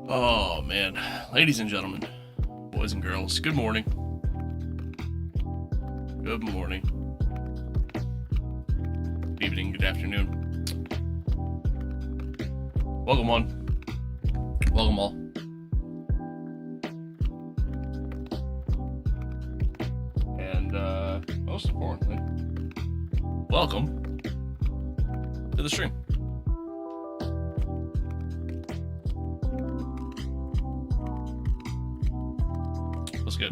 Oh man, ladies and gentlemen, boys and girls, good morning. Good morning. Good evening, good afternoon. Welcome on. Welcome all. And most importantly, welcome to the stream. What's good?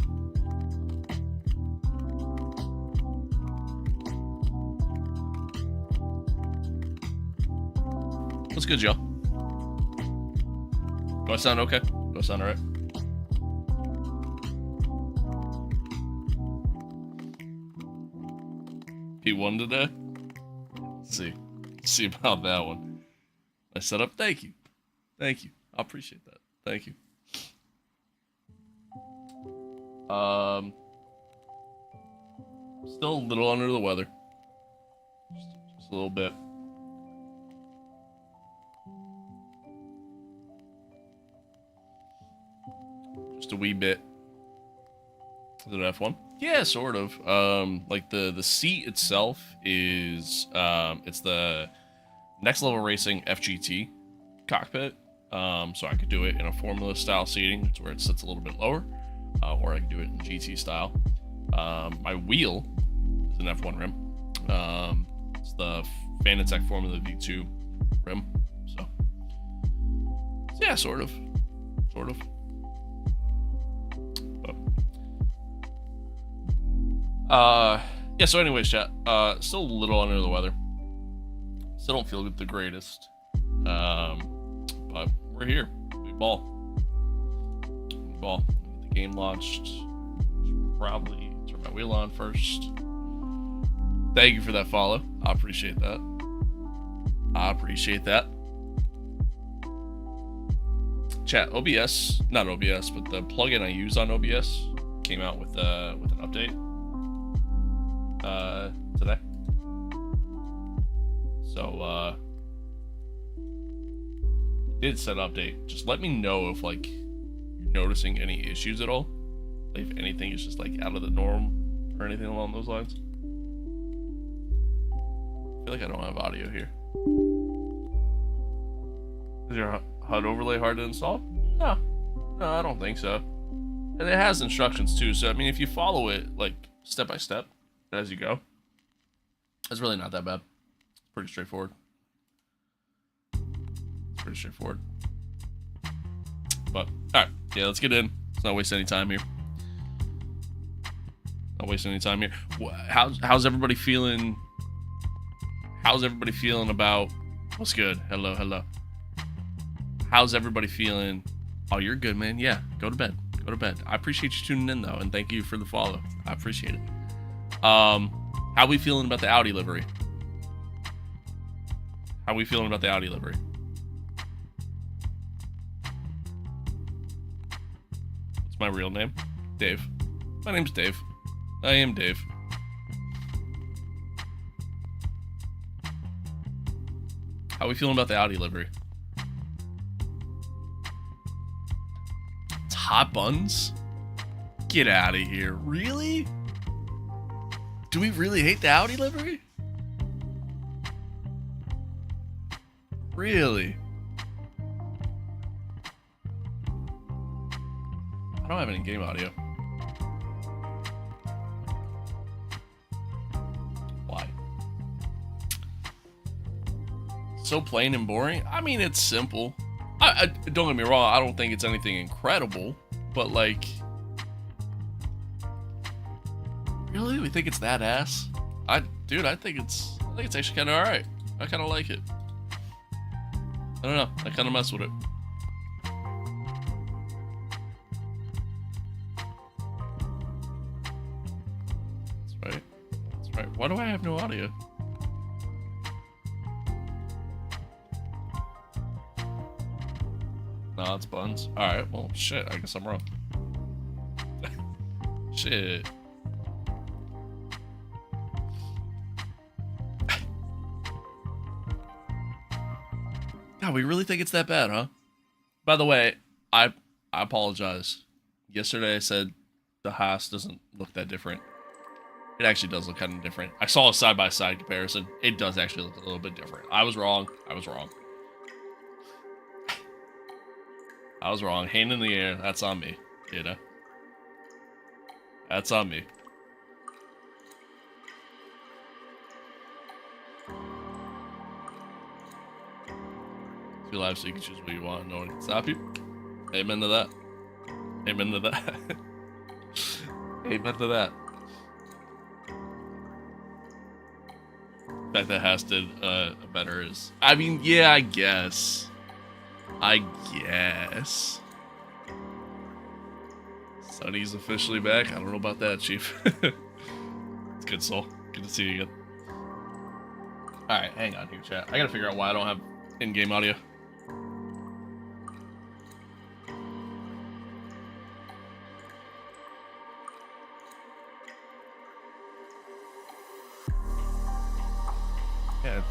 What's good, y'all? Do I sound okay? Do I sound alright? P1 today? Let's see about that one. I set up. Thank you. I appreciate that. Thank you. Still a little under the weather. Just a little bit. Just a wee bit. Is it F1? Yeah, sort of. Like the seat itself is it's the next level racing FGT cockpit. So I could do it in a Formula style seating, it's where it sits a little bit lower, or I could do it in GT style. My wheel is an F1 rim. It's the Fanatec Formula V2 rim. So yeah, sort of. Yeah, so anyways, chat, still a little under the weather. Still don't feel the greatest. But we're here. We ball. Get the game launched. Should probably turn my wheel on first. Thank you for that follow. I appreciate that. Chat, OBS, not OBS, but the plugin I use on OBS came out with an update today. So it did set an update. Just let me know if like you're noticing any issues at all. Like, if anything is just like out of the norm or anything along those lines. I feel like I don't have audio here. Is your HUD overlay hard to install? No, I don't think so. And it has instructions too, so I mean, if you follow it like step by step as you go, it's really not that bad. It's pretty straightforward. But all right, yeah, let's get in. Let's not waste any time here. How's everybody feeling? How's everybody feeling about? What's good? Hello. How's everybody feeling? Oh, you're good, man. Yeah, go to bed. I appreciate you tuning in though, and thank you for the follow. I appreciate it. How we feeling about the Audi livery? What's my real name? Dave. My name's Dave. I am Dave. How we feeling about the Audi livery? It's hot buns? Get out of here. Really? Do we really hate the Audi livery? Really? I don't have any game audio. Why? So plain and boring? I mean, it's simple. I don't get me wrong, I don't think it's anything incredible, but like, really? We think it's that ass? Dude, I think it's actually kind of alright. I kind of like it. I don't know. I kind of mess with it. That's right. Why do I have no audio? No, it's buns. Alright, well, shit. I guess I'm wrong. Shit. God, we really think it's that bad, huh? By the way, I apologize. Yesterday I said the Haas doesn't look that different. It actually does look kind of different. I saw a side-by-side comparison. It does actually look a little bit different. I was wrong. I was wrong. I was wrong. Hand in the air. That's on me. You know? That's on me. You're live so you can choose what you want. No one can stop you. Amen to that. Amen to that. Amen to that. The fact that Haas did better is... I mean, yeah, I guess. I guess. Sonny's officially back. I don't know about that, Chief. It's good, Soul. Good to see you again. Alright, hang on here, chat. I gotta figure out why I don't have in-game audio. Yeah,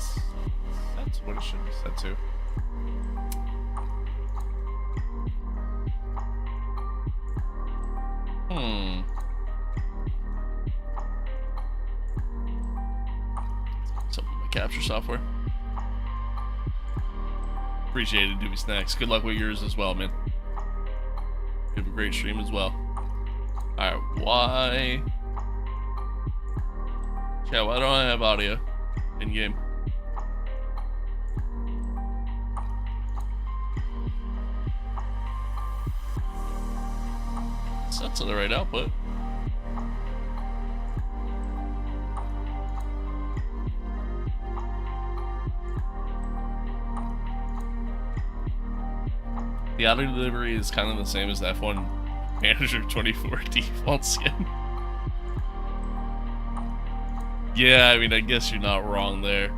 that's what it should be set to. Something with my capture software. Appreciate it, Doobie Snacks. Good luck with yours as well, man. You have a great stream as well. Alright, why? Chat, why don't I have audio in-game? Set to the right output. The auto delivery is kind of the same as the F1 Manager 24 default skin. Yeah, I mean, I guess you're not wrong there.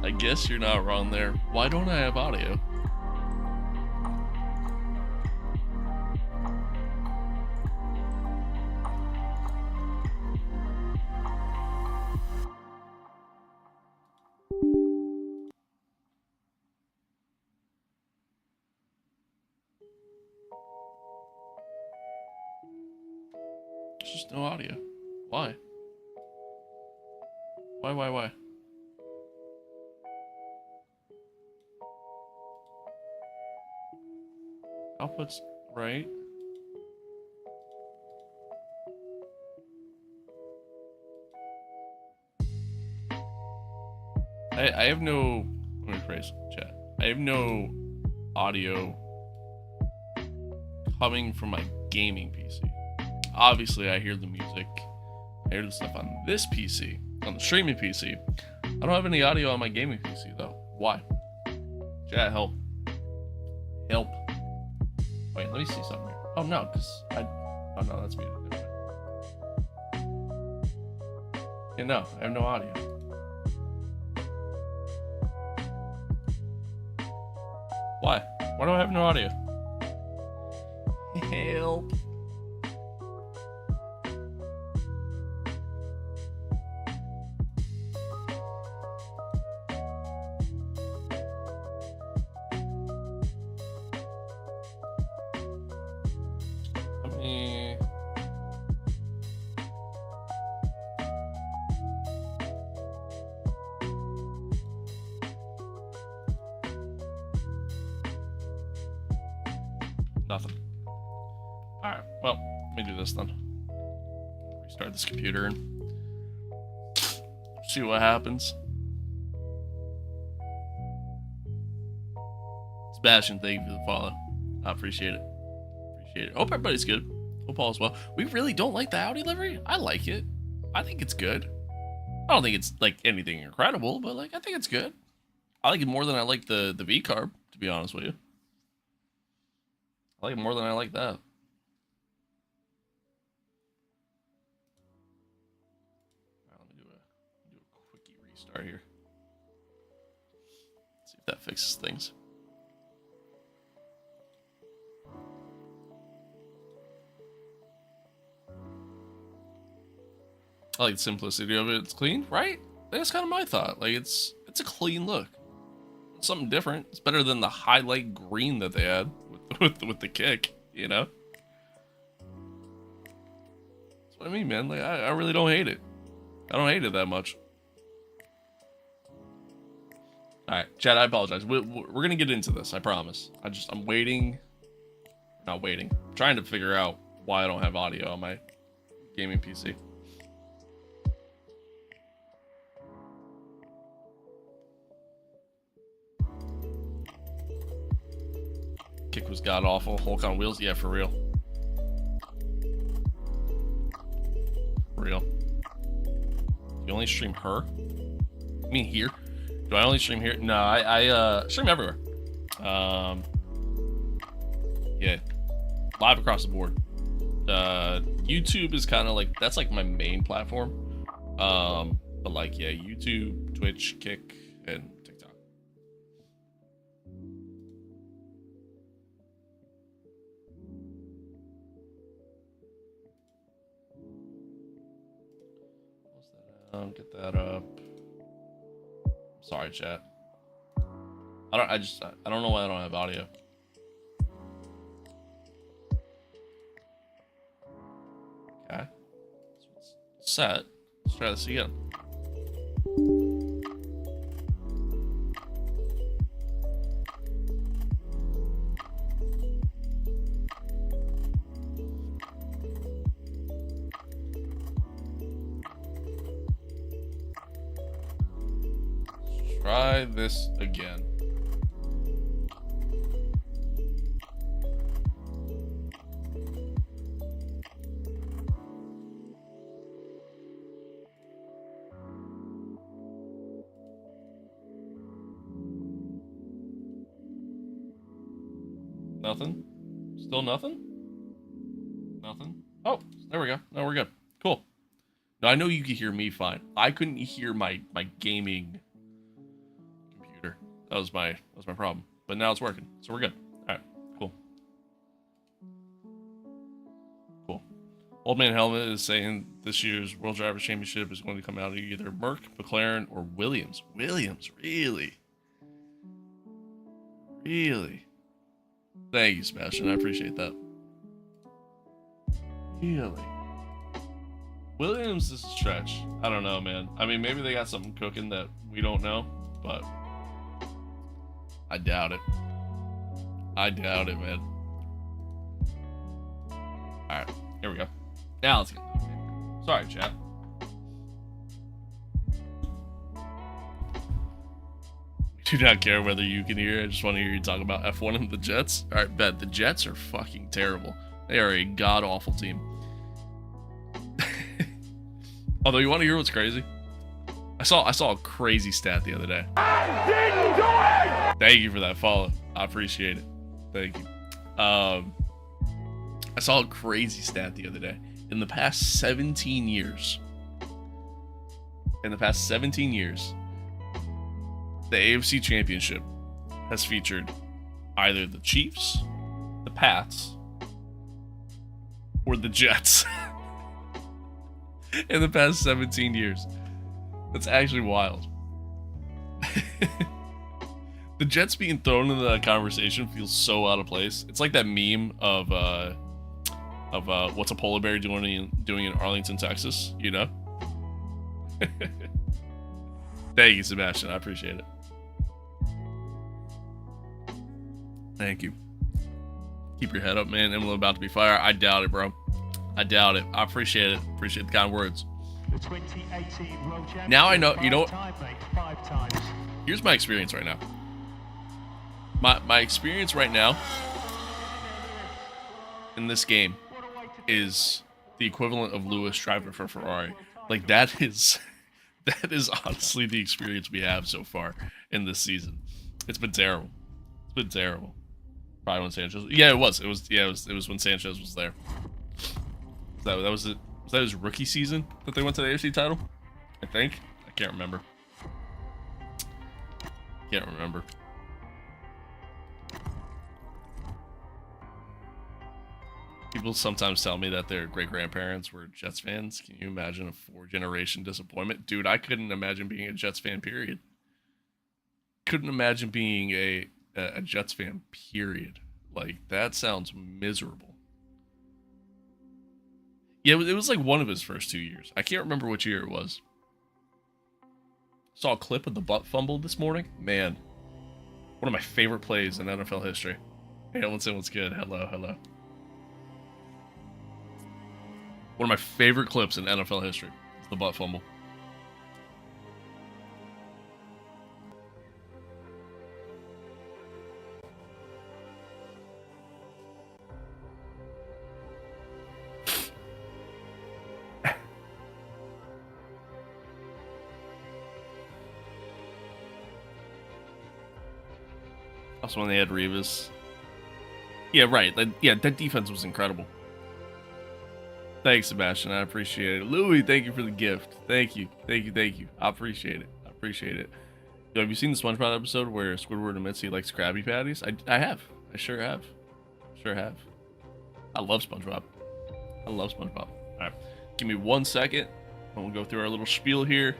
I guess you're not wrong there. Why don't I have audio? There's just no audio. Why? Why? Output's right. I have no... Let me rephrase, chat. I have no audio coming from my gaming PC. Obviously, I hear the music. I hear the stuff on this PC, on the streaming PC. I don't have any audio on my gaming PC, though. Why? Chat, help. Help. Wait, let me see something here. Oh, no, because I... Oh, no, that's muted. Yeah, no, I have no audio. Why? Why do I have no audio? Help. Nothing. Alright, well, let me do this then. Restart this computer and see what happens. Sebastian, thank you for the follow. I appreciate it. Appreciate it. Hope everybody's good. Hope all is well. We really don't like the Audi livery? I like it. I think it's good. I don't think it's like anything incredible, but like I think it's good. I like it more than I like the V-carb, to be honest with you. I like it more than I like that. Right, let me do a quickie restart here. See if that fixes things. I like the simplicity of it. It's clean, right? That's kind of my thought. Like it's a clean look. something different. It's better than the highlight green that they had with the kick, you know? That's what I mean, man. Like, I really don't hate it. I don't hate it that much. Alright, Chad, I apologize. We're gonna get into this, I promise. I'm waiting. Not waiting. I'm trying to figure out why I don't have audio on my gaming PC. Kick was god awful. Hulk on wheels, yeah, for real. For real. You only stream her? I mean here? Do I only stream here? No, I stream everywhere. Yeah, live across the board. YouTube is kind of like, that's like my main platform. But like, yeah, YouTube, Twitch, Kick, and TikTok. Get that up. Sorry, chat. I don't know why I don't have audio. Okay. Set. Let's try this again. Try this again. Nothing? Still nothing? Nothing? Oh, there we go. No, we're good. Cool. Now, I know you can hear me fine. I couldn't hear my gaming computer. That was my problem. But now it's working. So we're good. Alright, cool. Cool. Old Man Helmet is saying this year's World Drivers' Championship is going to come out of either Merc, McLaren, or Williams. Williams, really? Really? Thank you, Sebastian. I appreciate that. Really? Williams is a stretch. I don't know, man. I mean, maybe they got something cooking that we don't know, but I doubt it. I doubt it, man. Alright, here we go. Now let's get to the game. Sorry, chat. Do not care whether you can hear. I just want to hear you talk about F1 and the Jets. All right, bet the Jets are fucking terrible. They are a god awful team. Although, you want to hear what's crazy? I saw a crazy stat the other day. I didn't do it! Thank you for that follow. I appreciate it. Thank you. I saw a crazy stat the other day. In the past 17 years, the AFC Championship has featured either the Chiefs, the Pats, or the Jets in the past 17 years. That's actually wild. The Jets being thrown into that conversation feels so out of place. It's like that meme of what's a polar bear doing in Arlington, Texas, you know? Thank you, Sebastian. I appreciate it. Thank you. Keep your head up, man. Emblem about to be fire. I doubt it, bro. I doubt it. I appreciate it. Appreciate the kind words. Now I know. You know what? Here's my experience right now. My experience right now in this game is the equivalent of Lewis driving for Ferrari. Like, that is honestly the experience we have so far in this season. It's been terrible. It's been terrible. Probably when Sanchez. Yeah, it was. It was when Sanchez was there. That was it. Was that his rookie season that they went to the AFC title? I think. I can't remember. Can't remember. People sometimes tell me that their great-grandparents were Jets fans. Can you imagine a 4-generation disappointment? Dude, I couldn't imagine being a Jets fan, period. couldn't imagine being a Jets fan, period. Like, that sounds miserable. Yeah, it was like one of his first 2 years. I can't remember which year it was. Saw a clip of the butt fumble this morning. Man, one of my favorite plays in NFL history. Hey, let's say what's good. Hello, hello. One of my favorite clips in NFL history is the butt fumble. Also, when they had Revis. Yeah, right. That defense was incredible. Thanks, Sebastian. I appreciate it. Louis, thank you for the gift. Thank you. Thank you. Thank you. I appreciate it. I appreciate it. Yo, have you seen the SpongeBob episode where Squidward admits he likes Krabby Patties? I have. I sure have. Sure have. I love SpongeBob. I love SpongeBob. All right. Give me 1 second. We'll go through our little spiel here.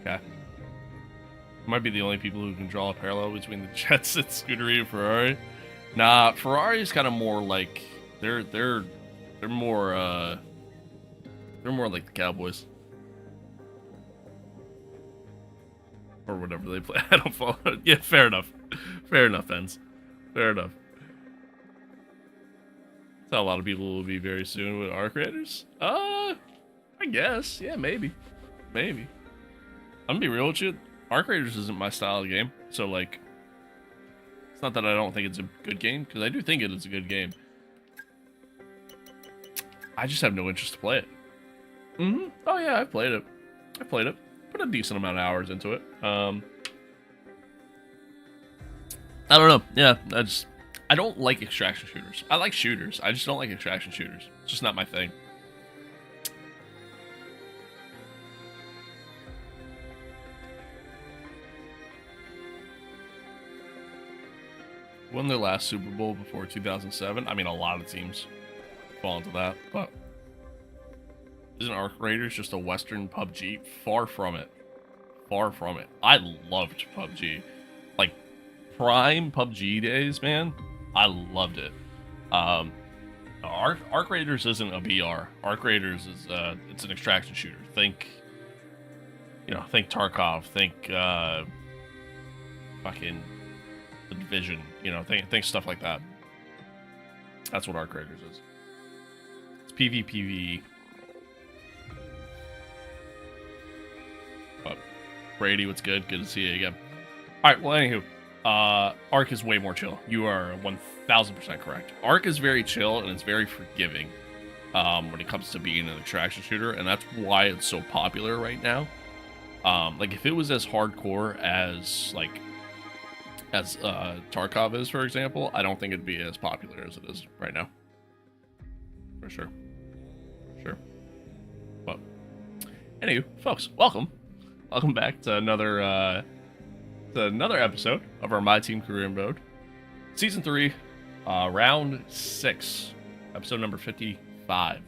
Okay. Might be the only people who can draw a parallel between the Jets and Scuderia Ferrari. Nah, Ferrari's kind of more like they're more like the Cowboys or whatever they play. I don't follow. Yeah, fair enough. Fair enough, Benz. Fair enough. That's how a lot of people will be very soon with Arc Raiders. I guess. Yeah, maybe. Maybe. I'm gonna be real with you. Arc Raiders isn't my style of game, so like, it's not that I don't think it's a good game, because I do think it is a good game. I just have no interest to play it. Oh yeah, I've played it. Put a decent amount of hours into it. I don't know. Yeah, I don't like extraction shooters. I like shooters. I just don't like extraction shooters. It's just not my thing. Won their last Super Bowl before 2007. I mean, a lot of teams fall into that, but isn't Arc Raiders just a Western PUBG? Far from it. Far from it. I loved PUBG. Like, prime PUBG days, man. I loved it. Arc Raiders isn't a BR. Arc Raiders is, it's an extraction shooter. Think Tarkov. Think, fucking The Division. Think stuff like that. That's what Arc Raiders is. It's PvPvE. But Brady, what's good? Good to see you again. Alright, well, anywho. Arc is way more chill. You are 1000% correct. Arc is very chill and it's very forgiving when it comes to being an extraction shooter, and that's why it's so popular right now. Like, if it was as hardcore as Tarkov is, for example, I don't think it'd be as popular as it is right now. For sure. But anywho, folks, welcome back to another episode of our My Team Career Mode, Season 3, Round 6, episode number 55.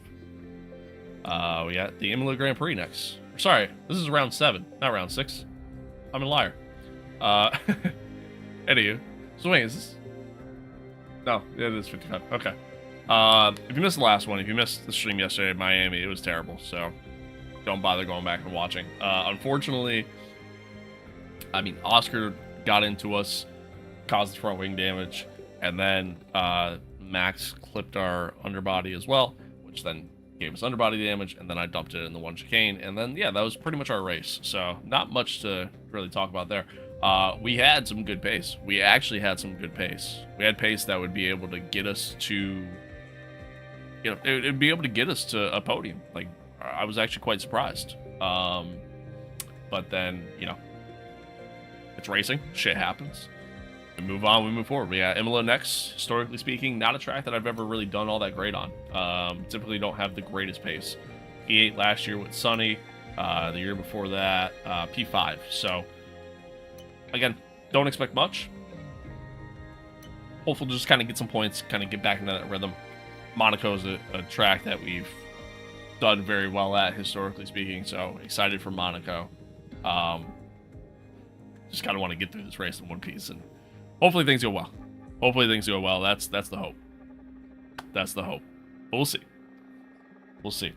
We got the Imola Grand Prix next. Sorry, this is Round 7, not Round 6. I'm a liar. Anywho, so wait, is this? No, it is 55. Okay. If you missed the last one, if you missed the stream yesterday in Miami, it was terrible, so don't bother going back and watching. Unfortunately, I mean, Oscar got into us, caused front wing damage, and then Max clipped our underbody as well, which then gave us underbody damage, and then I dumped it in the one chicane, and then, yeah, that was pretty much our race, so not much to really talk about there. We had some good pace. We actually had some good pace. We had pace that would be able to get us to, it'd be able to get us to a podium. Like, I was actually quite surprised. But then, it's racing. Shit happens. we move on, we move forward. We got Imola next. Historically speaking, not a track that I've ever really done all that great on. Typically don't have the greatest pace. P8 last year with Sunny. The year before that, P5. So, again, don't expect much. Hopefully just kind of get some points, kind of get back into that rhythm. Monaco is a track that we've done very well at, historically speaking, so excited for Monaco. Just kind of want to get through this race in one piece, and hopefully things go well. Hopefully things go well. That's the hope. That's the hope. But we'll see. We'll see.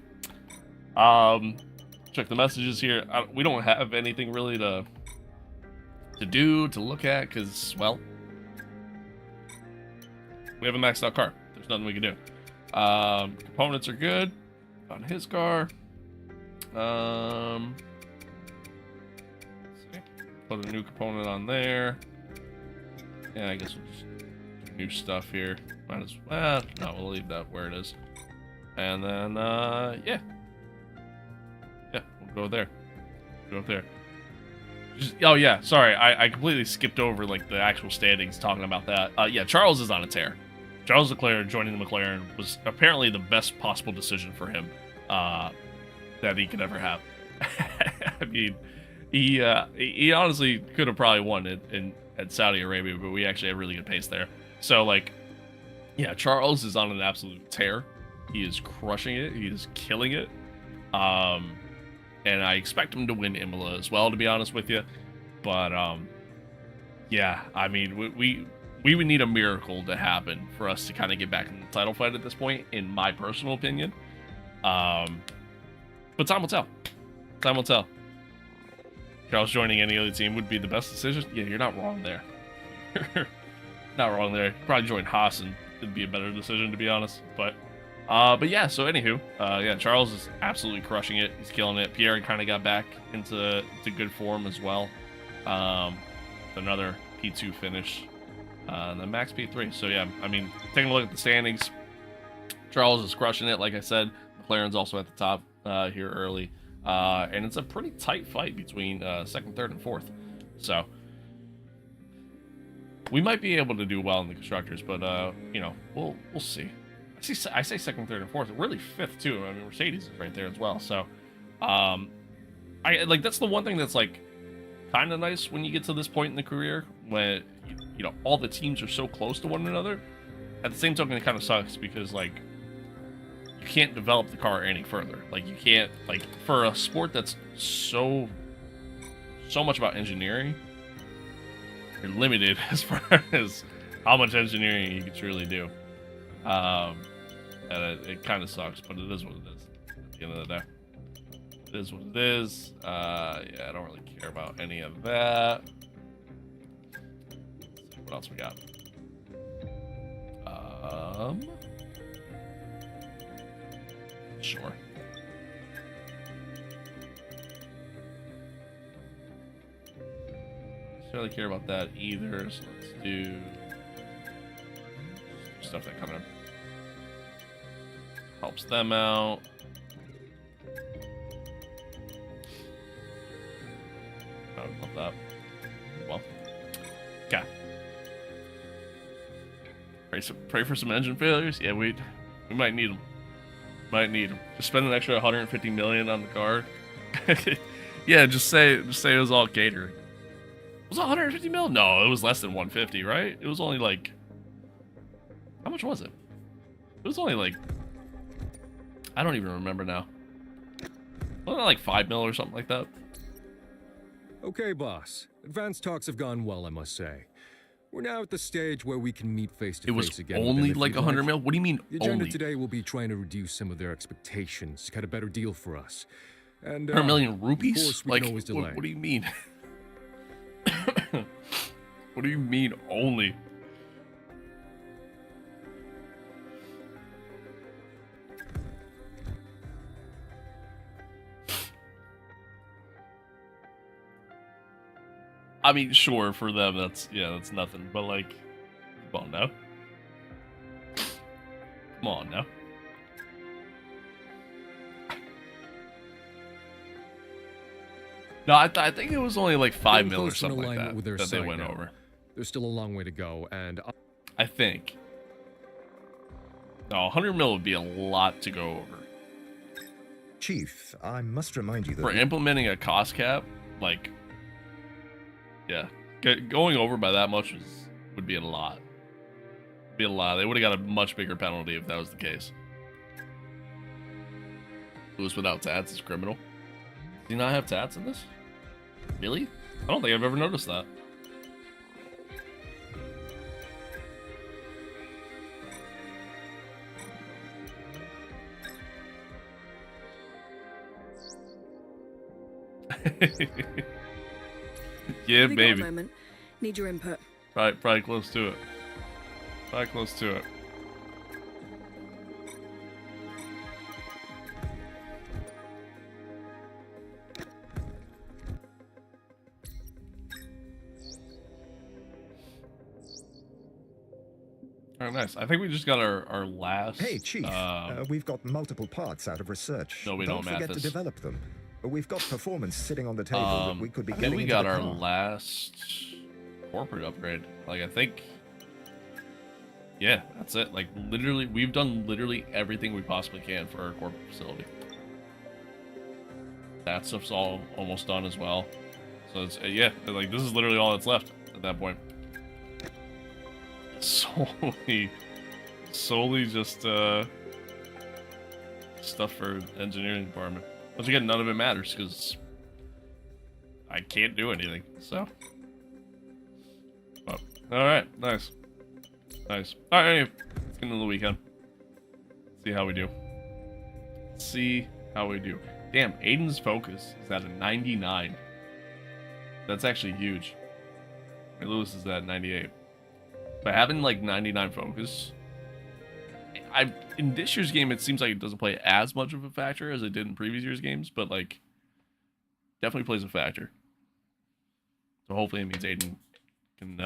Check the messages here. We don't have anything really to look at, because, well, we have a maxed out car. There's nothing we can do. Components are good on his car. Let's see. Put a new component on there. Yeah, I guess we'll just do new stuff here. Might as well. No, we'll leave that where it is. And then, yeah. Yeah, we'll go there. Go there. Oh, yeah, sorry. I completely skipped over, like, the actual standings talking about that. Yeah, Charles is on a tear. Charles Leclerc joining the McLaren was apparently the best possible decision for him that he could ever have. I mean, he honestly could have probably won it at Saudi Arabia, but we actually had really good pace there. So, like, yeah, Charles is on an absolute tear. He is crushing it. He is killing it. And I expect him to win Imola as well, to be honest with you. But, yeah, I mean, we would need a miracle to happen for us to kind of get back in the title fight at this point, in my personal opinion. But time will tell. Time will tell. Charles joining any other team would be the best decision. Yeah, you're not wrong there. Not wrong there. Probably join Haas and it'd be a better decision, to be honest. But yeah, so anywho, yeah, Charles is absolutely crushing it. He's killing it. Pierre kind of got back into good form as well. Another P2 finish. And then Max P3. So yeah, I mean, taking a look at the standings, Charles is crushing it. Like I said, McLaren's also at the top here early. And it's a pretty tight fight between second, third, and fourth. So we might be able to do well in the constructors, but you know, we'll see. I say second, third, and fourth. Really fifth too. I mean, Mercedes is right there as well. So I like, that's the one thing that's like kind of nice when you get to this point in the career, when you know all the teams are so close to one another. At the same token, it kind of sucks because, like, you can't develop the car any further. Like, you can't, like, for a sport that's so much about engineering, you're limited as far as how much engineering you can truly do. And it kind of sucks, but it is what it is at the end of the day. It is what it is. Yeah, I don't really care about any of that. Let's see what else we got. Sure. Don't really care about that either, so let's do stuff that kind of helps them out. I would love that. Well, okay. Pray for some engine failures. Yeah, we might need them. Might need them. Just spend an extra 150 million on the car. Yeah, just say it was all catering. Was it 150 mil? No, it was less than 150, right? It was only like, how much was it? It was only like, I don't even remember now. Wasn't it like 5 mil or something like that? Okay, boss. Advanced talks have gone well, I must say. We're now at the stage where we can meet face to face again. It was only like 100 mil? What do you mean the agenda only? today will be trying to reduce some of their expectations, cut a better deal for us. And 100 million rupees? Of course, we like, can always delay. What do you mean? What do you mean only? I mean, sure, for them, that's nothing. But, like, come on now. Come on now. No, I think it was only like 5 mil or something like that they went over. There's still a long way to go, and I think. No, 100 mil would be a lot to go over. Chief, I must remind you that For implementing a cost cap, like, yeah, going over by that much would be a lot. Be a lot. They would have got a much bigger penalty if that was the case. Lewis without tats is criminal. Does he not have tats in this? Really? I don't think I've ever noticed that. Yeah, Have you got baby. a moment? Need your input. Probably close to it. Probably close to it. All right, nice. I think we just got our last. Hey, Chief, we've got multiple parts out of research. No, we don't, forget Mathis. to develop them. We've got performance sitting on the table that we could be I think getting we into got the our car. last corporate upgrade. Like, I think. Yeah, that's it. Like, literally, we've done literally everything we possibly can for our corporate facility. That stuff's all almost done as well. So it's yeah, like this is literally all that's left at that point. Solely just stuff for engineering department. Once again, none of it matters because I can't do anything. So, oh, all right, nice. All right, anyway, let's get into the weekend. See how we do. See how we do. Damn, Aiden's focus is at a 99. That's actually huge. And Lewis is at 98. But having like 99 focus, in this year's game, it seems like it doesn't play as much of a factor as it did in previous year's games, but like definitely plays a factor. So hopefully it means Aiden can,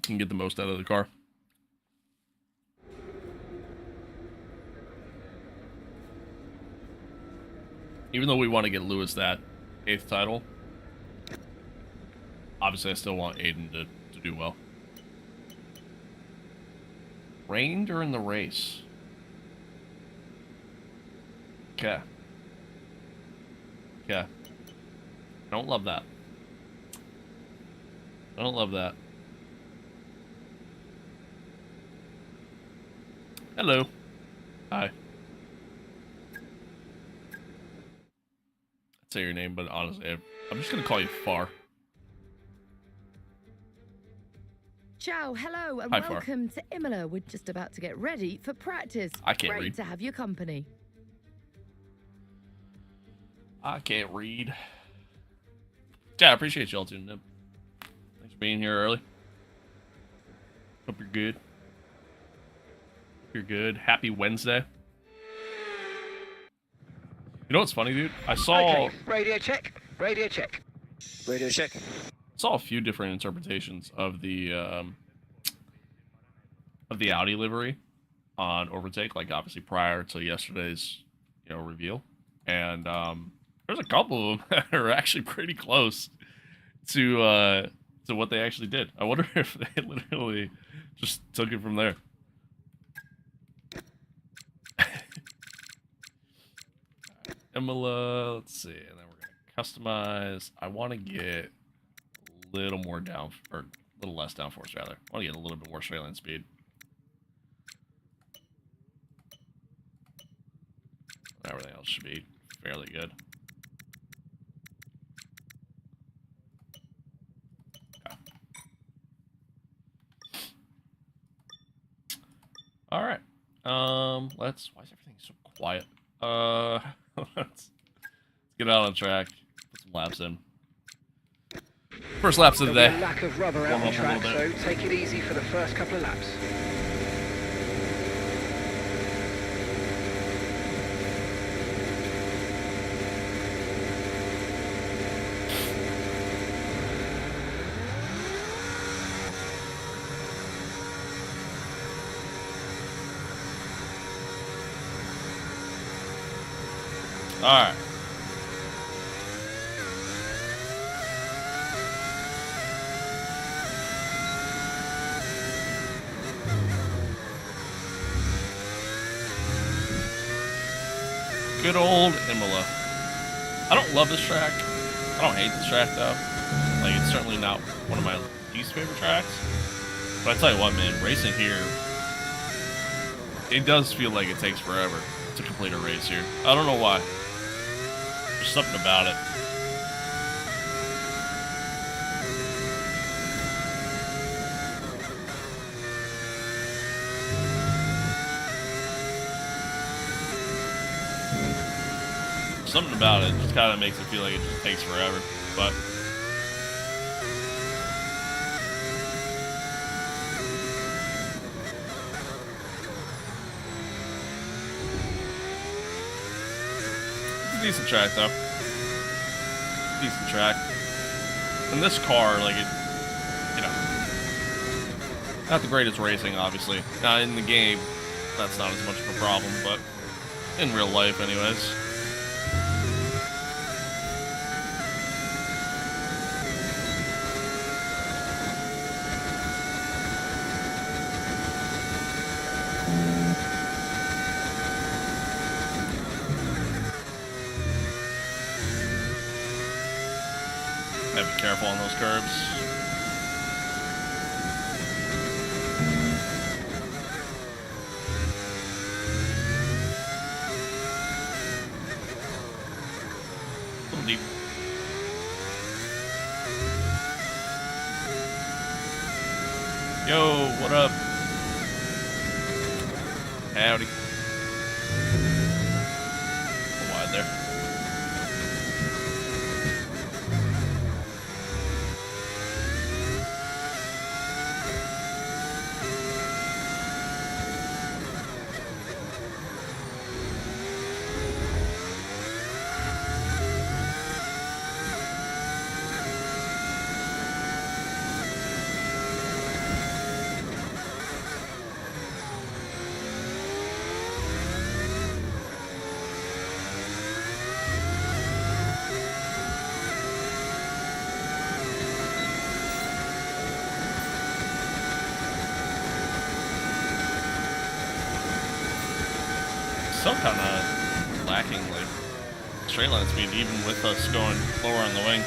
can get the most out of the car. Even though we want to get Lewis that 8th title, obviously I still want Aiden to do well. Rain during the race. Okay. Okay. Don't love that. I don't love that. Hello. Hi. Say your name, but honestly, I'm just gonna call you Far. Ciao, hello, and Hi, Far. welcome to Imola. We're just about to get ready for practice. I can't Great read. to have your company. I can't read. Yeah, I appreciate y'all tuning in. Thanks for being here early. Hope you're good. Hope you're good. Happy Wednesday. You know what's funny, dude? I saw Radio check. Radio check. Radio check. saw a few different interpretations of the Audi livery on Overtake, like obviously prior to yesterday's reveal, and there's a couple of them that are actually pretty close to what they actually did. I wonder if they literally just took it from there. Imola, let's see, and then we're gonna customize. I want to get a little more down, or a little less downforce rather. I want to get a little bit more straight line speed. Everything else should be fairly good. Okay. All right. Why is everything so quiet? Let's get out on track. Put some laps in. First laps of the There'll day. be a lack of rubber out Warm the up a track, little so bit. take it easy for the first couple of laps. All right. Good old Imola. I don't love this track. I don't hate this track though. Like, it's certainly not one of my least favorite tracks. But I tell you what, man, racing here, it does feel like it takes forever to complete a race here. I don't know why. There's something about it. Something about it just kind of makes it feel like it just takes forever, but it's a decent track though. Decent track. And this car, like it, you know, not the greatest racing, obviously. In the game, that's not as much of a problem, but in real life, anyways. Gotta be careful on those curbs. A little deep. Yo, what up? Howdy. A little wide there. Still kind of lacking, like, straight line speed, even with us going lower on the wing. I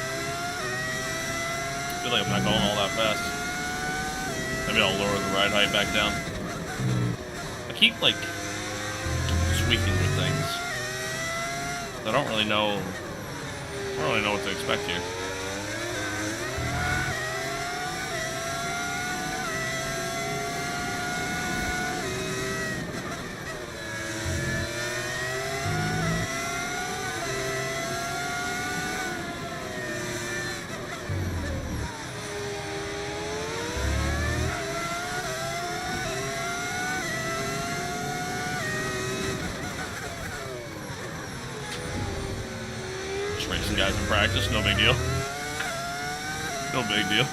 feel like I'm not going all that fast. Maybe I'll lower the ride height back down. I keep, like, tweaking with things. I don't really know what to expect here. Racing guys in practice, no big deal. No big deal.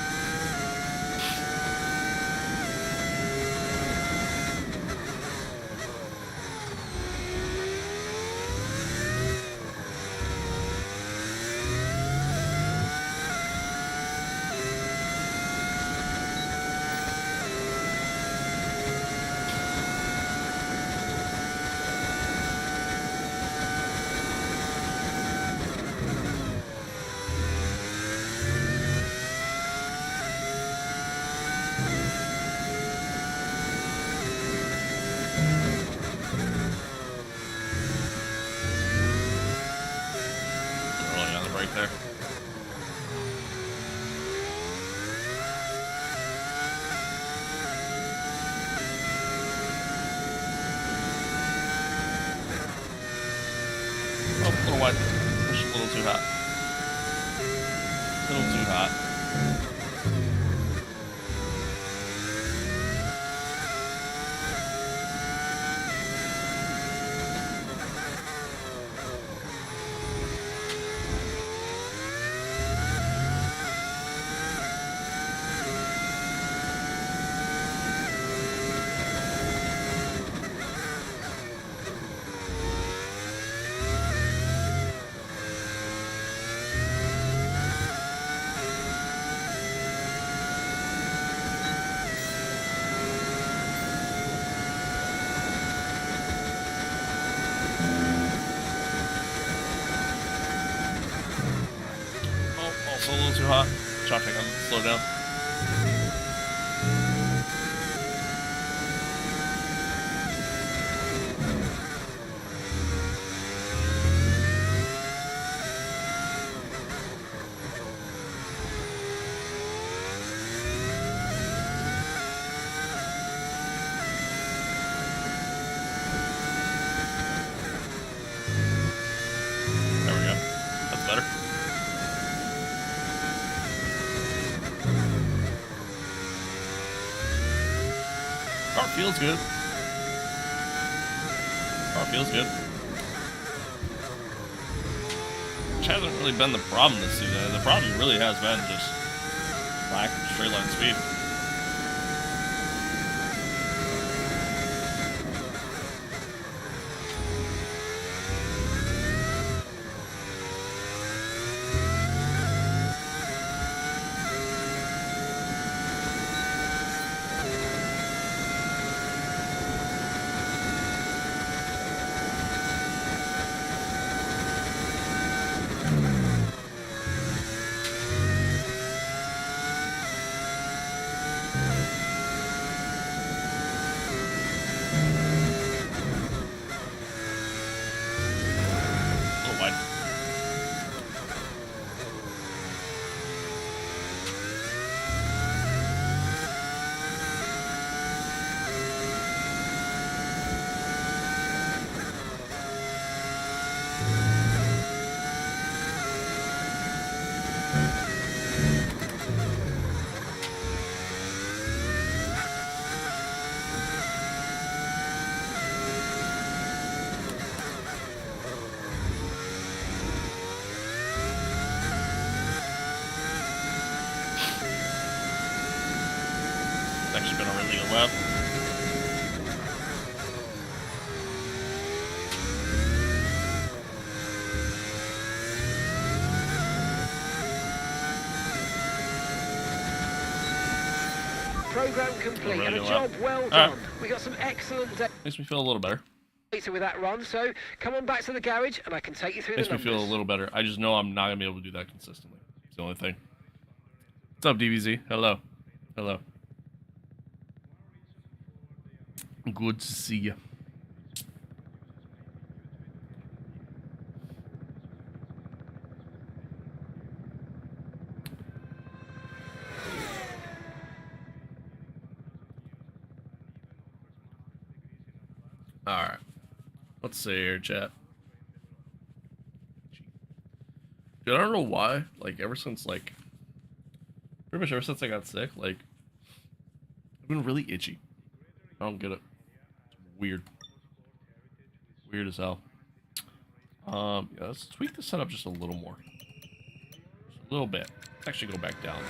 Right there. Oh, a little wide. Just a little too hot. A little too hot. too hot. Traffic, I'm slow down. There we go. That's better. Car feels good. Car feels good. Which hasn't really been the problem this season. The problem really has been just lack of straight line speed. A little wide. It's actually been a really good lap. Program complete Really and a good job lap. well All done. right. We got some excellent Makes me feel a little better. data with that run, so come on back to the garage and I can take you through Makes the me numbers. feel a little better. I just know I'm not gonna be able to do that consistently. It's the only thing. What's up, DBZ? Hello. Hello. Good to see you. Alright. Let's see here, chat. Dude, I don't know why. Like, ever since, like, pretty much ever since I got sick, like, I've been really itchy. I don't get it. It's weird. Weird as hell. Yeah, let's tweak the setup just a little more. Just a little bit. Let's actually go back down.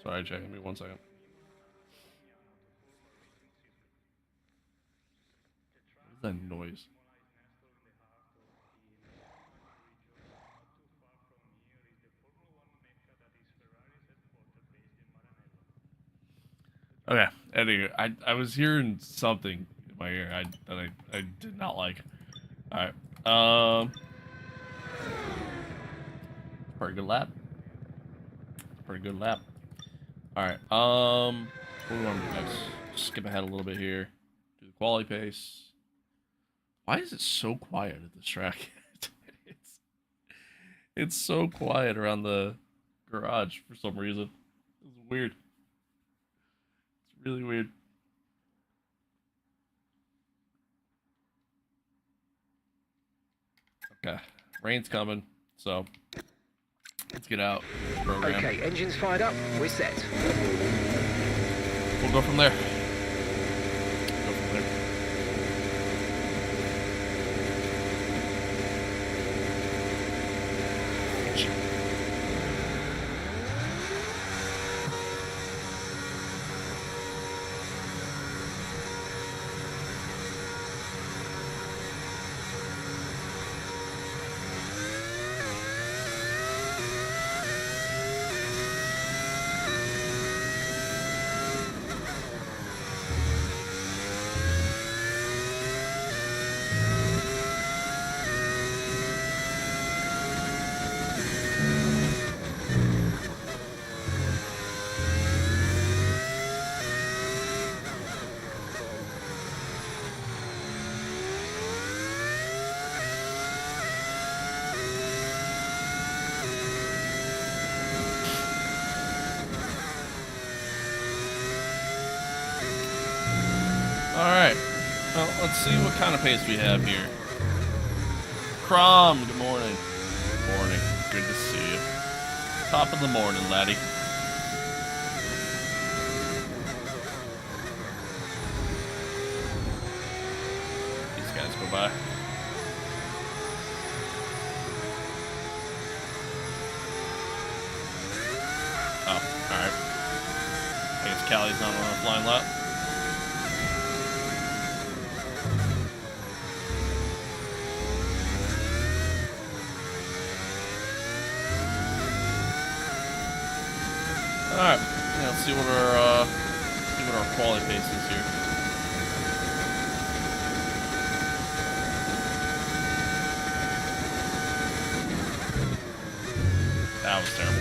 Sorry, Jay. Give me 1 second. What is that noise? Okay. Anyway, I was hearing something in my ear that I did not like. All right. Pretty good lap. Pretty good lap. All right. What do we want to do next? Skip ahead a little bit here. Do the quality pace. Why is it so quiet at this track? it's so quiet around the garage for some reason. It's weird. It's really weird. Okay. Rain's coming, so let's get out. Program. Okay, engines fired up. We're set. We'll go from there. Go from there. Alright, well, let's see what kind of pace we have here. Crom, good morning. Good morning. Good to see you. Top of the morning, laddie. These guys go by. Oh, alright. I guess Callie's not on a flying lap. Alright, yeah, let's see what our quality pace is here. That was terrible.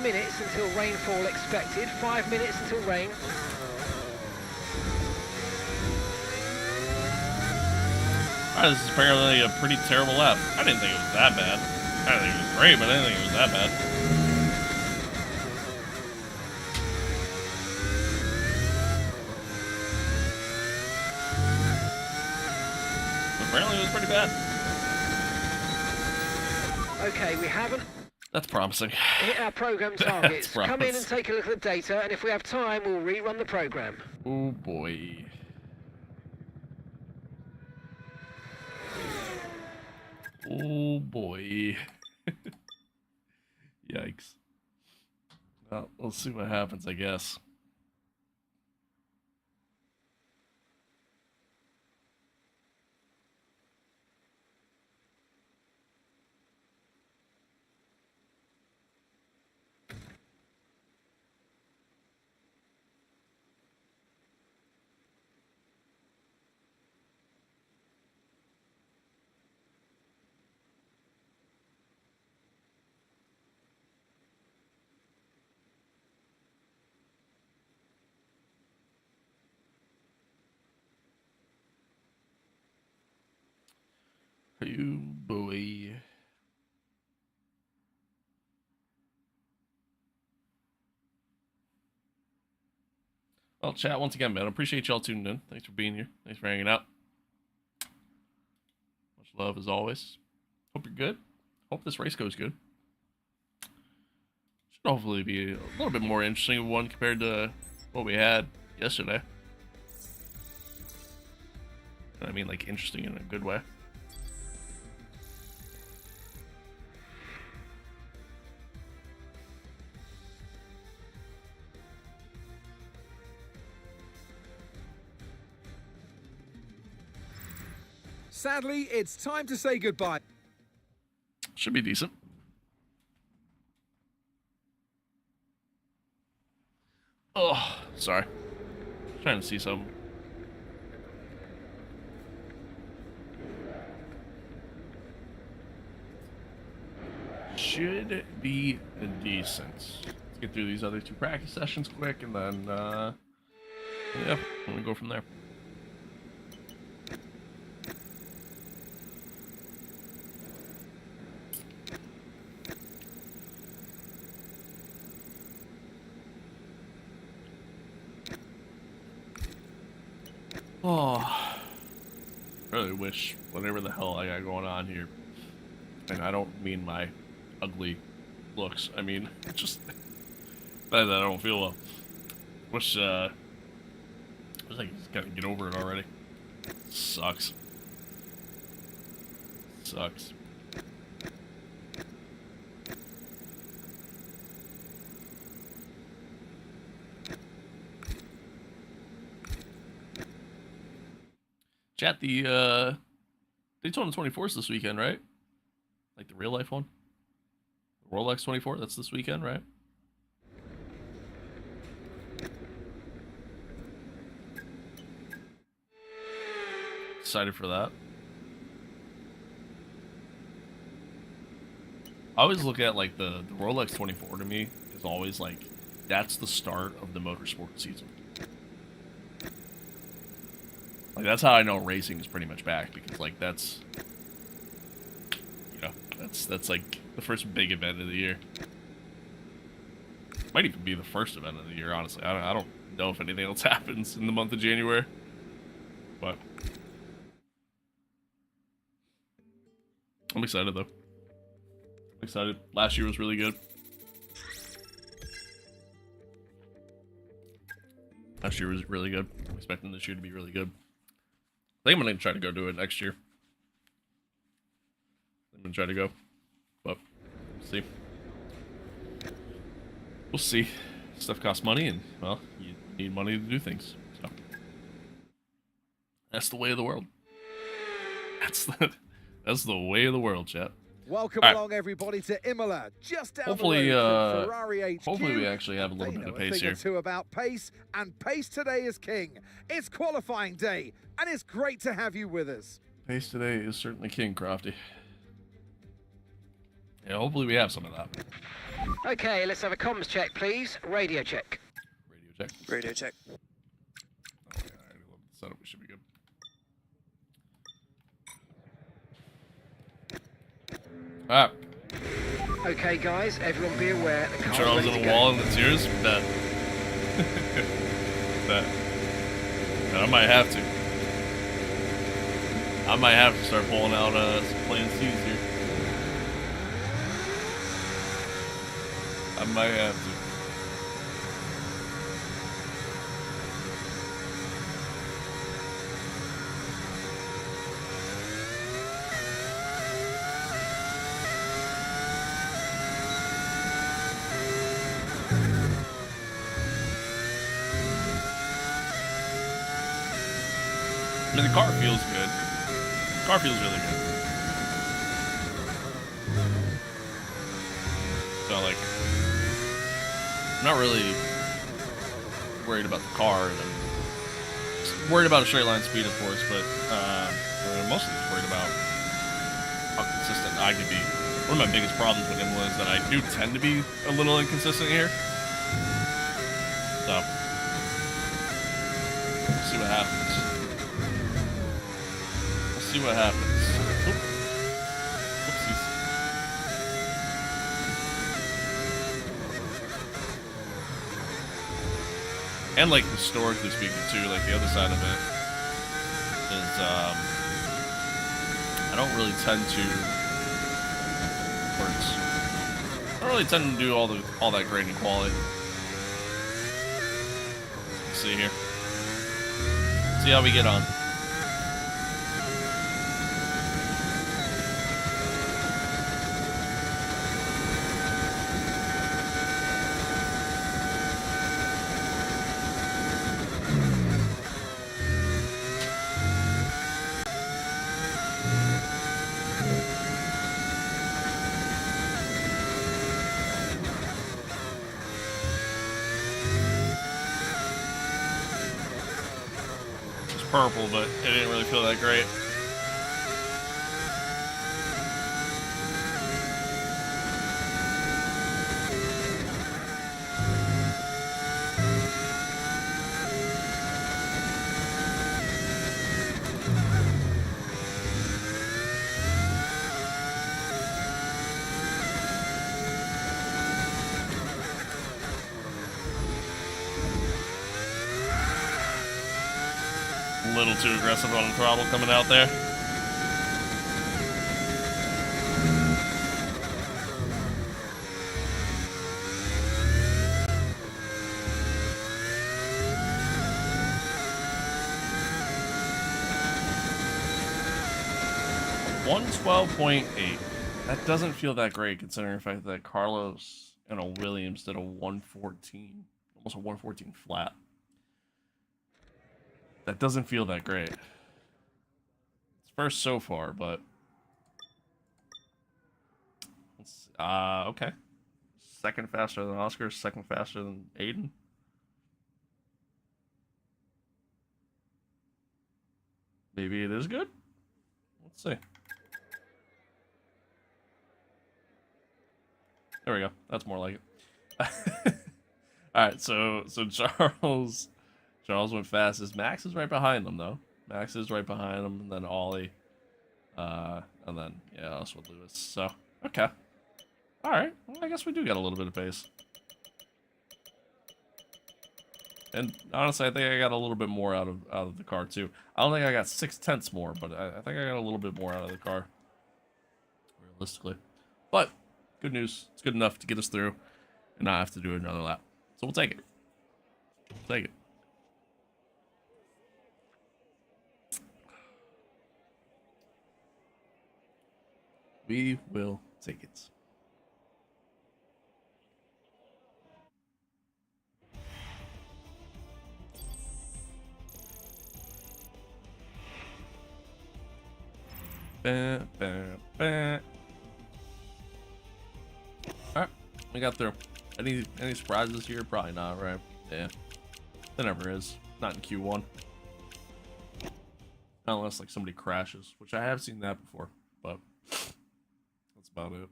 Minutes until rainfall expected. 5 minutes until rain. Alright, this is apparently a pretty terrible lap. I didn't think it was that bad. I didn't think it was great, but I didn't think it was that bad. Apparently it was pretty bad. Okay, we haven't That's promising. hit our program targets. That's Come in and promising. take a look at the data, and if we have time, we'll rerun the program. Oh boy. Oh boy. Yikes. Well, let's see what happens, I guess. Oh boy. Well, chat, once again, man, I appreciate y'all tuning in. Thanks for being here. Thanks for hanging out. Much love as always. Hope you're good. Hope this race goes good. Should hopefully be a little bit more interesting one compared to what we had yesterday. I mean, like, interesting in a good way. Sadly, it's time to say goodbye. Should be decent. Oh, sorry. Trying to see something. should be decent. Let's get through these other 2 practice sessions quick, and then, yeah, let me go from there. Oh, really wish whatever the hell I got going on here, and I don't mean my ugly looks, I mean just that I don't feel well. Wish I just gotta get over it already. Sucks. Sucks. Chat, the Daytona 24 is this weekend, right? Like the real life one? The Rolex 24, that's this weekend, right? Excited for that. I always look at like the Rolex 24 to me is always like, that's the start of the motorsport season. Like, that's how I know racing is pretty much back, because like that's, you know, that's like the first big event of the year. Might even be the first event of the year, honestly. I don't know if anything else happens in the month of January, but I'm excited though. I'm excited. Last year was really good. Last year was really good. I'm expecting this year to be really good. I think I'm gonna try to go do it next year. I'm gonna try to go, but we'll see. We'll see. Stuff costs money, and well, you need money to do things. So that's the way of the world. That's the way of the world, chat. Welcome right. along, everybody, to Imola, just down Hopefully, the road from Ferrari HQ. hopefully we actually have a little They bit know of a pace thing here. or two about pace, and pace today is king. It's qualifying day, and it's great to have you with us. Pace today is certainly king, Crofty. Yeah, hopefully we have some of that. Okay, let's have a comms check, please. Radio check. Radio check. Radio check. Oh, yeah, I already love the setup. We should be good. Ah, Okay, guys, everyone be aware. The car's Charles ready on to a go. wall in the tears. That. that. I might have to. I might have to start pulling out some plan C's here. I might have to. I mean, the car feels good. The car feels really good. So, like, I'm not really worried about the car. I'm worried about a straight line speed, of course, but I'm mostly just worried about how consistent I could be. One of my biggest problems with him was that I do tend to be a little inconsistent here. So, we'll see what happens. See what happens. Oop. Whoopsies. And like historically speaking too, like the other side of it is I don't really tend to I don't really tend to do all that great in quality. Let's see here. See how we get on. Purple, but it didn't really feel that great. A little too aggressive on the throttle coming out there. $112.8. That doesn't feel that great considering the fact that Carlos and a Williams did a 114, almost a 114 flat. That doesn't feel that great. It's first so far, but it's, okay. Second faster than Oscar, second faster than Aiden. Maybe it is good. Let's see. There we go. That's more like it. All right, so Charles went fastest. Max is right behind them though. Max is right behind him, and then Ollie, and then yeah, us with Lewis. So okay, all right. Well, I guess we do get a little bit of pace. And honestly, I think I got a little bit more out of the car too. I don't think I got 0.6 more, but I think I got a little bit more out of the car, realistically. But good news. It's good enough to get us through and not have to do another lap. So we'll take it. We'll take it. We will take it. Bah, bah, bah. Alright, we got through. Any surprises here? Probably not, right? Yeah. There never is. Not in Q1. Unless like somebody crashes, which I have seen that before, but that's about it.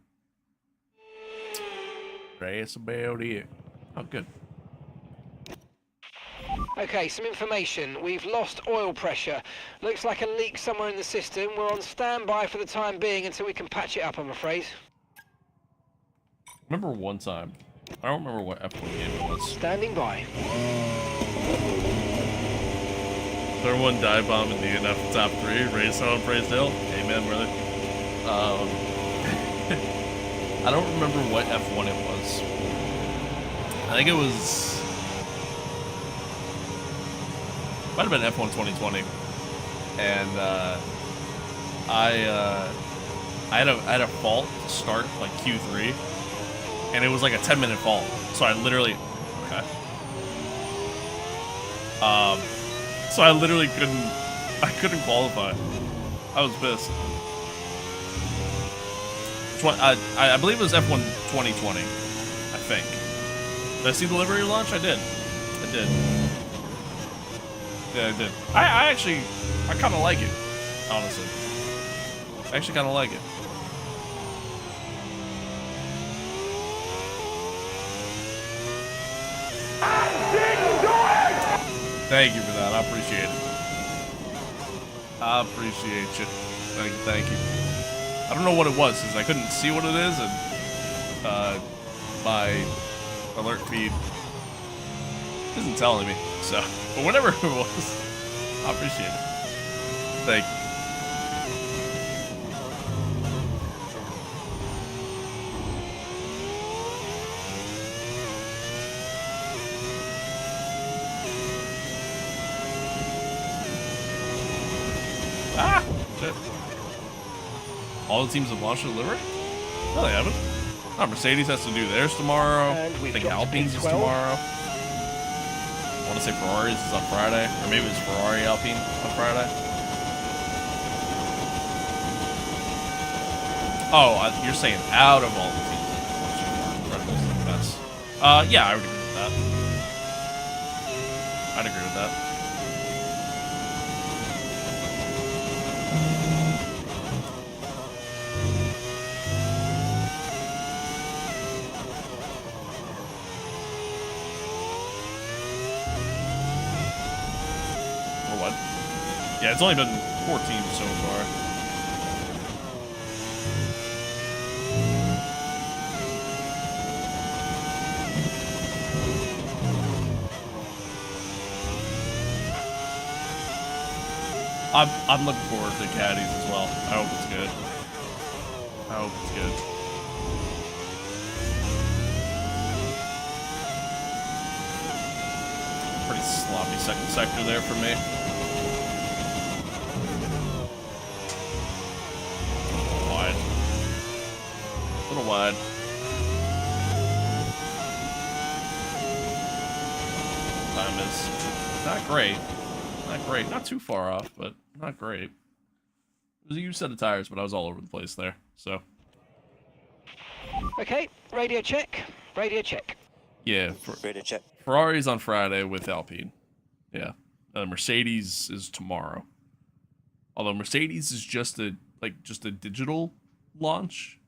That's about it. Oh, good. Okay, some information. We've lost oil pressure. Looks like a leak somewhere in the system. We're on standby for the time being until we can patch it up, I'm afraid. Remember one time, I don't remember what F1 game it was. Standing by. Third one dive bomb in the DNF top 3. Race on Praise Hill. Amen, brother. I don't remember what F1 it was. I think it was. Might have been F1 2020. And I had a fault to start like Q3. And it was like a 10-minute fault. So I literally. Okay. So I literally couldn't qualify. I was pissed. I believe it was F1 2020, I think. Did I see the livery launch? I did. Yeah, I did. I kind of like it, honestly. I actually kind of like it. Thank you for that. I appreciate it. I appreciate you. Thank you. I don't know what it was, since I couldn't see what it is, and my alert feed isn't telling me. So, but whatever it was, I appreciate it. Thank you. Ah! Shit. All the teams have launched their livery? No, they haven't. Oh, Mercedes has to do theirs tomorrow. I think Alpine's is tomorrow. I want to say Ferrari's is on Friday. Or maybe it's Ferrari Alpine on Friday. Oh, you're saying out of all the teams. Red Bull's the best. Yeah, I would agree with that. I'd agree with that. Yeah, it's only been 4 teams so far. I'm looking forward to caddies as well. I hope it's good. I hope it's good. Pretty sloppy second sector there for me. Wide. A little wide. Time is not great. Not great. Not too far off, but not great. It was a huge set of tires, but I was all over the place there, so. Okay, radio check. Radio check. Yeah, Radio check. Ferrari's on Friday with Alpine. Yeah. Mercedes is tomorrow. Although Mercedes is just a digital launch.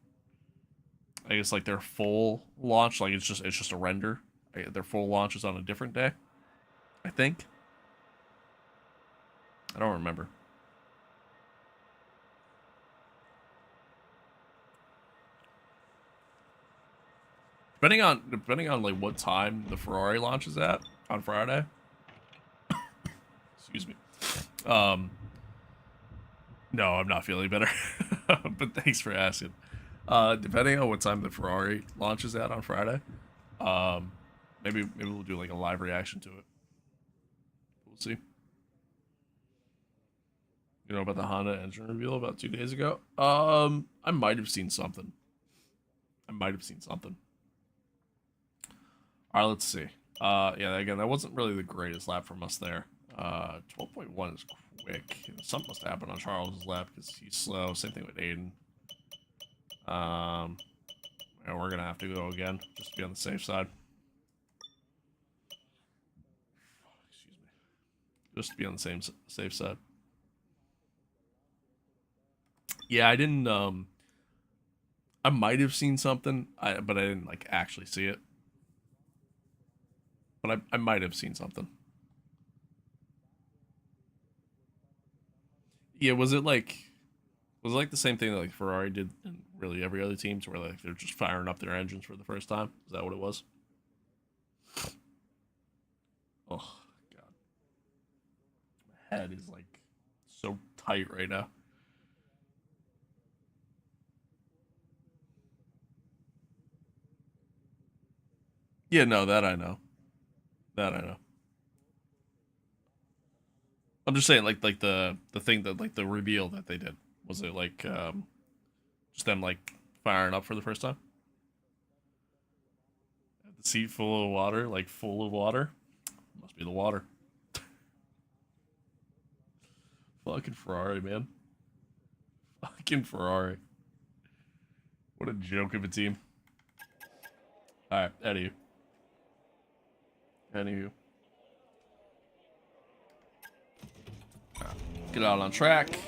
I guess like their full launch, like it's just a render. Their full launch is on a different day, I think. I don't remember. Depending on like what time the Ferrari launches at on Friday. Excuse me. No, I'm not feeling better. But thanks for asking. Depending on what time the Ferrari launches at on Friday, maybe we'll do like a live reaction to it. We'll see. You know about the Honda engine reveal about 2 days ago? I might have seen something. All right, let's see. Yeah, again, that wasn't really the greatest lap from us there. 12.1 is quick. Something must happen on Charles' lap because he's slow. Same thing with Aiden. Yeah, we're gonna have to go again just to be on the safe side. Excuse me. Just to be on the safe side. Yeah, I didn't. I might have seen something, but I didn't like actually see it. But I might have seen something. Yeah, was it like the same thing that like Ferrari did in really every other team, to where like they're just firing up their engines for the first time? Is that what it was? Oh God, my head is like so tight right now. Yeah, no, that I know. I'm just saying, like the thing that like the reveal that they did, was it like just them like firing up for the first time? The seat full of water, like full of water. Must be the water. Fucking Ferrari, man. Fucking Ferrari. What a joke of a team. All right, anywho. Get out on track.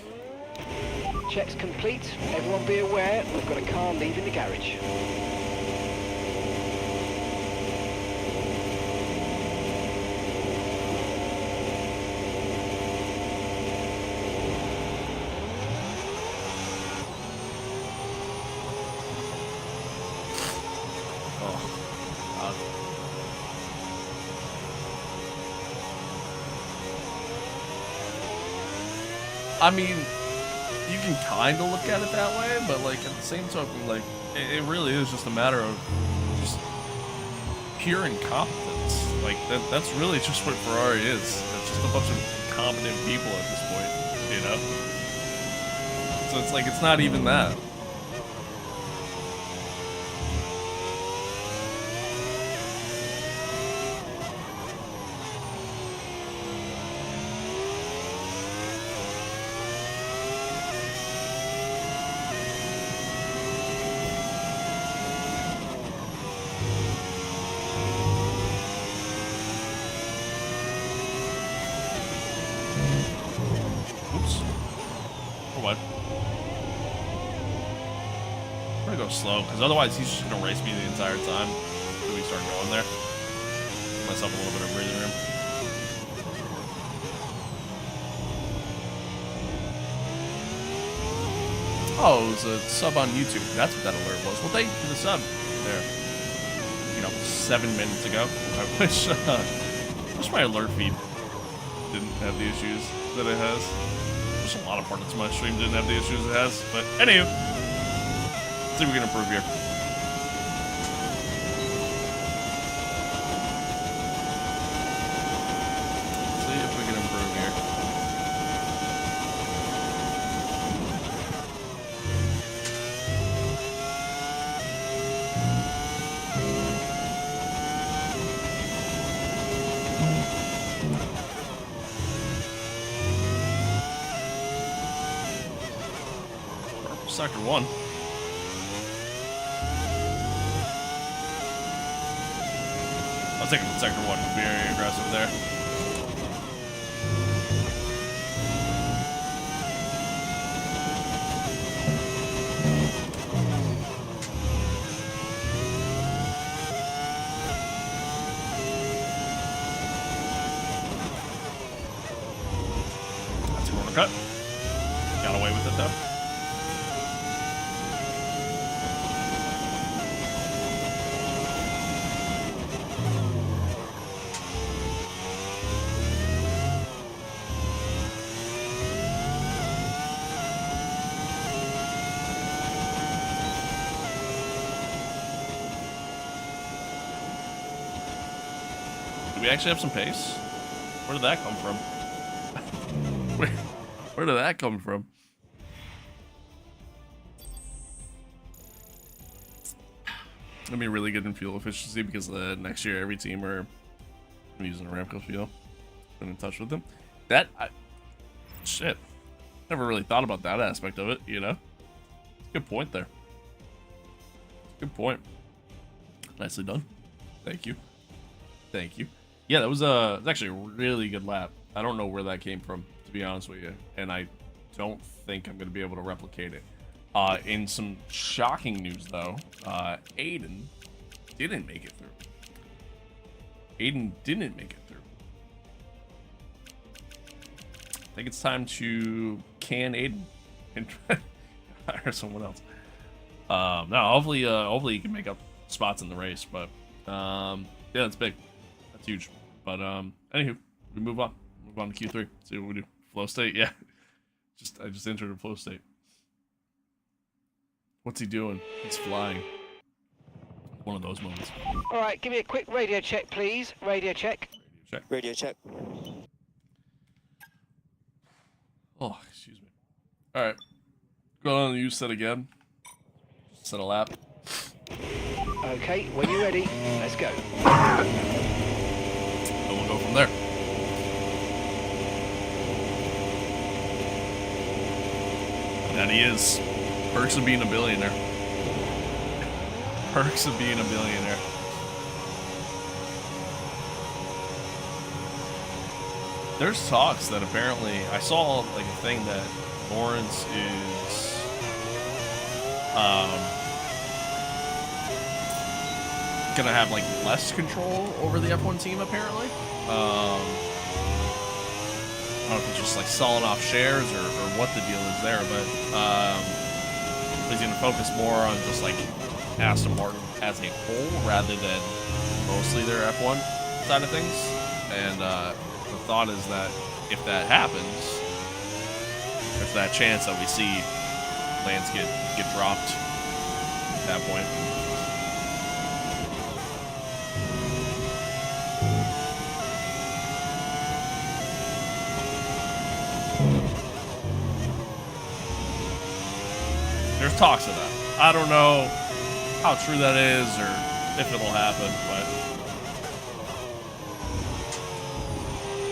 Checks complete. Everyone be aware, we've got a car leaving the garage. I mean, you can kind of look at it that way, but like at the same token, like it really is just a matter of just pure incompetence. Like that's really just what Ferrari is. It's just a bunch of incompetent people at this point, you know? So it's like, it's not even that. Slow, because otherwise he's just gonna race me the entire time until we start going there. Give myself a little bit of breathing room. Oh, it was a sub on YouTube. That's what that alert was. Well, thank you for the sub there. 7 minutes ago. I wish my alert feed didn't have the issues that it has. just a lot of parts of my stream didn't have the issues it has. But anywho, let's see if we can improve here. Let's see if we can improve here. Sector 1. I was taking Sector 1, very aggressive there. That's a corner cut. Got away with it though. Do we actually have some pace? Where did that come from? Where did that come from? Gonna be really good in fuel efficiency because next year every team are using Aramco fuel. Been in touch with them. Shit. Never really thought about that aspect of it, you know? Good point there. Good point. Nicely done. Thank you. Thank you. Yeah, that was actually a really good lap. I don't know where that came from, to be honest with you, and I don't think I'm going to be able to replicate it. In some shocking news, though, Aiden didn't make it through. Aiden didn't make it through. I think it's time to can Aiden and hire someone else. No, hopefully you can make up spots in the race, but yeah, that's big. That's huge. But anywho, we move on. Move on to Q3. See what we do. Flow state, yeah. I just entered a flow state. What's he doing? He's flying. One of those moments. All right, give me a quick radio check, please. Radio check. Check. Radio check. Oh, excuse me. All right. Go on the use set again. Set a lap. Okay, when you're ready, let's go. And we'll go from there. And he is. Perks of being a billionaire. Perks of being a billionaire. There's talks that apparently I saw like a thing that Lawrence is gonna have like less control over the F1 team apparently. I don't know if it's just like selling off shares or what the deal is there, but he's gonna focus more on just like Aston Martin as a whole rather than mostly their F1 side of things. And the thought is that if that happens, there's that chance that we see Lance get dropped at that point. There's talks of that. I don't know how true that is or if it'll happen, but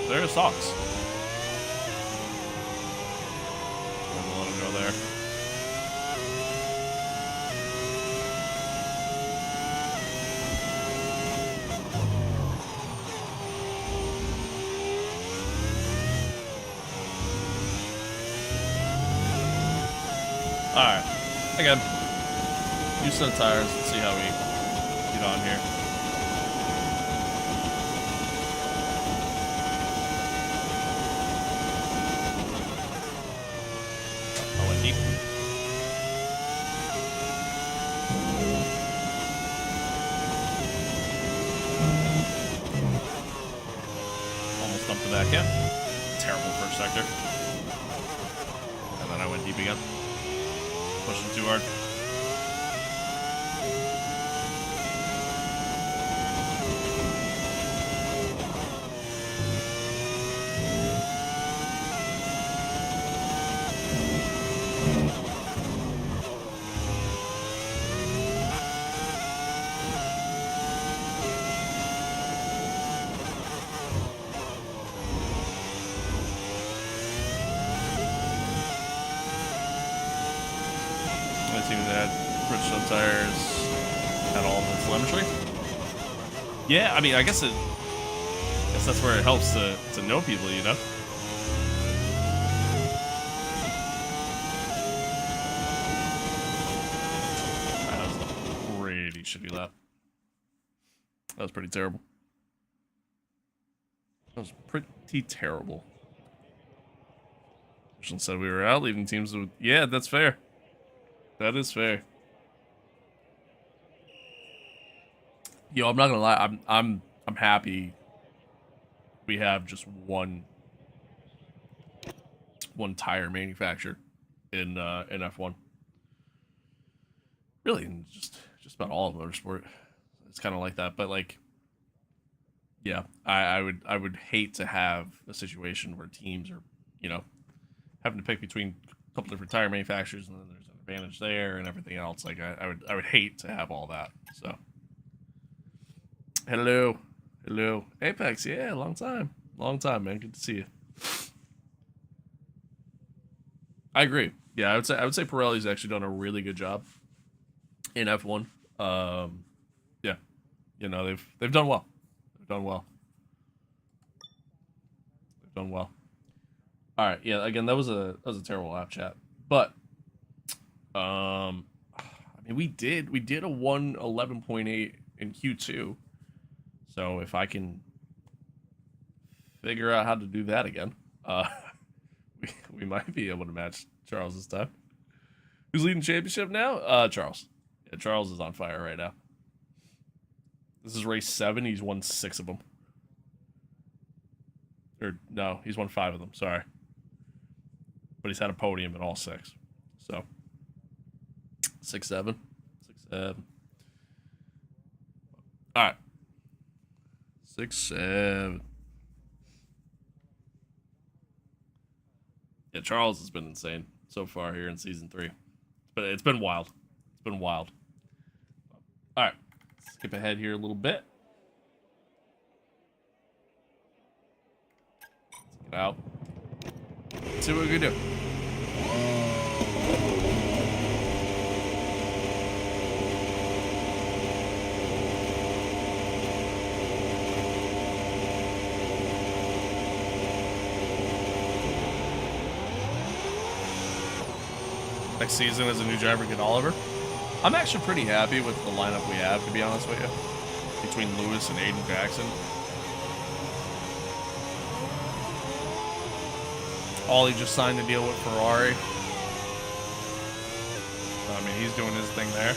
there's talks. I'm gonna let him go there. Alright. Again, use set of tires. Let's see how we get on here. Oh, and deep. Almost dumped the back end. Terrible first sector. keep again. Pushing too hard. Seems that Bridgestone tires had all the telemetry. Yeah, I mean, I guess that's where it helps to know people, you know. That was a pretty shitty lap. That was pretty terrible. That was pretty terrible. Bridgestone said we were out, leaving teams with. Yeah, that's fair. That is fair. Yo, I'm not gonna lie. I'm happy. We have just one tire manufacturer in F1. Really, in just about all of motorsport. It's kind of like that, but like, yeah, I would hate to have a situation where teams are, you know, having to pick between a couple different tire manufacturers, and then there's an advantage there and everything else. Like I would hate to have all that. So hello Apex, yeah, long time man, good to see you. I agree. Yeah, I would say Pirelli's actually done a really good job in F1. Yeah, you know, they've done well. They've done well. All right, yeah. Again, that was a terrible lap chat, but I mean, we did a 1:11.8 in Q2, so if I can figure out how to do that again, we might be able to match Charles this time. Who's leading championship now? Charles. Yeah, Charles is on fire right now. This is race 7. He's won 6 of them. Or no, he's won 5 of them. Sorry. But he's had a podium in all 6. So 6-7. All right. 6-7. Yeah, Charles has been insane so far here in season 3. But it's been wild. All right. Skip ahead here a little bit. Let's get out. Let's see what we can do. Next season as a new driver, get Oliver. I'm actually pretty happy with the lineup we have, to be honest with you, between Lewis and Aiden Jackson. Ollie just signed a deal with Ferrari. I mean, he's doing his thing there.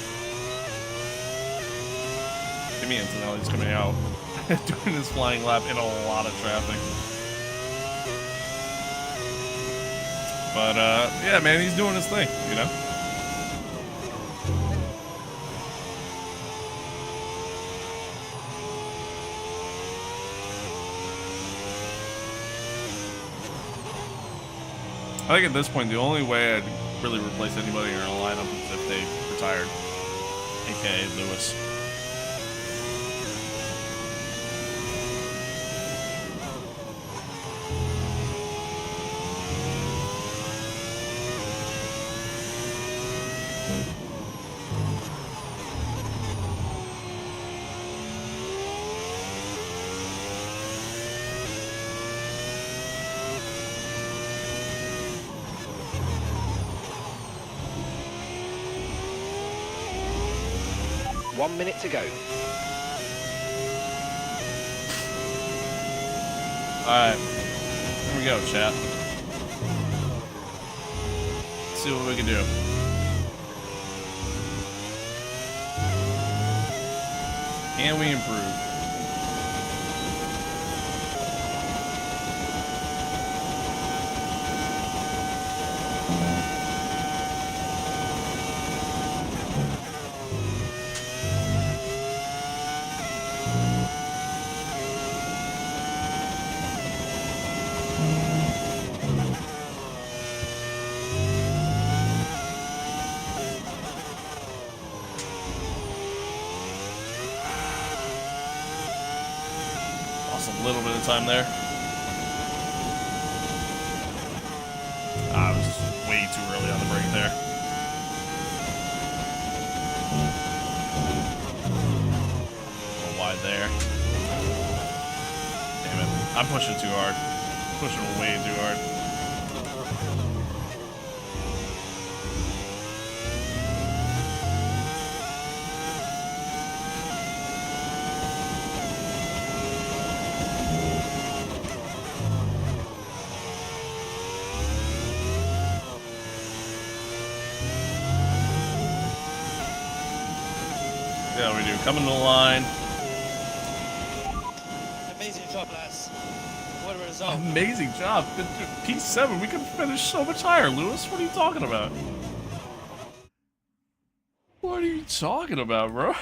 Kimi Antonelli's coming out, doing his flying lap in a lot of traffic. But, yeah, man, he's doing his thing, you know? I think at this point, the only way I'd really replace anybody in our lineup is if they retired, aka Lewis. One minute to go. Alright. Here we go, chat. Let's see what we can do. Can we improve? time there. I was way too early on the break there. A little wide there. Damn it. I'm pushing too hard. Pushing way too hard. Yeah, we do. Coming to the line. Amazing job, lads. What a result. Amazing job. P7, we could finish so much higher, Lewis. What are you talking about? What are you talking about, bro?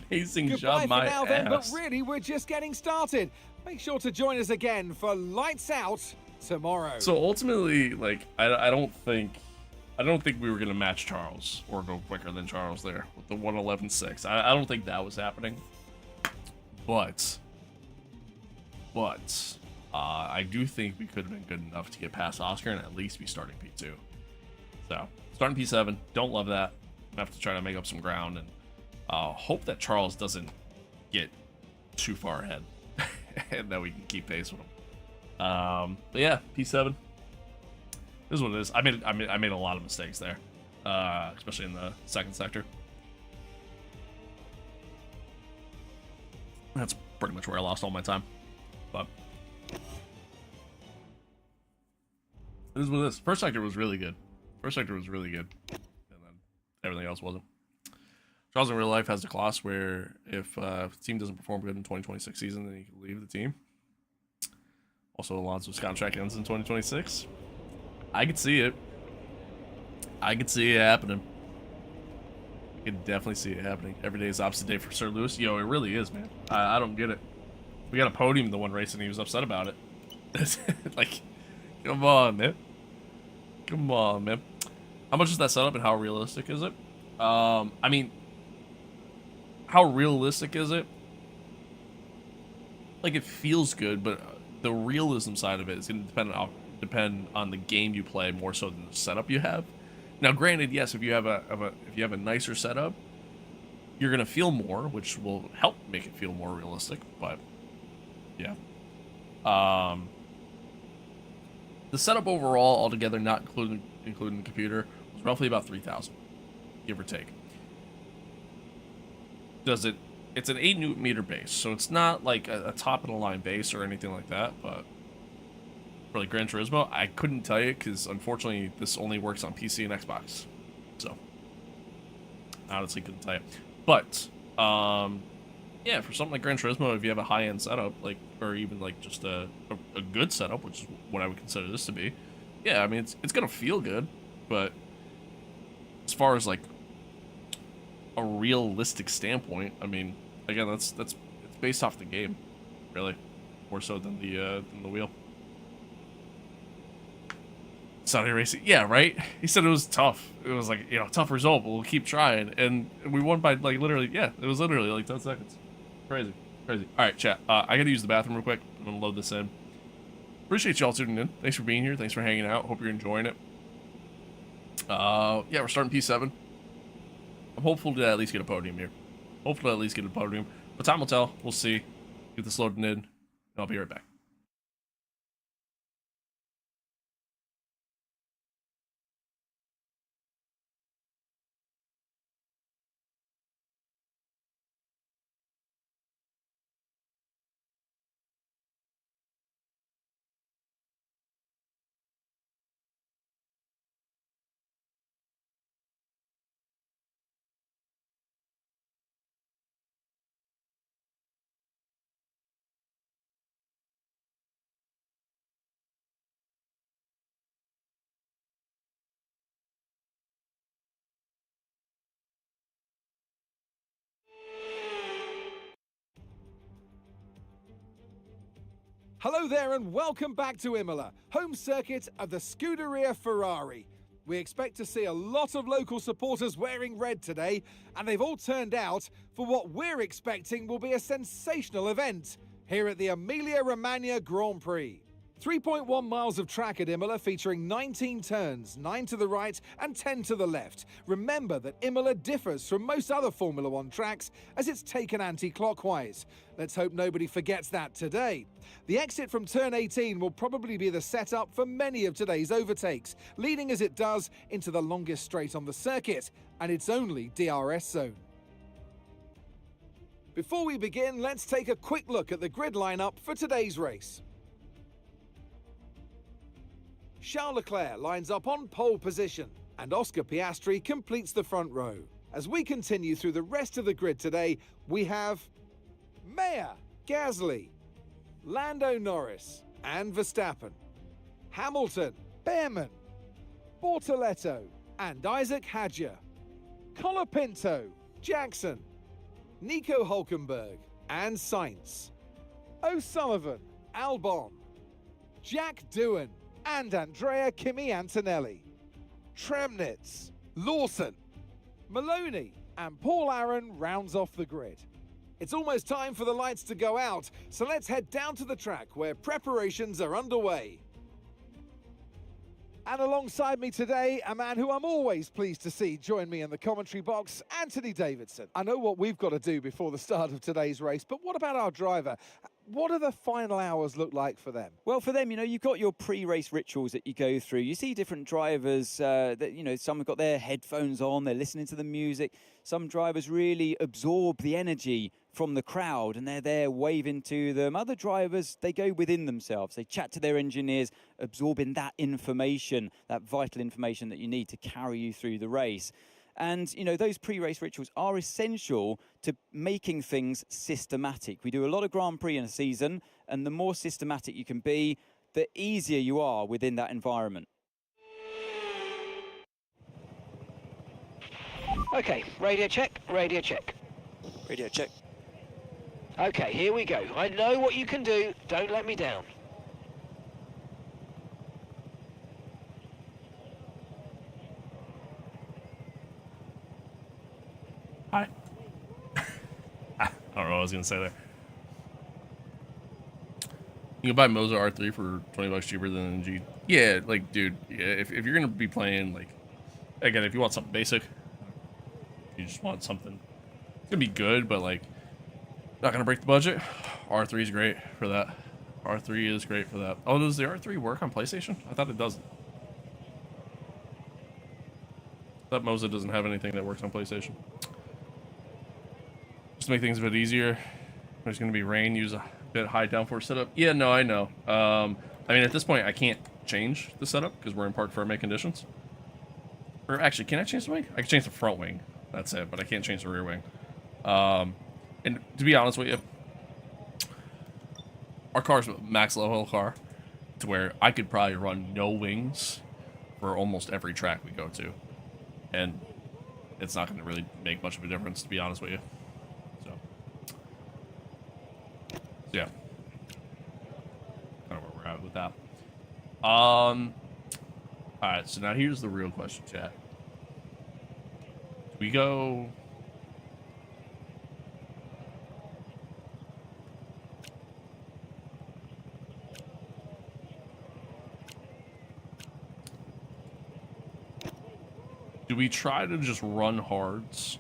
Amazing job, my now, ass. then, but really, we're just getting started. Make sure to join us again for Lights Out tomorrow. So ultimately, like, I don't think we were gonna match Charles or go quicker than Charles there with the 1:11.6. I don't think that was happening. But I do think we could have been good enough to get past Oscar and at least be starting P2. So starting P7, don't love that. I have to try to make up some ground and hope that Charles doesn't get too far ahead and that we can keep pace with him. But yeah, P7. This is what it is. I made a lot of mistakes there, especially in the second sector. That's pretty much where I lost all my time. But this is what it is. First sector was really good. And then everything else wasn't. Charles in real life has the clause where if the team doesn't perform good in 2026 season, then he can leave the team. Also, Alonso's contract ends in 2026. I could see it. I could see it happening. I could definitely see it happening. Every day is opposite day for Sir Lewis. Yo, it really is, man. I don't get it. We got a podium the one race and he was upset about it. Like, come on, man. Come on, man. How much is that setup and how realistic is it? I mean, how realistic is it? Like, it feels good, but the realism side of it is going to depend on the game you play more so than the setup you have. Now, granted, yes, if you have a nicer setup, you're gonna feel more, which will help make it feel more realistic. But yeah, the setup overall, altogether, not including the computer, was roughly about 3,000, give or take. It's an 8 Newton meter base, so it's not like a top of the line base or anything like that, but for like Gran Turismo, I couldn't tell you because unfortunately this only works on PC and Xbox. So I honestly couldn't tell you. But yeah, for something like Gran Turismo, if you have a high-end setup, like, or even like just a good setup, which is what I would consider this to be, yeah, I mean it's gonna feel good, but as far as like a realistic standpoint, I mean, again, it's based off the game, really, more so than the wheel. Saudi racing, yeah, right. He said it was tough. It was like, tough result, but we'll keep trying, and we won by like literally, yeah, it was literally like 10 seconds. Crazy. All right, chat. I gotta use the bathroom real quick. I'm gonna load this in. Appreciate y'all tuning in. Thanks for being here. Thanks for hanging out. Hope you're enjoying it. Yeah, we're starting P7. I'm hopeful to at least get a podium here. But time will tell. We'll see. Get this loaded in, and I'll be right back. Hello there and welcome back to Imola, home circuit of the Scuderia Ferrari. We expect to see a lot of local supporters wearing red today, and they've all turned out for what we're expecting will be a sensational event. here at the Emilia-Romagna Grand Prix. 3.1 miles of track at Imola featuring 19 turns, 9 to the right and 10 to the left. Remember that Imola differs from most other Formula One tracks as it's taken anti-clockwise. Let's hope nobody forgets that today. The exit from turn 18 will probably be the setup for many of today's overtakes, leading as it does into the longest straight on the circuit and its only DRS zone. Before we begin, let's take a quick look at the grid lineup for today's race. Charles Leclerc lines up on pole position, and Oscar Piastri completes the front row. As we continue through the rest of the grid today, we have Mayer, Gasly, Lando Norris and Verstappen, Hamilton, Behrman, Bortoletto and Isaac Hadjar, Colapinto, Jackson, Nico Hulkenberg and Sainz, O'Sullivan, Albon, Jack Doohan and Andrea Kimi Antonelli, Tremnitz, Lawson, Maloney and Paul Aaron rounds off the grid. It's almost time for the lights to go out, so let's head down to the track where preparations are underway. And alongside me today, a man who I'm always pleased to see join me in the commentary box, Anthony Davidson. I know what we've got to do before the start of today's race, but what about our driver? What do the final hours look like for them? Well, for them, you've got your pre-race rituals that you go through. You see different drivers that, some have got their headphones on, they're listening to the music. Some drivers really absorb the energy from the crowd and they're there waving to them. Other drivers, they go within themselves. They chat to their engineers, absorbing that information, that vital information that you need to carry you through the race. And, those pre-race rituals are essential to making things systematic. We do a lot of Grand Prix in a season, and the more systematic you can be, the easier you are within that environment. Okay, radio check, radio check. Radio check. Okay, here we go. I know what you can do. Don't let me down. Hi. I don't know what I was gonna say there. You can buy Moza R3 for $20 cheaper than G. Yeah, like, dude, yeah, if you're gonna be playing, like, again, if you want something basic, you just want something, it's gonna be good, but like, not gonna break the budget. R3 is great for that. R3 is great for that. Oh, does the R3 work on PlayStation? I thought it doesn't. That Moza doesn't have anything that works on PlayStation. Just to make things a bit easier. There's going to be rain, use a bit high downforce setup. Yeah, no, I know. I mean, at this point, I can't change the setup because we're in park ferme conditions. Or actually, can I change the wing? I can change the front wing. That's it, but I can't change the rear wing. And to be honest with you, our car's a max level car to where I could probably run no wings for almost every track we go to. And it's not going to really make much of a difference, to be honest with you. So yeah, kind of where we're at with that. All right, so now here's the real question, chat. Do we go? Do we try to just run hards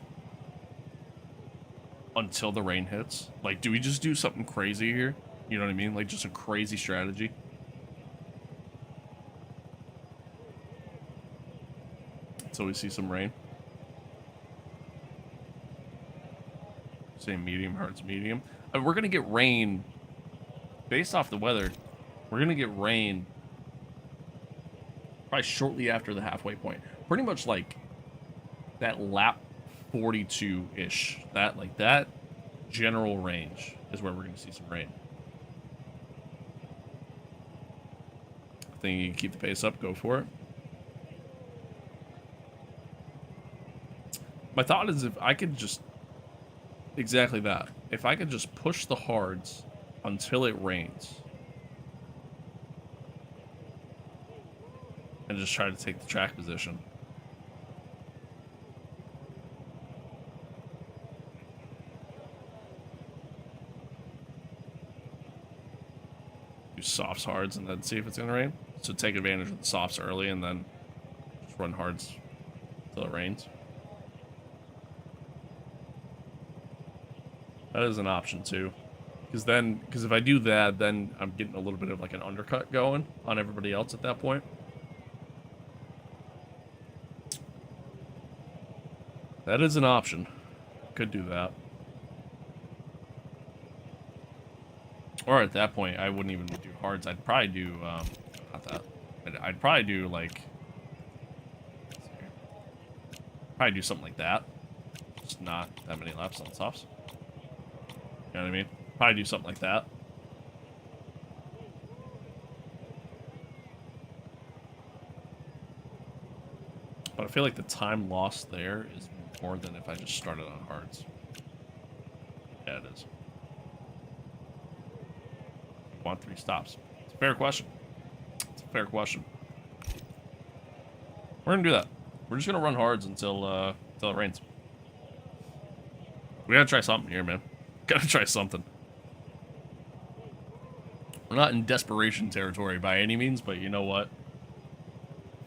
until the rain hits? Like, do we just do something crazy here? You know what I mean? Like, just a crazy strategy. So we see some rain. Say medium, hards, medium. I mean, we're going to get rain based off the weather. We're going to get rain probably shortly after the halfway point. Pretty much like that lap 42-ish. That general range is where we're going to see some rain. I think you can keep the pace up, go for it. My thought is if I could just, exactly that. If I could just push the hards until it rains. And just try to take the track position. do softs, hards, and then see if it's gonna rain. So take advantage of the softs early, and then just run hards until it rains. That is an option too, because if I do that, then I'm getting a little bit of like an undercut going on everybody else at that point. That is an option. Could do that. Or at that point, I wouldn't even do hards. I'd probably do, not that. I'd probably do, like, probably do something like that. Just not that many laps on softs. You know what I mean? Probably do something like that. But I feel like the time lost there is more than if I just started on hards. Yeah, it is. Want 3 stops? It's a fair question. It's a fair question. We're gonna do that. We're just gonna run hards until it rains. We gotta try something here, man. Gotta try something. We're not in desperation territory by any means, but you know what?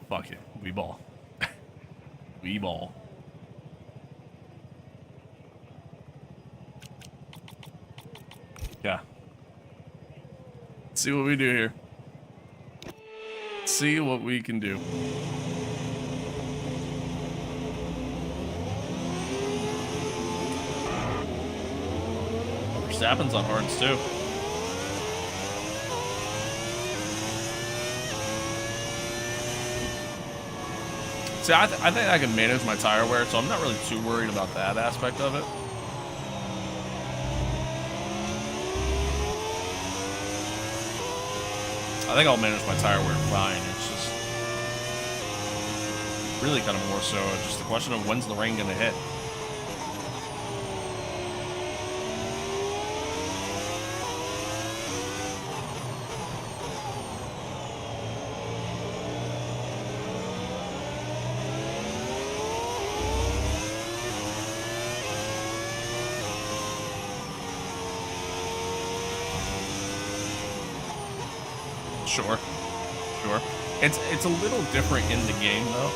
Fuck it. We ball. We ball. Yeah. Let's see what we do here. Let's see what we can do. Verstappen's on hards too. See, I think I can manage my tire wear, so I'm not really too worried about that aspect of it. I think I'll manage my tire wear fine. It's just really kind of more so just the question of when's the rain going to hit. Sure. It's a little different in the game though.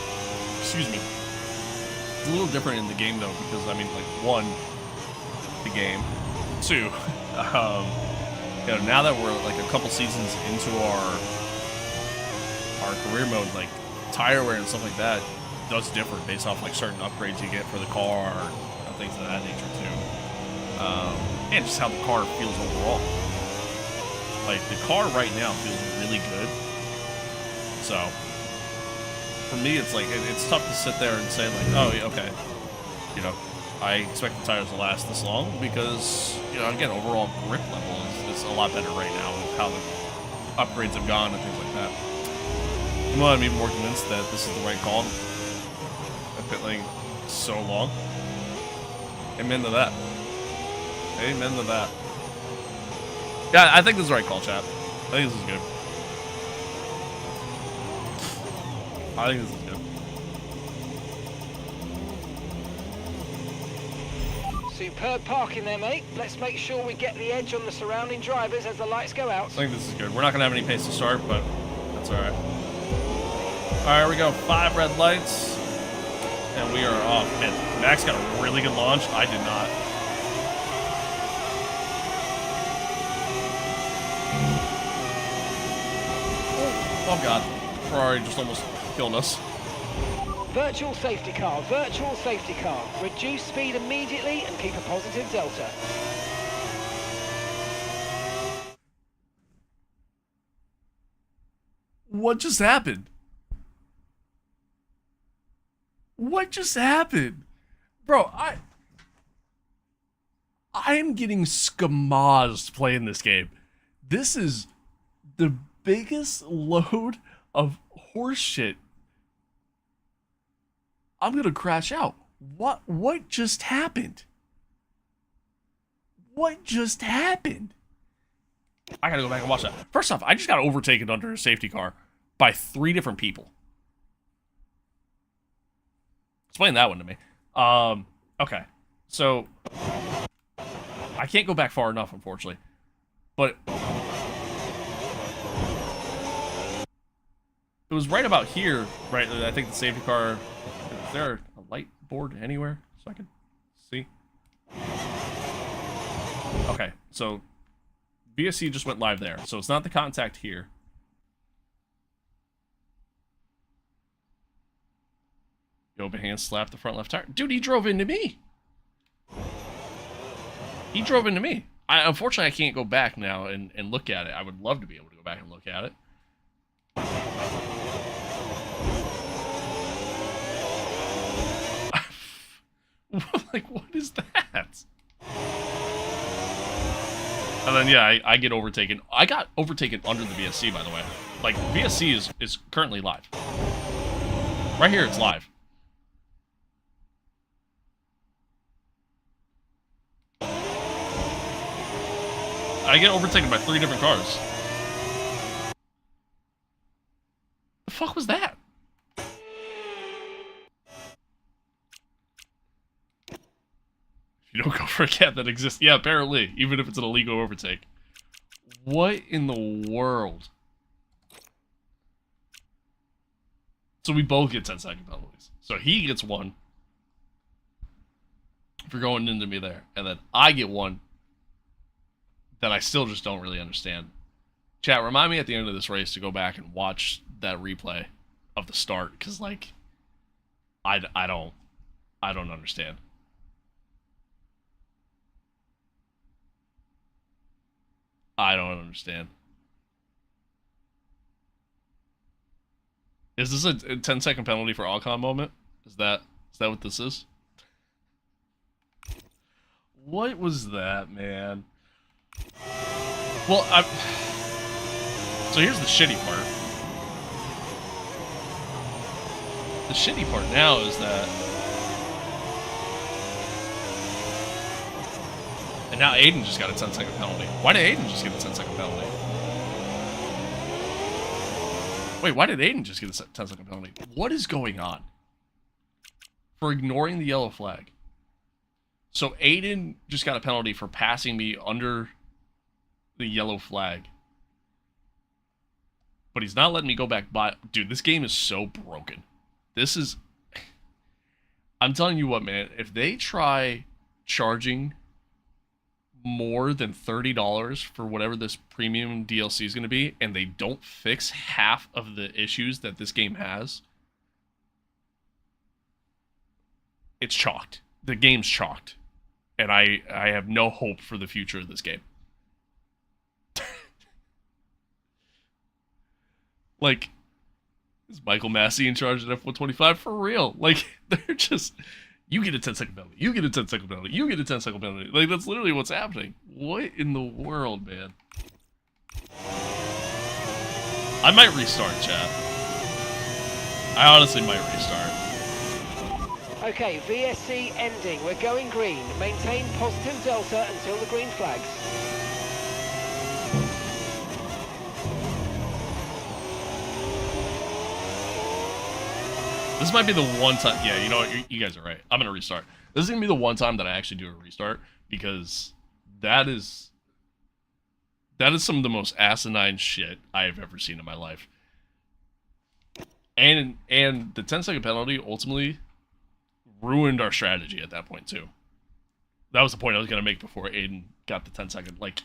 Excuse me. It's a little different in the game though because I mean, like, 1, the game. 2, you know, now that we're like a couple seasons into our career mode, like tire wear and stuff like that does differ based off like certain upgrades you get for the car and things of that nature too. And just how the car feels overall. Like, the car right now feels really good. So, for me, it's like, it's tough to sit there and say, like, oh, yeah, okay. You know, I expect the tires to last this long because, you know, again, overall grip level is a lot better right now with how the upgrades have gone and things like that. Well, I'm even more convinced that this is the right call. I've been like so long. Amen to that. Amen to that. Yeah, I think this is the right call, chat. I think this is good. I think this is good. Superb parking there, mate. Let's make sure we get the edge on the surrounding drivers as the lights go out. I think this is good. We're not going to have any pace to start, but that's all right. All right, here we go. 5 red lights. And we are off. Man, Max got a really good launch. I did not. Oh god, Ferrari just almost killed us. Virtual safety car, virtual safety car. Reduce speed immediately and keep a positive delta. What just happened? What just happened? Bro, I am getting skamazed playing this game. This is the biggest load of horseshit. I'm gonna crash out. What just happened? What just happened? I gotta go back and watch that. First off, I just got overtaken under a safety car by 3 different people. Explain that one to me. Okay. So I can't go back far enough, unfortunately. But It was right about here, right? I think the safety car. Is there a light board anywhere so I can see? Okay, so VSC just went live there, so it's not the contact here. The open hand slap the front left tire. Dude, he drove into me. He drove into me. Unfortunately, I can't go back now and look at it. I would love to be able to go back and look at it. Like, what is that? And then, yeah, I get overtaken. I got overtaken under the VSC, by the way. Like, VSC is currently live. Right here, it's live. I get overtaken by 3 different cars. The fuck was that? You don't go for a cat that exists. Yeah, apparently. Even if it's an illegal overtake. What in the world? So we both get 10-second penalties. So he gets 1 for going into me there. And then I get 1 that I still just don't really understand. Chat, remind me at the end of this race to go back and watch that replay of the start. Because, like, I don't understand. I don't understand. Is this a 10-second penalty for Alcon moment? Is that what this is? What was that, man? Well, so here's the shitty part. The shitty part now is that... And now Aiden just got a 10-second penalty. Why did Aiden just get a 10-second penalty? Wait, why did Aiden just get a 10-second penalty? What is going on? For ignoring the yellow flag. So Aiden just got a penalty for passing me under the yellow flag. But he's not letting me go back by... Dude, this game is so broken. This is... I'm telling you what, man. If they try charging more than $30 for whatever this premium DLC is going to be, and they don't fix half of the issues that this game has, it's chalked. The game's chalked. And I have no hope for the future of this game. Like, is Michael Massey in charge of F125 for real? Like, they're just... You get a 10-second penalty. You get a 10-second penalty. You get a 10-second penalty. Like, that's literally what's happening. What in the world, man? I might restart, chat. I honestly might restart. Okay, VSC ending. We're going green. Maintain positive delta until the green flags. This might be the one time... Yeah, you know what? You guys are right. I'm going to restart. This is going to be the one time that I actually do a restart, because that is some of the most asinine shit I have ever seen in my life. And the 10-second penalty ultimately ruined our strategy at that point, too. That was the point I was going to make before Aiden got the 10-second... Like,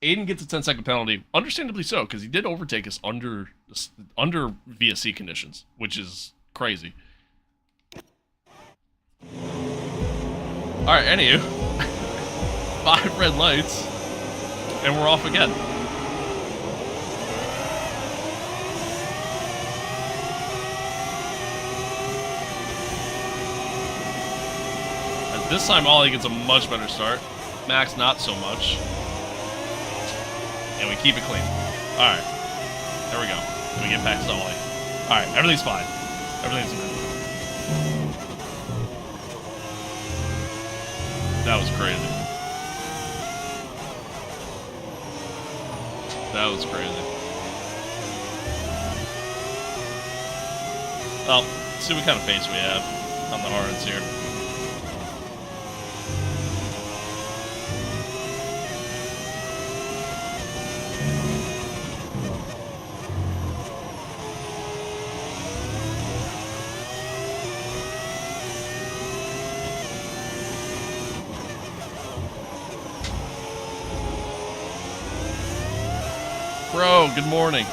Aiden gets a 10-second penalty, understandably so, because he did overtake us under VSC conditions, which is crazy. Alright, anywho. 5 red lights, and we're off again. And this time, Ollie gets a much better start. Max, not so much. And we keep it clean. Alright. There we go. And we get past Ollie. Alright, everything's fine. Everything's good. That was crazy. That was crazy. Well, let's see what kind of pace we have on the hards here. Bro, good morning.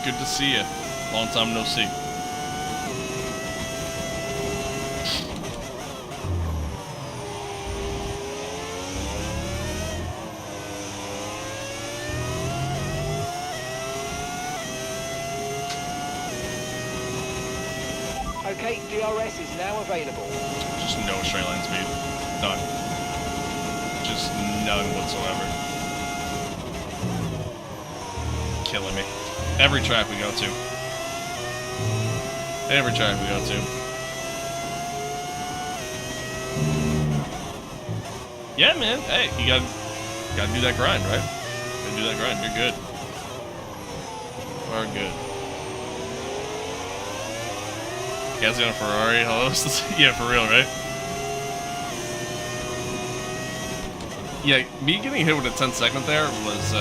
Good to see you. Long time no see. Okay, DRS is now available. Just no straight line speed. None. Just none whatsoever. Killing me. Every track we go to. Every track we go to. Yeah, man. Hey, you gotta do that grind, right? Gotta do that grind. You're good. You are good. Guys in a Ferrari, hello? Yeah, for real, right? Yeah, me getting hit with a 10-second there was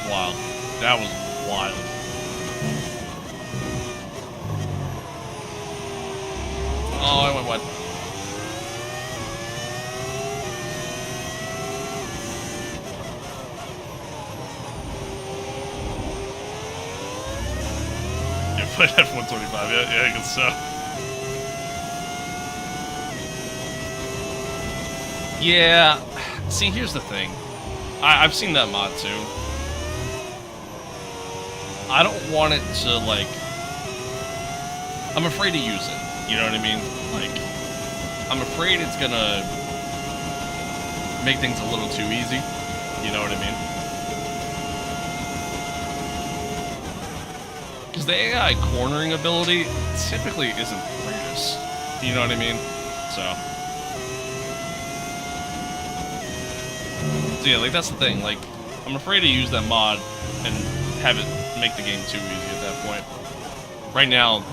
wild. That was wild. Oh, I went wide. Yeah, played F125, yeah, I guess so. Yeah, see, here's the thing. I've seen that mod too. I don't want it to, like... I'm afraid to use it. You know what I mean? Like, I'm afraid it's gonna make things a little too easy. You know what I mean? Because the AI cornering ability typically isn't the greatest. You know what I mean? So yeah, like, that's the thing. Like, I'm afraid to use that mod and have it make the game too easy at that point. Right now,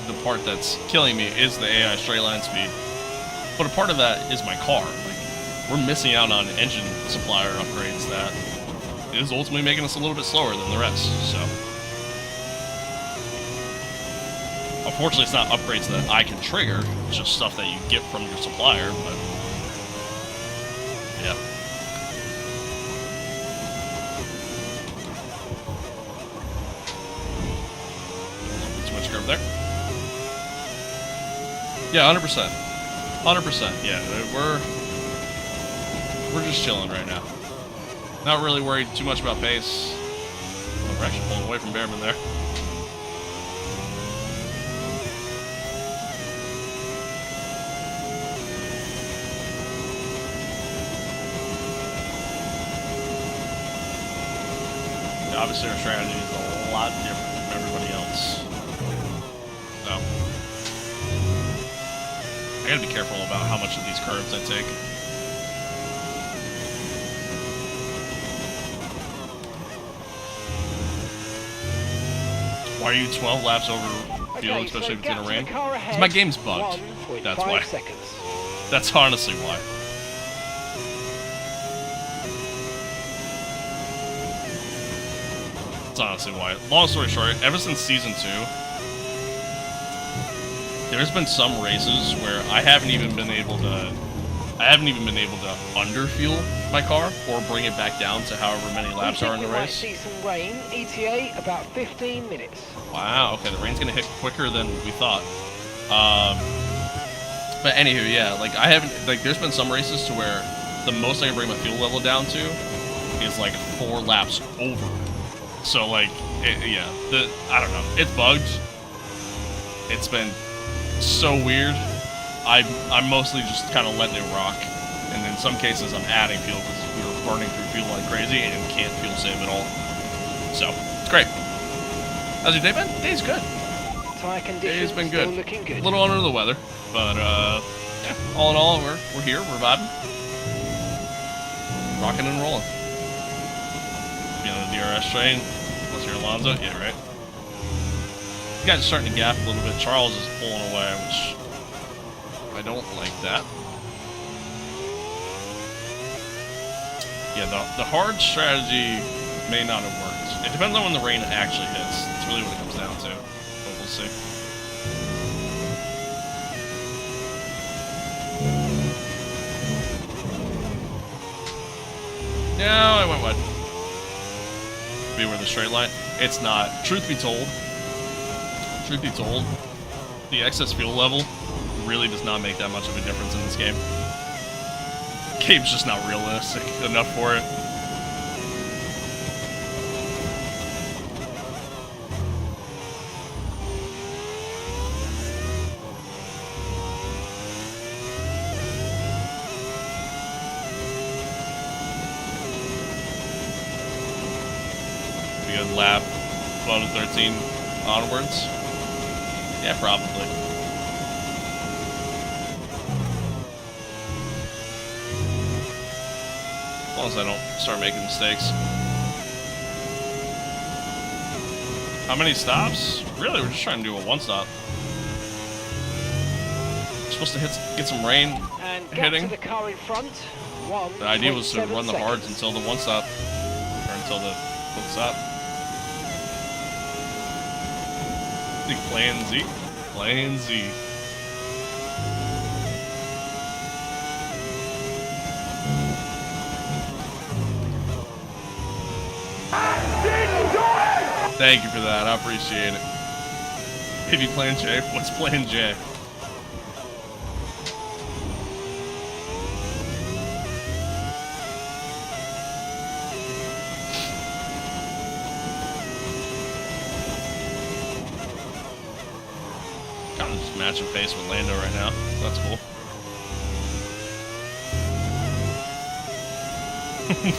the part that's killing me is the AI straight line speed. But a part of that is my car. Like, we're missing out on engine supplier upgrades that is ultimately making us a little bit slower than the rest, so. Unfortunately, it's not upgrades that I can trigger, it's just stuff that you get from your supplier, but yeah. Too much curve there. Yeah, 100%. 100%, yeah. We're just chilling right now. Not really worried too much about pace. Oh, we're actually pulling away from Behrman there. Yeah, obviously our strategy is a lot different from everybody else. So I gotta be careful about how much of these curves I take. Why are you 12 laps over field, especially if it's in a rain? Because my game's bugged. That's why. That's honestly why. That's honestly why. Long story short, ever since Season 2, there's been some races where I haven't even been able to underfuel my car or bring it back down to however many laps are in the race. Might see some rain. ETA about 15 minutes. Wow. Okay, the rain's gonna hit quicker than we thought. But anywho, yeah, like there's been some races to where the most I can bring my fuel level down to is like 4 laps over. So like, I don't know. It's bugged. It's been so weird. I'm mostly just kind of letting it rock, and in some cases I'm adding fuel because we were burning through fuel like crazy and can't fuel save at all. So it's great. How's your day been? Day's good. Tire conditions Day's been good. Still looking good. A little under the weather, but yeah, all in all, we're here. We're vibing, rocking and rolling. Be on the DRS train, unless you're Alonso. Yeah, right. You guys are starting to gap a little bit. Charles is pulling away, which I don't like that. Yeah, the hard strategy may not have worked. It depends on when the rain actually hits. That's really what it comes down to. But we'll see. No, I went wide. be where the straight line. It's not. Truth be told, the excess fuel level really does not make that much of a difference in this game. Game's just not realistic enough for it. Good lap, 12 to 13 onwards. Yeah, probably. As long as I don't start making mistakes. How many stops? Really, we're just trying to do a one stop. We're supposed to get some rain And hitting. to the car in front. The idea was to 1.7 run the hards seconds. until the one stop, or until the one stop. I think Plan Z. Plan Z. Thank you for that. I appreciate it. Maybe Plan J. What's Plan J? Kind of just matching pace with Lando right now. That's cool.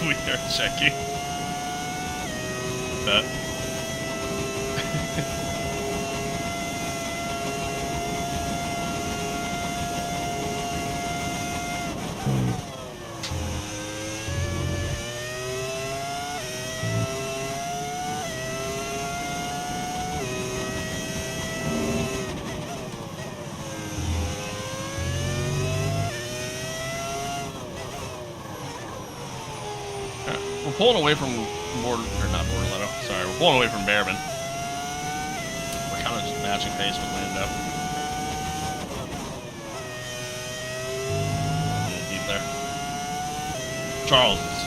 We are checking. That. We're pulling away from Borderlino. Sorry, we're pulling away from Bearman. We're kind of just matching pace with Lando. A little deep there. Charles is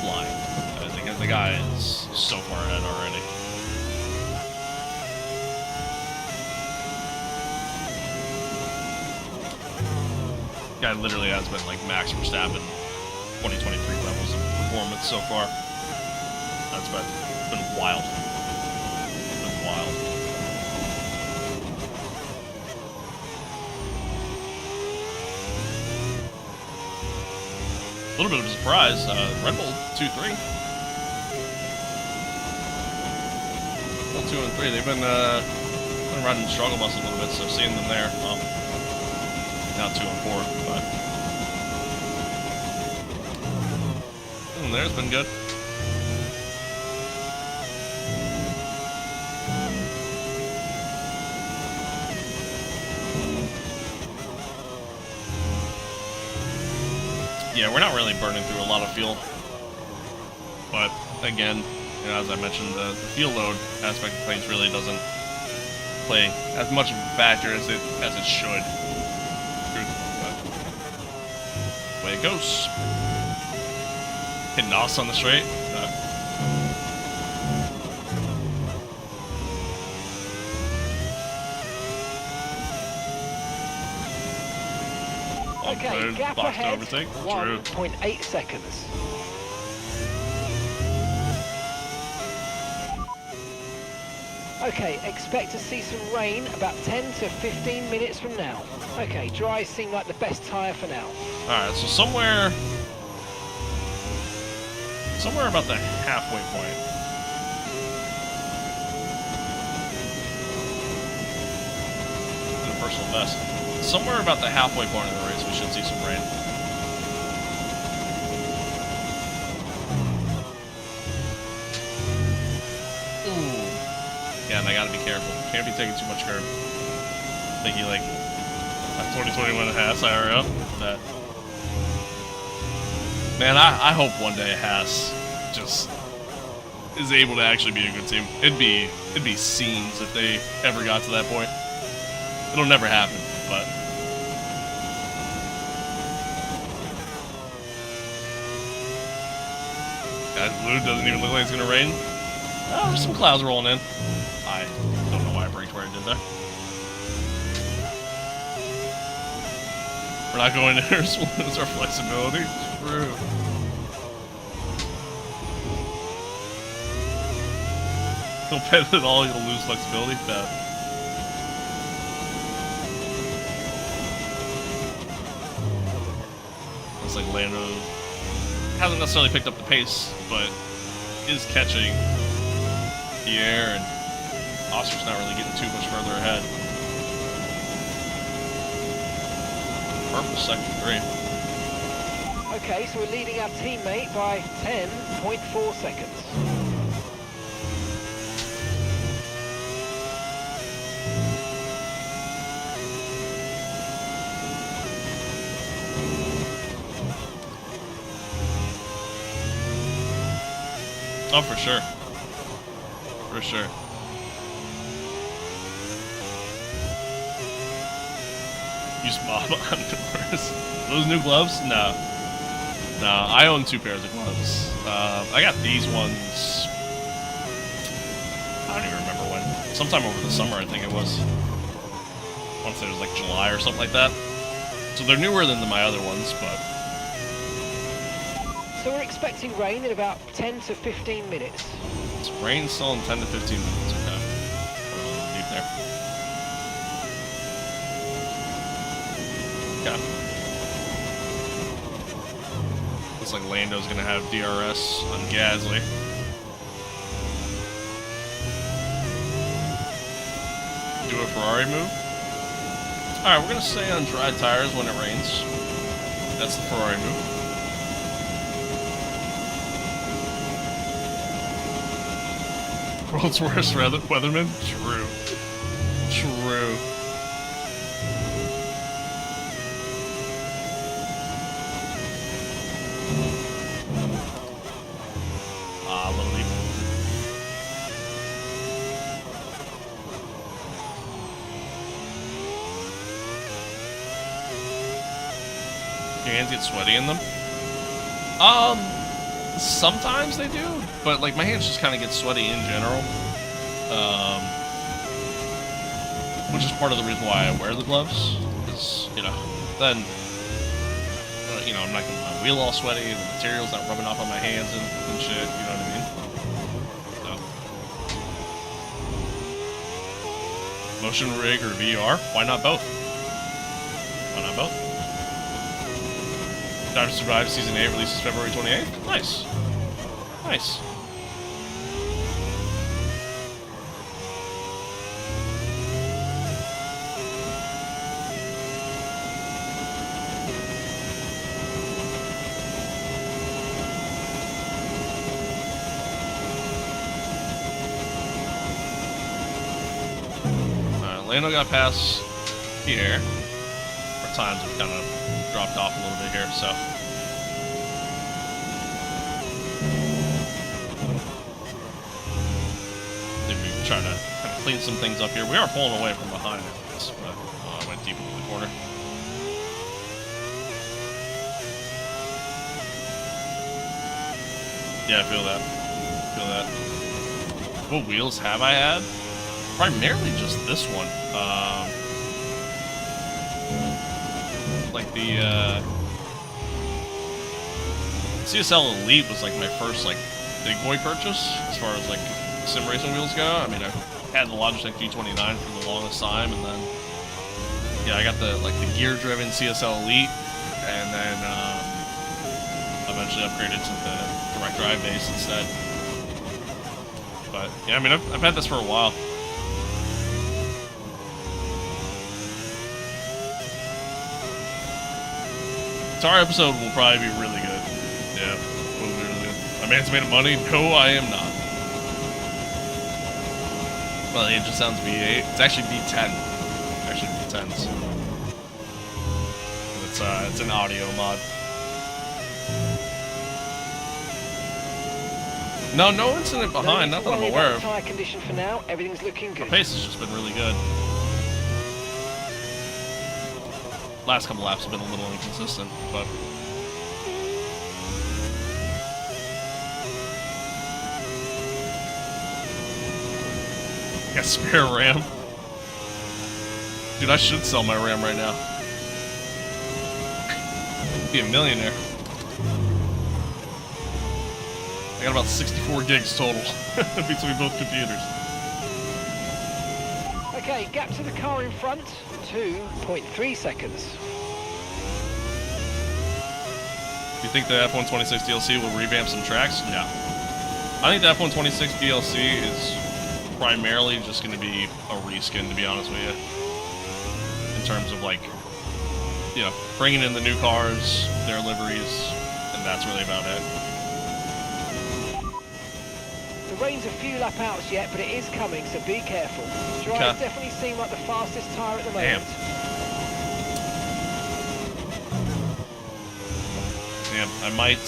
flying. I think the guy is so far ahead already. Guy literally has been like Max Verstappen 2023 levels of performance so far. That's been wild. It's been wild. A little bit of a surprise. Red Bull 2-3. Well, 2 and 3. They've been riding the struggle bus a little bit, so seeing them there. Well, now 2 and 4, but. There's been good. Yeah, we're not really burning through a lot of fuel. But again, you know, as I mentioned, the fuel load aspect of things really doesn't play as much of a factor as it should. But way it goes. Hitting us on the straight. Okay, gap box ahead, overtake. 1.8 seconds. Okay, expect to see some rain about 10 to 15 minutes from now. Okay, dry seem like the best tyre for now. Alright, so somewhere about the halfway point. In a personal best. Somewhere about the halfway point of the race, we should see some rain. Ooh. Yeah, and I gotta be careful. Can't be taking too much curb. Thinking like a 2021 Haas IRL. That. Man, I hope one day Haas just is able to actually be a good team. It'd be scenes if they ever got to that point. It'll never happen, but guys, blue doesn't even look like it's gonna rain. Oh, there's some clouds rolling in. I don't know why I braked where I did there. We're not going to lose our flexibility. True. Don't pet at all, you'll lose flexibility. Bad. It's like Lando hasn't necessarily picked up the pace, but is catching the air, and Oscar's not really getting too much further ahead. Purple second 3. Okay, so we're leading our teammate by 10.4 seconds. Oh, for sure. For sure. Use mob on doors. Those new gloves? No. No, I own 2 pairs of gloves. I got these ones. I don't even remember when. Sometime over the summer, I think it was. Once it was like July or something like that. So they're newer than my other ones, but. So we're expecting rain in about 10 to 15 minutes. It's rain still in 10 to 15 minutes. Okay. We're a little deep there. Okay. Looks like Lando's gonna have DRS on Gasly. Do a Ferrari move. Alright, we're gonna stay on dry tires when it rains. That's the Ferrari move. World's worst weatherman? True. True. Ah, a little leap. Your hands get sweaty in them? Sometimes they do, but like my hands just kind of get sweaty in general, which is part of the reason why I wear the gloves. Because then I'm not getting my wheel all sweaty, the material's not rubbing off on my hands and shit. You know what I mean? So, motion rig or VR? Why not both? Why not both? Drive to Survive Season 8 releases February 28th? Nice. Nice. Alright, Lando got past Pierre. Our times have kind of dropped off a little bit here, so. Trying to kind of clean some things up here. We are pulling away from behind it, but I went deep into the corner. Yeah, I feel that. Feel that. What wheels have I had? Primarily just this one. Like the CSL Elite was like my first like big boy purchase as far as like sim racing wheels go. I mean, I had the Logitech G29 for the longest time, and then yeah, I got the gear-driven CSL Elite, and then eventually upgraded to the direct drive base instead. But yeah, I mean, I've had this for a while. Our episode will probably be really good. Yeah, will be really good. My man's made of money. No, I am not. Well, it just sounds V8. It's actually V10. Actually V10s. It's an audio mod. No incident behind. Not that I'm aware of. Tire condition for now. Everything's looking good. The pace has just been really good. Last couple laps have been a little inconsistent, but. got spare RAM. Dude, I should sell my RAM right now. Be a millionaire. I got about 64 gigs total between both computers. Okay, gap to the car in front, 2.3 seconds. You think the F126 DLC will revamp some tracks? No. I think the F126 DLC is primarily just going to be a reskin, to be honest with you. In terms of, like, you know, bringing in the new cars, their liveries, and that's really about it. The rain's a few lap outs yet, but it is coming, so be careful. Drives definitely seem like the fastest tyre at the moment. Damn, I might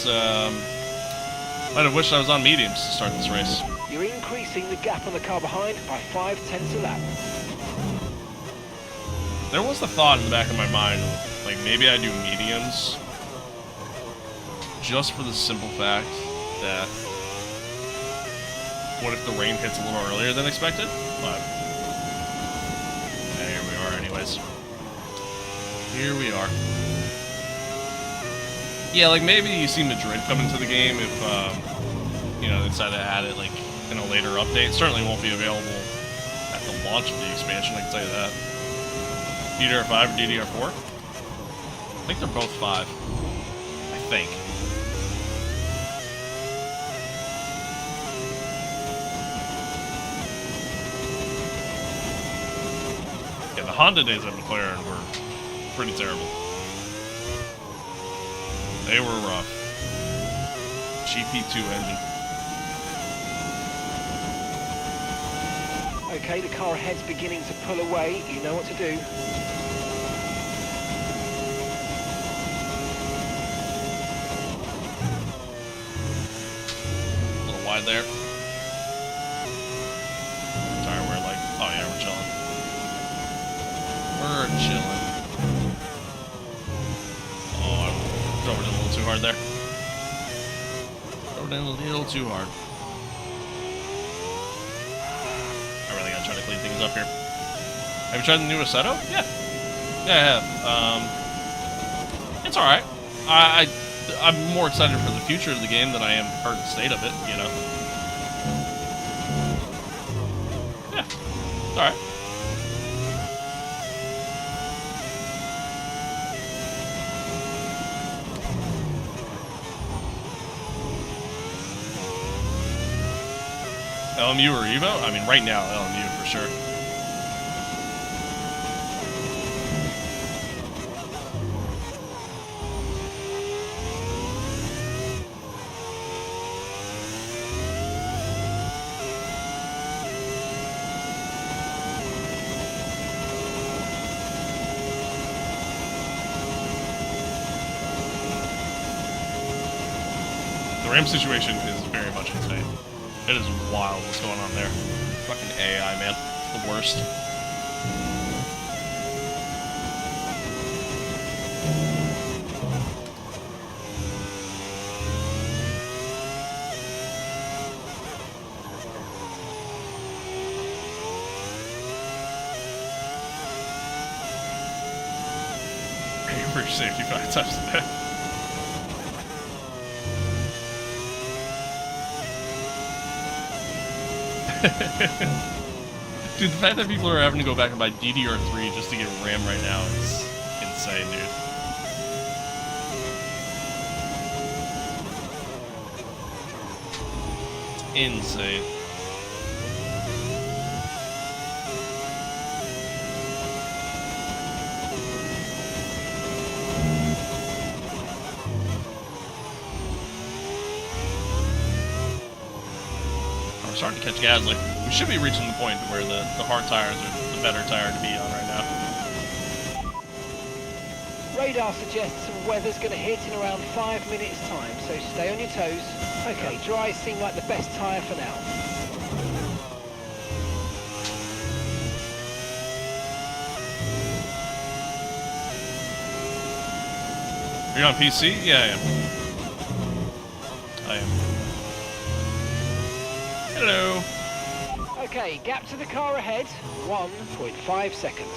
have wished I was on mediums to start this race. You're increasing the gap on the car behind by 0.5 a lap. There was the thought in the back of my mind, like, maybe I do mediums, just for the simple fact that, what if the rain hits a little earlier than expected? But, yeah, here we are anyways. Here we are. Yeah, like, maybe you see Madrid come into the game if, you know, they decide to add it, like, in a later update. It certainly won't be available at the launch of the expansion, I can tell you that. DDR5 or DDR4? I think they're both 5. I think. Yeah, the Honda days at McLaren were pretty terrible. They were rough. GP2 engine. Okay, the car ahead's beginning to pull away. You know what to do. A little wide there. Tire wear like, oh yeah, we're chilling. We're chilling. Oh, I drove it in a little too hard there. Drove it in a little too hard. I really gotta try to clean things up here. Have you tried the new Assetto? Yeah. Yeah, I have. It's alright. I'm more excited for the future of the game than I am the current state of it, you know? Yeah. It's alright. LMU or Evo? I mean, right now, LMU for sure. The RAM situation is very much insane. It is wild what's going on there. Fucking AI, man. It's the worst. Pay for your safety 5 times a day. Dude, the fact that people are having to go back and buy DDR3 just to get RAM right now is insane, dude. Insane. Starting to catch Gasly. We should be reaching the point where the hard tires are the better tire to be on right now. Radar suggests some weather's going to hit in around 5 minutes' time, so stay on your toes. Okay, dries seem like the best tyre for now. Are you on PC? Yeah, I am. I am. Hello. Okay, gap to the car ahead, 1.5 seconds.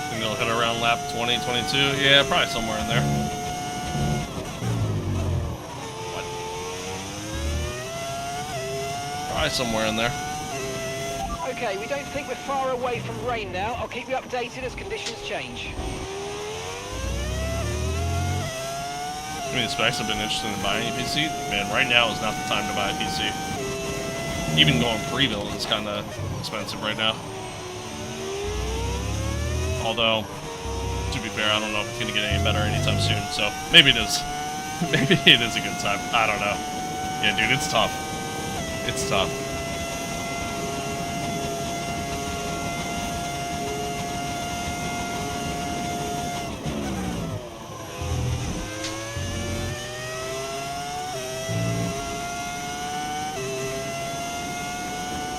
Think they'll hit around lap 20, 22? Yeah, probably somewhere in there. What? Probably somewhere in there. Okay, we don't think we're far away from rain now. I'll keep you updated as conditions change. I mean, the specs have been interested in buying a PC. Man, right now is not the time to buy a PC. Even going pre-build is kind of expensive right now. Although, to be fair, I don't know if it's going to get any better anytime soon, so maybe it is. Maybe it is a good time. I don't know. Yeah, dude, it's tough. It's tough.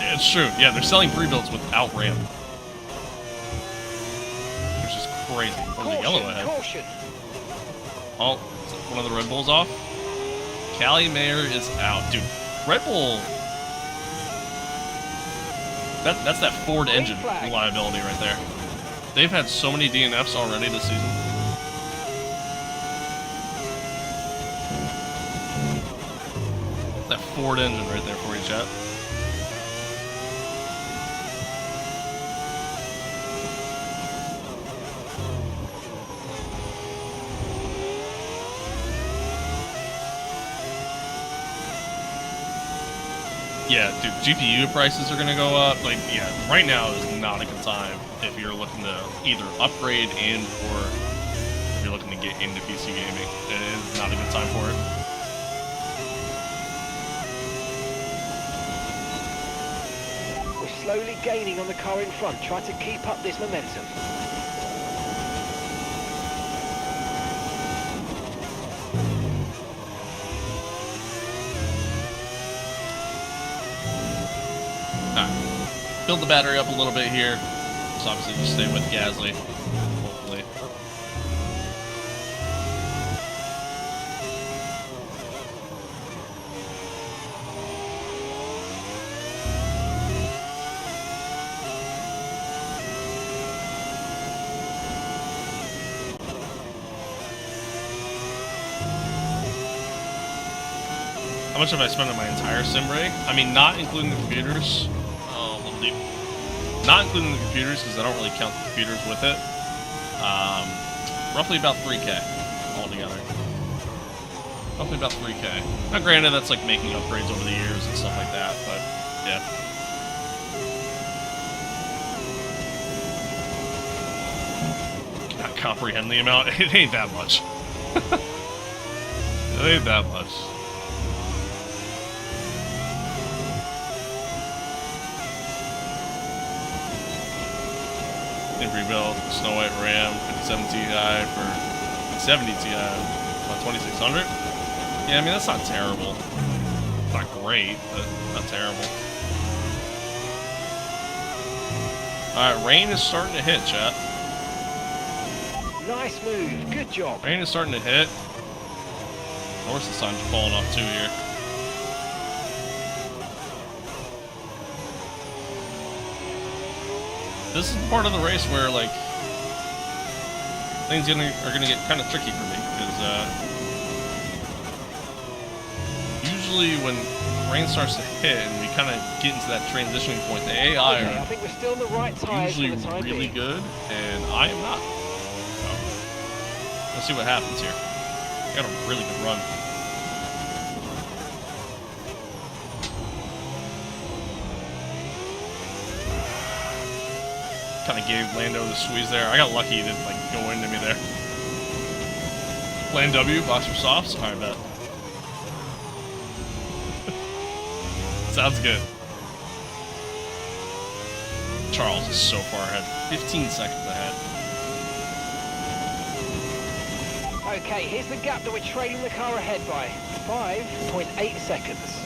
Yeah, it's true. Yeah, they're selling pre-builds without RAM. Which is crazy. Oh, the yellow ahead. Caution. Oh, is one of the Red Bulls off? Callie Mayer is out. Dude, Red Bull... That's that Ford engine reliability right there. They've had so many DNFs already this season. That Ford engine right there for you, chat. Yeah, dude, GPU prices are gonna go up. Like, yeah, right now is not a good time if you're looking to either upgrade and or if you're looking to get into PC gaming. It is not a good time for it. We're slowly gaining on the car in front. Try to keep up this momentum. Build the battery up a little bit here. So obviously just stay with Gasly, hopefully. How much have I spent on my entire sim rig? I mean, not including the computers. Not including the computers, because I don't really count the computers with it. Roughly about 3K altogether. Roughly about 3K. Now, granted, that's like making upgrades over the years and stuff like that, but yeah. Cannot comprehend the amount. It ain't that much. It ain't that much. Rebuild Snow White Ram 57 Ti for 70 Ti on 2600. Yeah, I mean, that's not terrible. It's not great, but not terrible. Alright, rain is starting to hit, chat. Nice move. Good job. Rain is starting to hit. North the sun's falling off too here. This is part of the race where, like, things are gonna get kind of tricky for me, because usually when rain starts to hit and we kind of get into that transitioning point, the AI I think we're still in the right tires usually for the time really being. good, and I am not. So, let's see what happens here. Got a really good run. Kind of gave Lando the squeeze there. I got lucky he didn't like go into me there. Land W, box for softs. I bet. Sounds good. Charles is so far ahead. 15 seconds ahead. Okay, here's the gap that we're trailing the car ahead by. 5.8 seconds.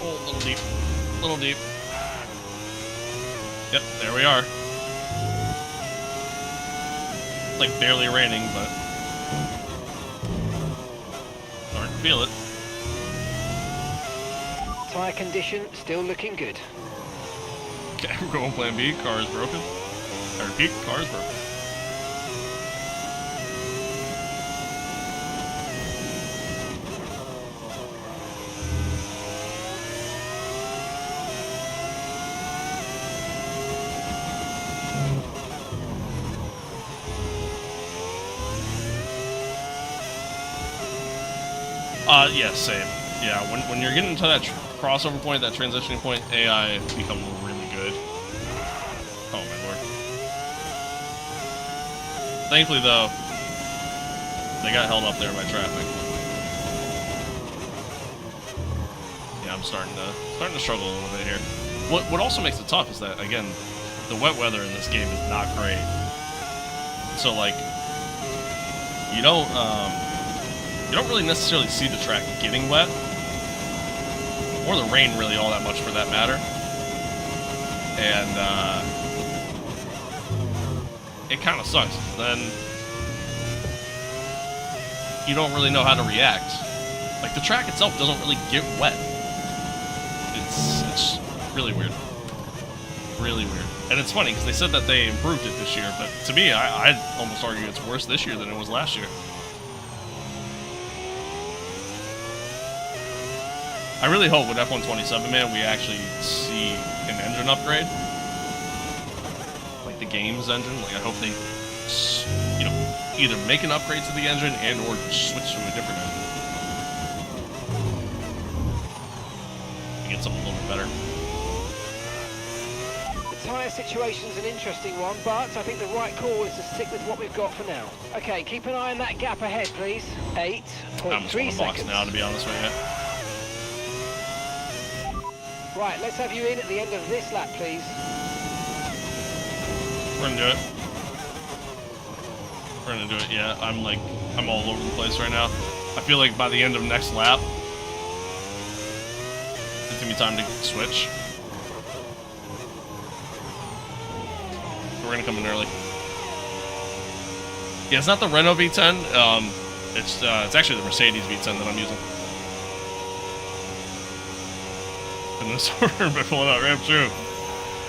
Oh, a little deep. A little deep. Yep, there we are. It's like barely raining, but starting to feel it. Tyre condition still looking good. Okay, we're going plan B. Car is broken. I repeat, car is broken. Yeah, same. Yeah, when you're getting to that crossover point, that transitioning point, AI becomes really good. Oh my lord. Thankfully, though, they got held up there by traffic. Yeah, I'm starting to struggle a little bit here. What also makes it tough is that, again, the wet weather in this game is not great. So like, you don't really necessarily see the track getting wet, or the rain really all that much for that matter. And it kind of sucks. Then you don't really know how to react. Like, the track itself doesn't really get wet. It's really weird. Really weird. And it's funny because they said that they improved it this year, but to me, I'd almost argue it's worse this year than it was last year. I really hope with F127, man, we actually see an engine upgrade. Like the game's engine. Like, I hope they, you know, either make an upgrade to the engine and or switch to a different engine. Get something a little bit better. The tyre situation's an interesting one, but I think the right call is to stick with what we've got for now. Okay, keep an eye on that gap ahead, please. 8.3 seconds. Now, to be honest with you. Right, let's have you in at the end of this lap, please. We're gonna do it. We're gonna do it, yeah. I'm all over the place right now. I feel like by the end of next lap, it's gonna be time to switch. We're gonna come in early. Yeah, it's not the Renault V10. It's actually the Mercedes V10 that I'm using. In this order, by pulling out ramp, true.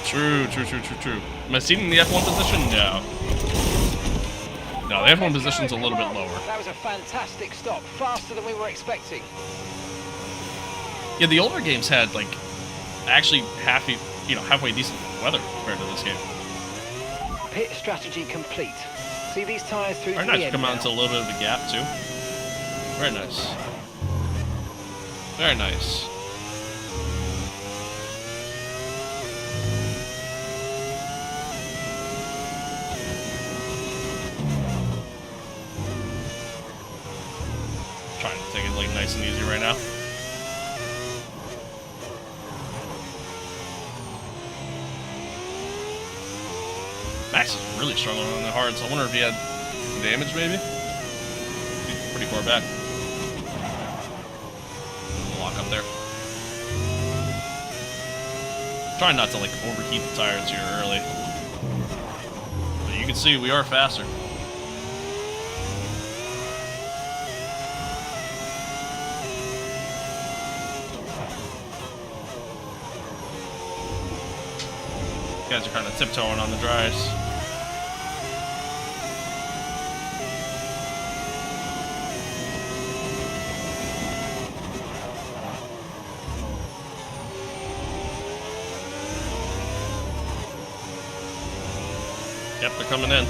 True. Am I seating in the F1 position? No. No, the F1 position's a little bit lower. That was a fantastic stop, faster than we were expecting. Yeah, the older games had, like, actually halfway decent weather compared to this game. Pit strategy complete. See these tyres through Very to nice. the end Come out now. into a little bit of a gap, too. Very nice. Very nice. Trying to take it like nice and easy right now. Max is really struggling on the hards. I wonder if he had damage, maybe? He's pretty far back. Lock up there. Trying not to like overheat the tires here early. But you can see we are faster. Guys are kind of tiptoeing on the dries. Yep, they're coming in.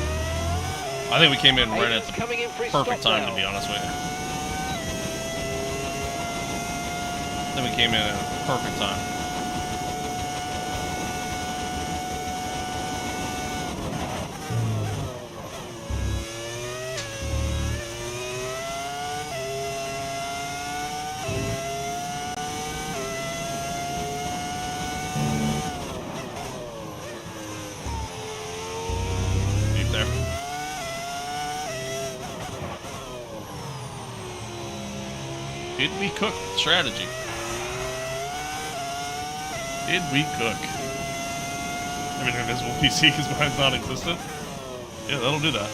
I think we came in right at the perfect time, to be honest with you. I think we came in at a perfect time. Did we cook strategy? Did we cook? I mean, invisible PC because mine's non-existent. Yeah, that'll do that.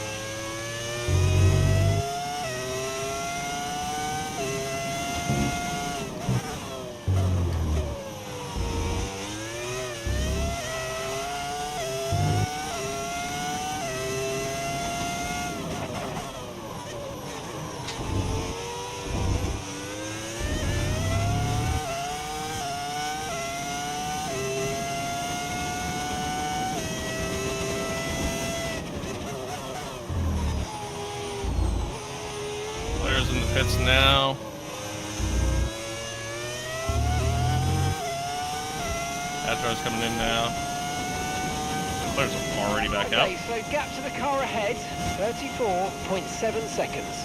Players in the pits now. Atro's coming in now. Players are already back out. Okay, so gap to the car ahead, 34.7 seconds.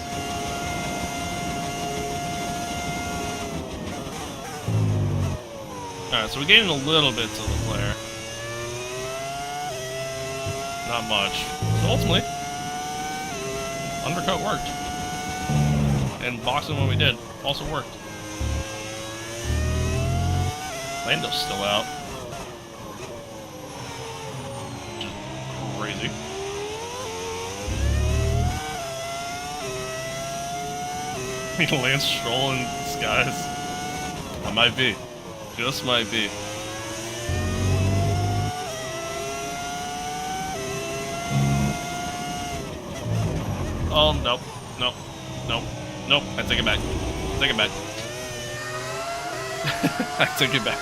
Alright, so we're gaining a little bit to the player. Not much. So ultimately, undercut worked. And boxing when we did also worked. Lando's still out. Which is crazy. I mean, Lance Stroll in disguise. I might be. Just might be. Oh, nope. Nope. Nope. Nope. I take it back. Take it back. I take it back.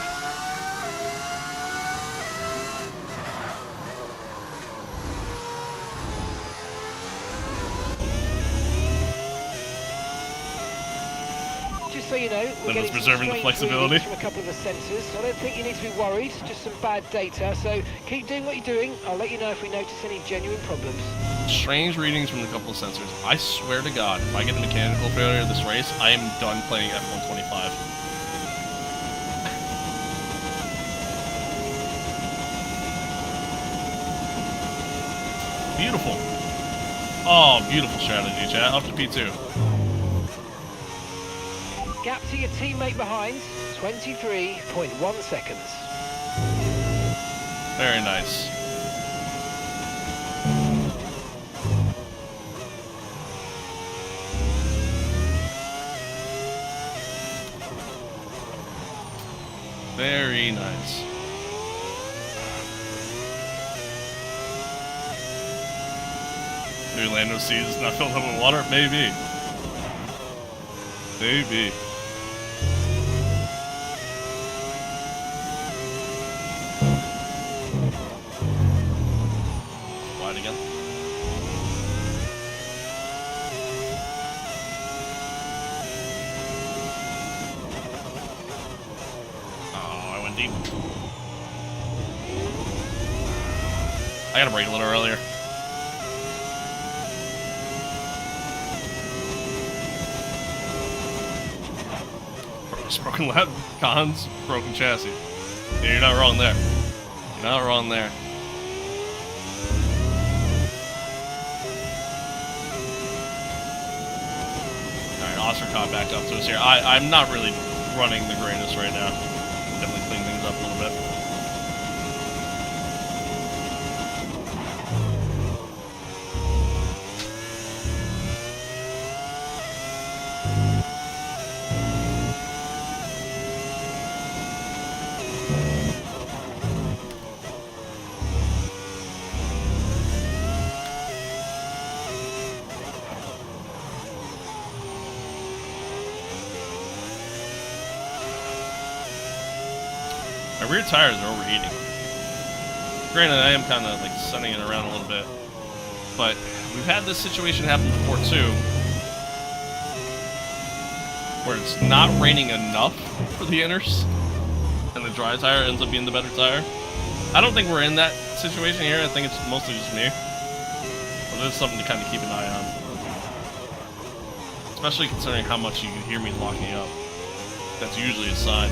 Just so you know, we're Then getting it's preserving the some flexibility. from a couple of the sensors. I don't think you need to be worried, just some bad data. So keep doing what you're doing. I'll let you know if we notice any genuine problems. Strange readings from a couple of sensors. I swear to God, if I get a mechanical failure of this race, I am done playing F125. Beautiful. Oh, beautiful strategy, chat. Up to P2. Gap to your teammate behind, 23.1 seconds. Very nice. Very nice. Maybe Lando sees it's not filled up with water? Maybe. Maybe. Wide again. Oh, I went deep. I gotta brake a little earlier. Broken lap, cons, broken chassis. Yeah, you're not wrong there. You're not wrong there. Alright, Oscar caught back up to us here. I'm not really running the greatest right now. Definitely clean things up a little bit. My rear tires are overheating. Granted, I am kind of like sunning it around a little bit, but we've had this situation happen before too, where it's not raining enough for the inners, and the dry tire ends up being the better tire. I don't think we're in that situation here. I think it's mostly just me, but it's something to kind of keep an eye on, especially considering how much you can hear me locking up. That's usually a sign.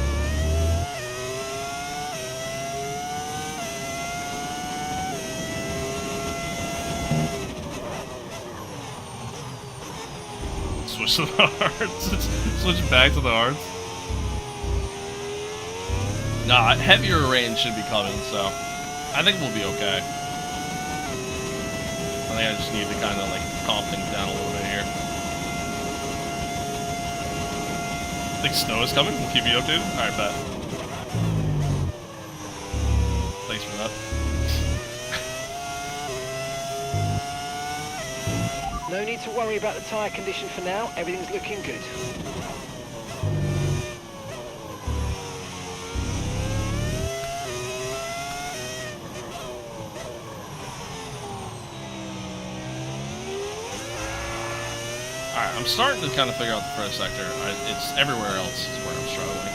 Switch to the hards. Switch back to the hards. Nah, heavier rain should be coming, so I think we'll be okay. I think I just need to kind of like calm things down a little bit here. I think snow is coming. We'll keep you updated. All right, bet. Thanks for that. No need to worry about the tyre condition for now. Everything's looking good. Alright, I'm starting to kind of figure out the first sector. It's everywhere else is where I'm struggling.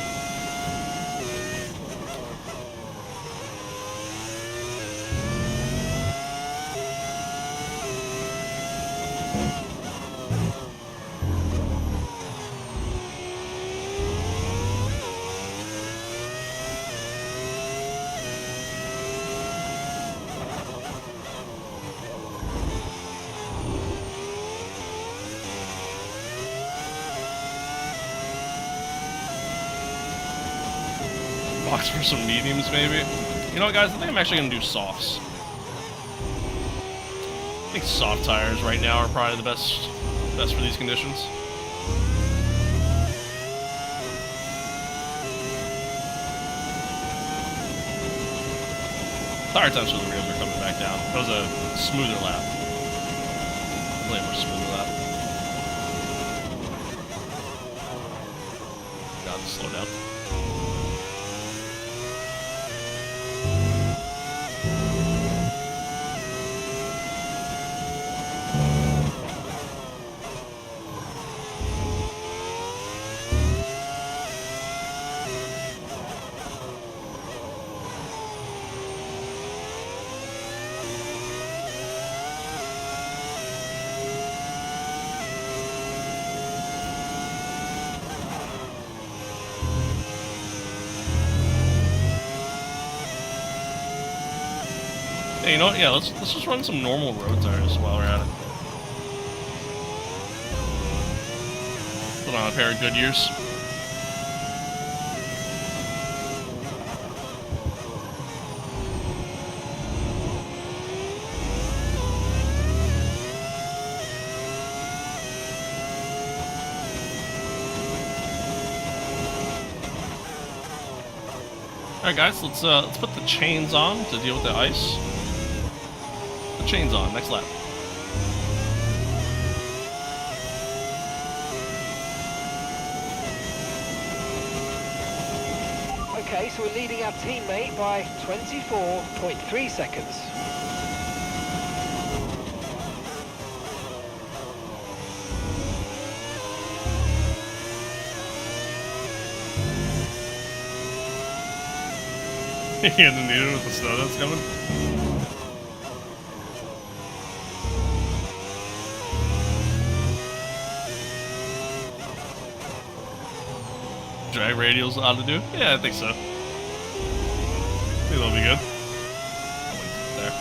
Box for some mediums, maybe. You know what, guys? I think I'm actually gonna do softs. I think soft tires right now are probably the best for these conditions. Tire temps for the rears are coming back down. That was a smoother lap. Really much smoother lap. Got to slow down. Hey, you know what? Yeah, let's just run some normal road tires while we're at it. Put on a pair of Goodyears. All right, guys, let's put the chains on to deal with the ice. The chains on. Next lap. Okay, so we're leading our teammate by 24.3 seconds. You didn't need it with the snow that's coming. Drag radials ought to do? Yeah, I think so. I think that'll be good. I'll wait there.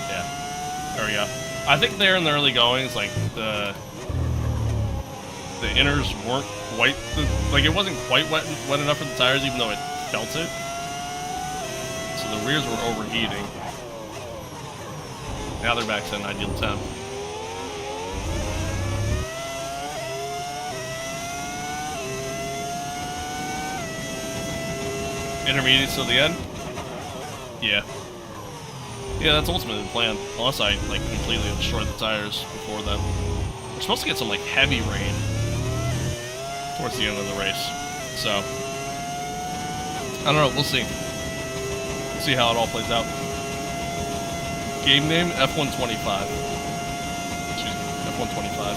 Yeah. There we go. I think there in the early goings, like the inners weren't quite like it wasn't quite wet enough for the tires, even though it felt it. So the rears were overheating. Now they're back to an ideal temp. Intermediates till the end? Yeah. Yeah, that's ultimately the plan. Unless I like completely destroy the tires before then. We're supposed to get some like heavy rain towards the end of the race. So I don't know, we'll see. We'll see how it all plays out. Game name F125. Excuse me, F125.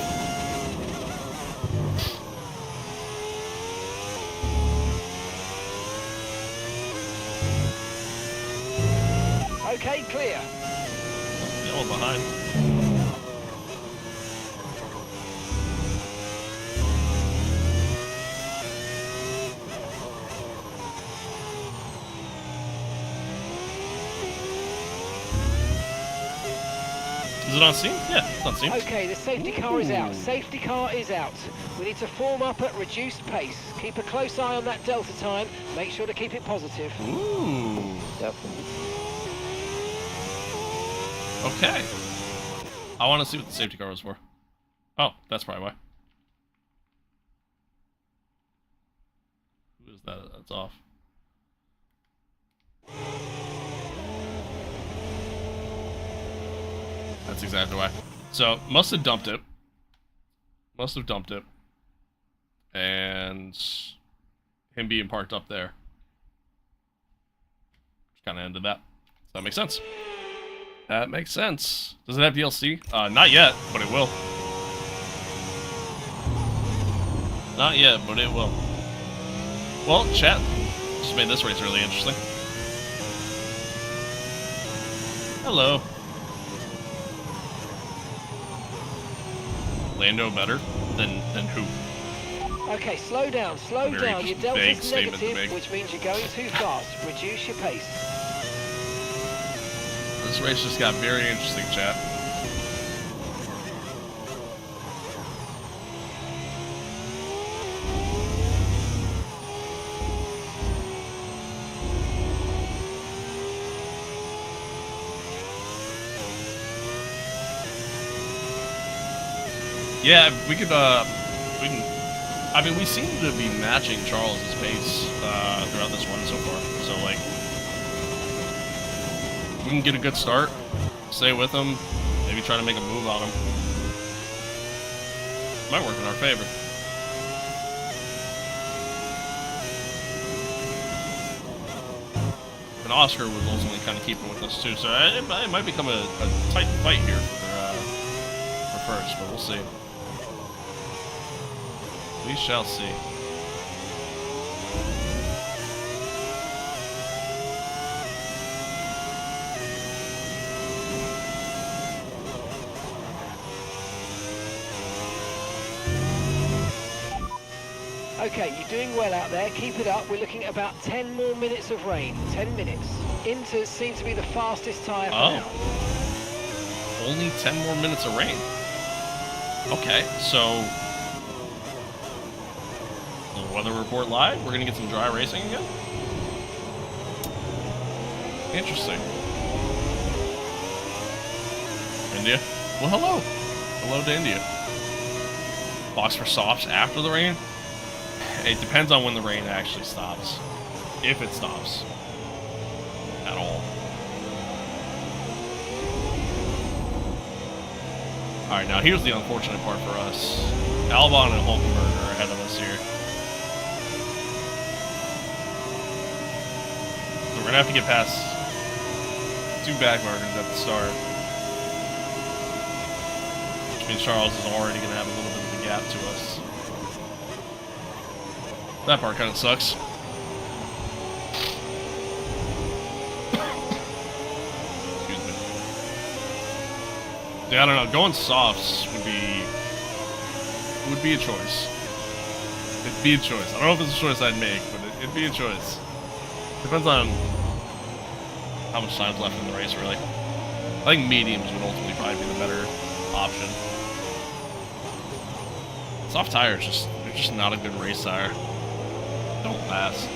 Okay, clear. Yellow behind. Is it on scene? Yeah, it's on scene. Okay, the safety car is out. Safety car is out. We need to form up at reduced pace. Keep a close eye on that delta time. Make sure to keep it positive. Ooh. Definitely. Okay. I want to see what the safety car was for. Oh, that's probably why. Who is that? That's off. That's exactly why. So, must have dumped it. Must have dumped it. And him being parked up there. Just kind of ended that. Does that make sense? That makes sense. Does it have DLC? Not yet, but it will. Not yet, but it will. Well, chat just made this race really interesting. Hello. Lando better than who? Okay, slow down, slow Very down. Your just vague delta's statement to negative, make. which means you're going too fast. Reduce your pace. This race just got very interesting, chat. Yeah, we could, we can, I mean, we seem to be matching Charles's pace, throughout this one so far, so, like, we can get a good start, stay with him, maybe try to make a move on him. Might work in our favor. And Oscar was ultimately kind of keeping with us too, so it might become a tight fight here for first, but we'll see. We shall see. Okay, you're doing well out there. Keep it up. We're looking at about 10 more minutes of rain. 10 minutes. Inters seem to be the fastest tyre for now. Only 10 more minutes of rain. Okay, so the weather report live. We're gonna get some dry racing again. Interesting. India. Well, hello. Hello to India. Box for softs after the rain. It depends on when the rain actually stops. If it stops. At all. Alright, now here's the unfortunate part for us. Albon and Hulkenberg are ahead of us here. So we're gonna have to get past two back markers at the start. Which means Charles is already gonna have a little bit of a gap to us. That part kind of sucks. Excuse me. Yeah, I don't know. Going softs would be a choice. It'd be a choice. I don't know if it's a choice I'd make, but it'd be a choice. Depends on how much time's left in the race, really. I think mediums would ultimately probably be the better option. Soft tires they're just not a good race tire. Don't last.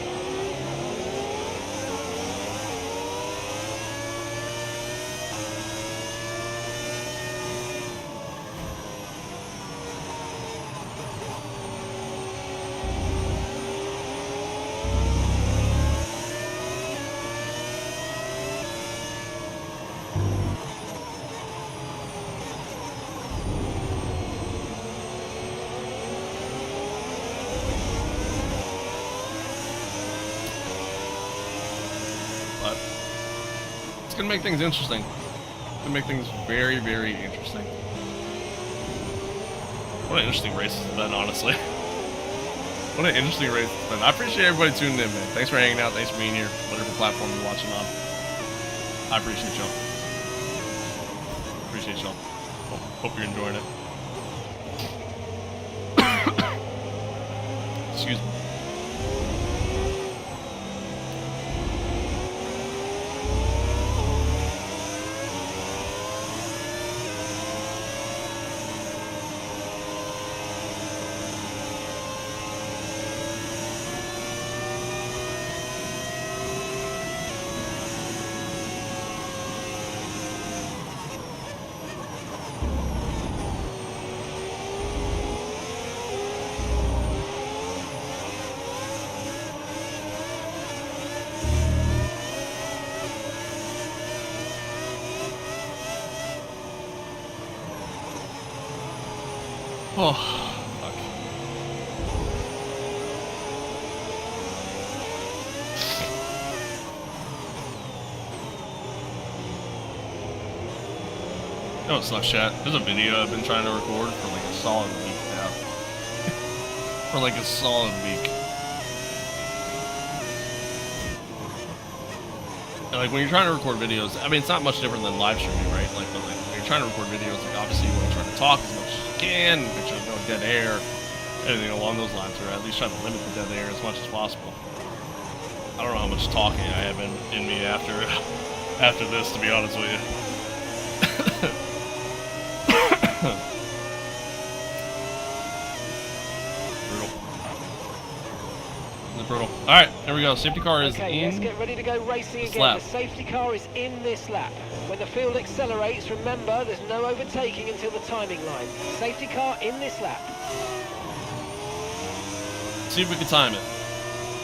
It's gonna make things interesting. It's gonna make things very, very interesting. What an interesting race it's been, honestly. What an interesting race it's been. I appreciate everybody tuning in, man. Thanks for hanging out. Thanks for being here. Whatever platform you're watching on. I appreciate y'all. Appreciate y'all. Hope you're enjoying it. Excuse me. No, it's not chat. There's a video I've been trying to record for like a solid week now. For like a solid week. And like when you're trying to record videos, I mean, it's not much different than live streaming, right? Like, but like when you're trying to record videos, like obviously you want to try to talk as much as you can, make sure there's no dead air, anything along those lines, or at least try to limit the dead air as much as possible. I don't know how much talking I have in me after this, to be honest with you. Brutal. All right, there we go. Safety car is okay, in. let's get ready to go racing again. lap. The safety car is in this lap. When the field accelerates, remember there's no overtaking until the timing line. Safety car in this lap. See if we can time it.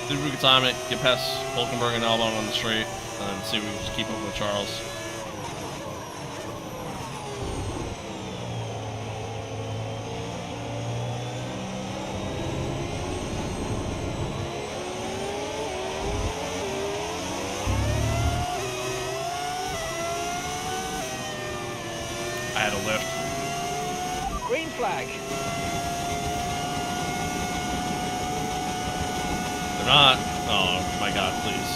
See if we can time it. Get past Hulkenberg and Albon on the straight, and then see if we can just keep up with Charles. I had a lift. Green flag. They're not. Oh my god, please.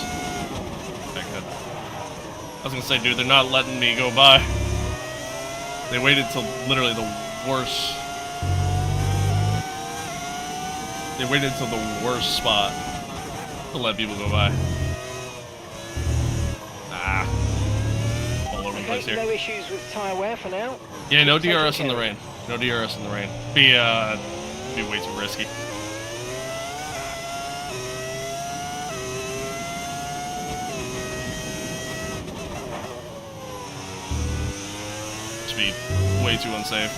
Okay, good. I was gonna say, dude, they're not letting me go by. They waited till literally the worst. They waited till the worst spot to let people go by. Ah. All over the place here. No issues with tyre wear for now. Yeah, no DRS in the rain. No DRS in the rain. Be way too risky. Just be way too unsafe.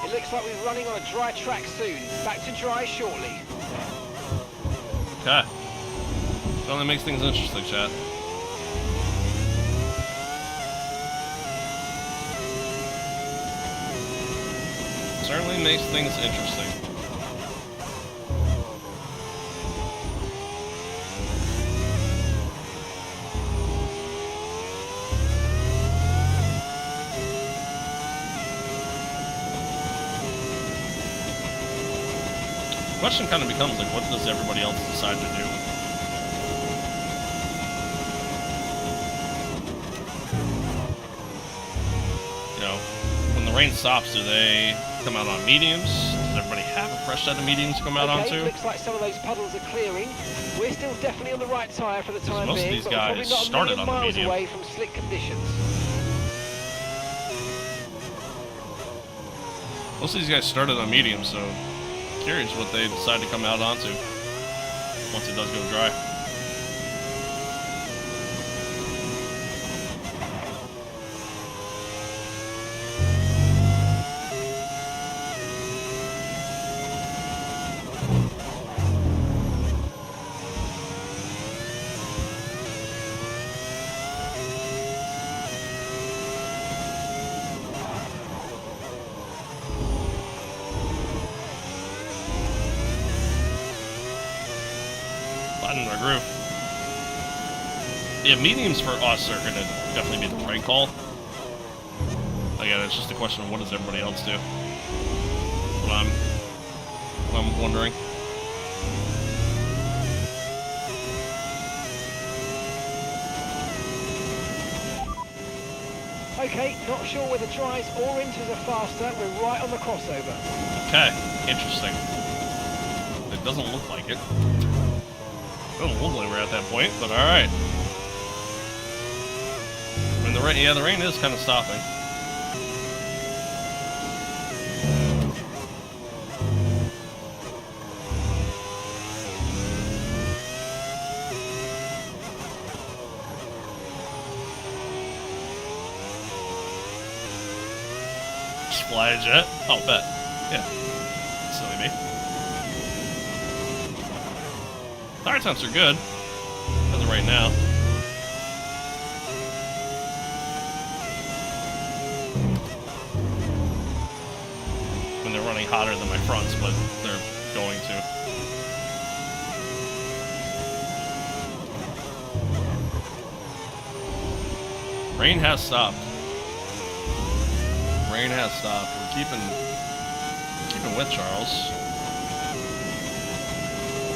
It looks like we're running on a dry track soon. Back to dry shortly. Okay. It only makes things interesting, chat. Certainly makes things interesting. The question kind of becomes like, what does everybody else decide to do? You know, when the rain stops, do they come out on mediums? Does everybody have a fresh set of mediums to come out onto? Looks like some of those puddles are clearing. We're still definitely on the right tyre for the time most of being, these but we're probably guys not a started million on the miles medium. away from slick conditions. Most of these guys started on medium, so curious what they decide to come out onto once it does go dry. In our groove. Yeah, mediums for us are going to definitely be the right call. Again, it's just a question of what does everybody else do. What I'm wondering. Okay, not sure whether dries or inters are faster. We're right on the crossover. Okay, interesting. It doesn't look like it. Doesn't look like we're at that point, but all right. I mean, the rain is kind of stopping. Just fly a jet? I'll bet. Yeah. Silly me. Tire temps are good, as of right now. When they're running hotter than my fronts, but they're going to. Rain has stopped. Rain has stopped. We're keeping with Charles.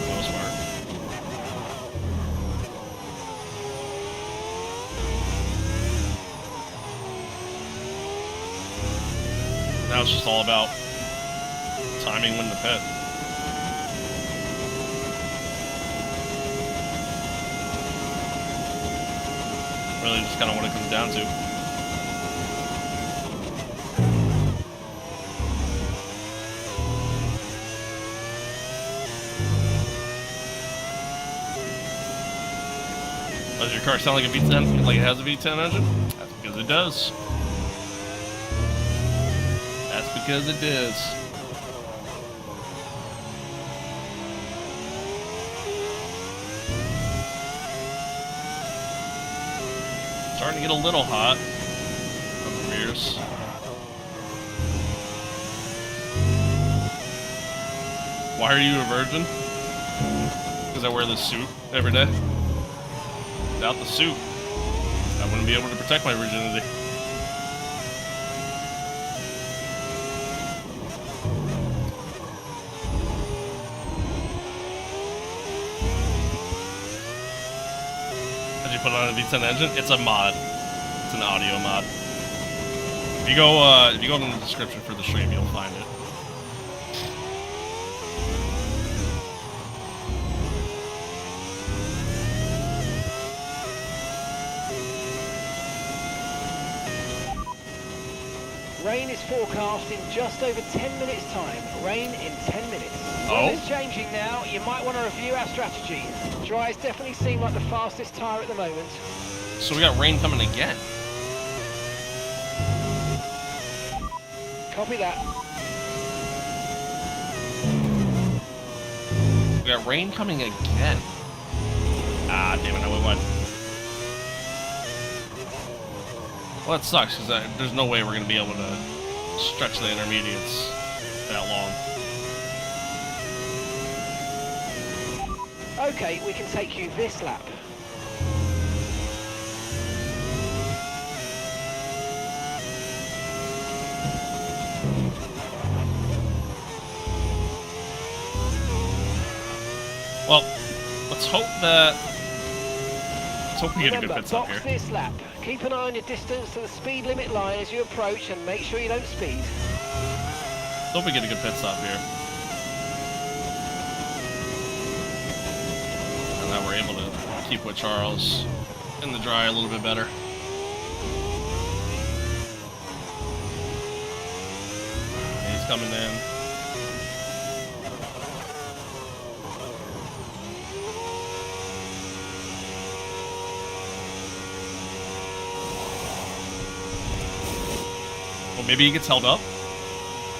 That was smart. Now it's just all about timing when to pit. Really just kind of what it comes down to. Does your car sound like a V10? Like it has a V10 engine? That's because it does. That's because it does. Starting to get a little hot on the rears. Why are you a virgin? Because I wear this suit every day. Without the suit, I wouldn't be able to protect my virginity. Did you put on a V10 engine? It's a mod. It's an audio mod. If you go in the description for the stream, you'll find it. Rain is forecast in just over 10 minutes' time. Rain in 10 minutes. Oh? Weather's changing now. You might want to review our strategy. Dries definitely seem like the fastest tyre at the moment. So we got rain coming again. Copy that. We got rain coming again. Ah, damn it, I went wide. Well, that sucks, because there's no way we're going to be able to stretch the intermediates that long. Okay, we can take you this lap. Well, let's hope we get a good pit stop box here. this lap. Keep an eye on your distance to the speed limit line as you approach and make sure you don't speed. Hope we get a good pit stop here. And that we're able to keep with Charles in the dry a little bit better. And he's coming in. Well, maybe he gets held up.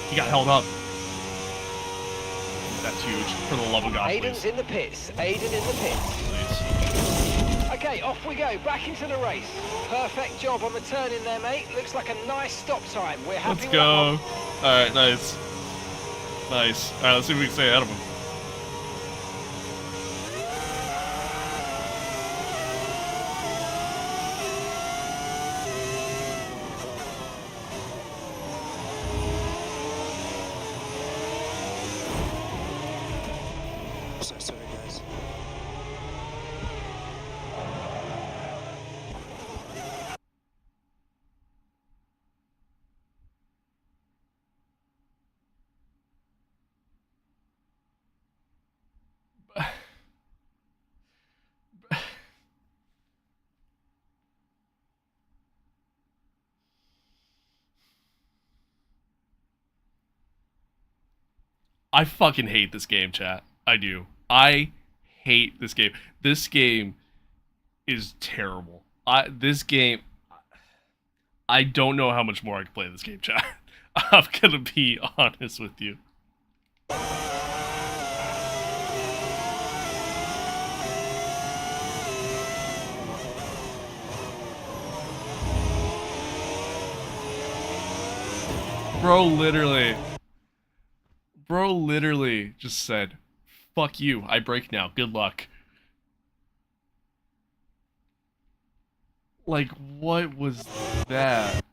He got held up. That's huge. For the love of God, Aiden's please. in the pits. Aiden in the pits. Please. Okay, off we go. Back into the race. Perfect job on the turn in there, mate. Looks like a nice stop time. We're happy Let's with go. that one. Alright, nice. Nice. Alright, let's see if we can stay ahead of him. So sorry, guys. I fucking hate this game, chat. I do. I hate this game. This game is terrible. This game... I don't know how much more I can play this game, chat. I'm gonna be honest with you. Bro literally just said, fuck you, I break now, good luck. Like, what was that?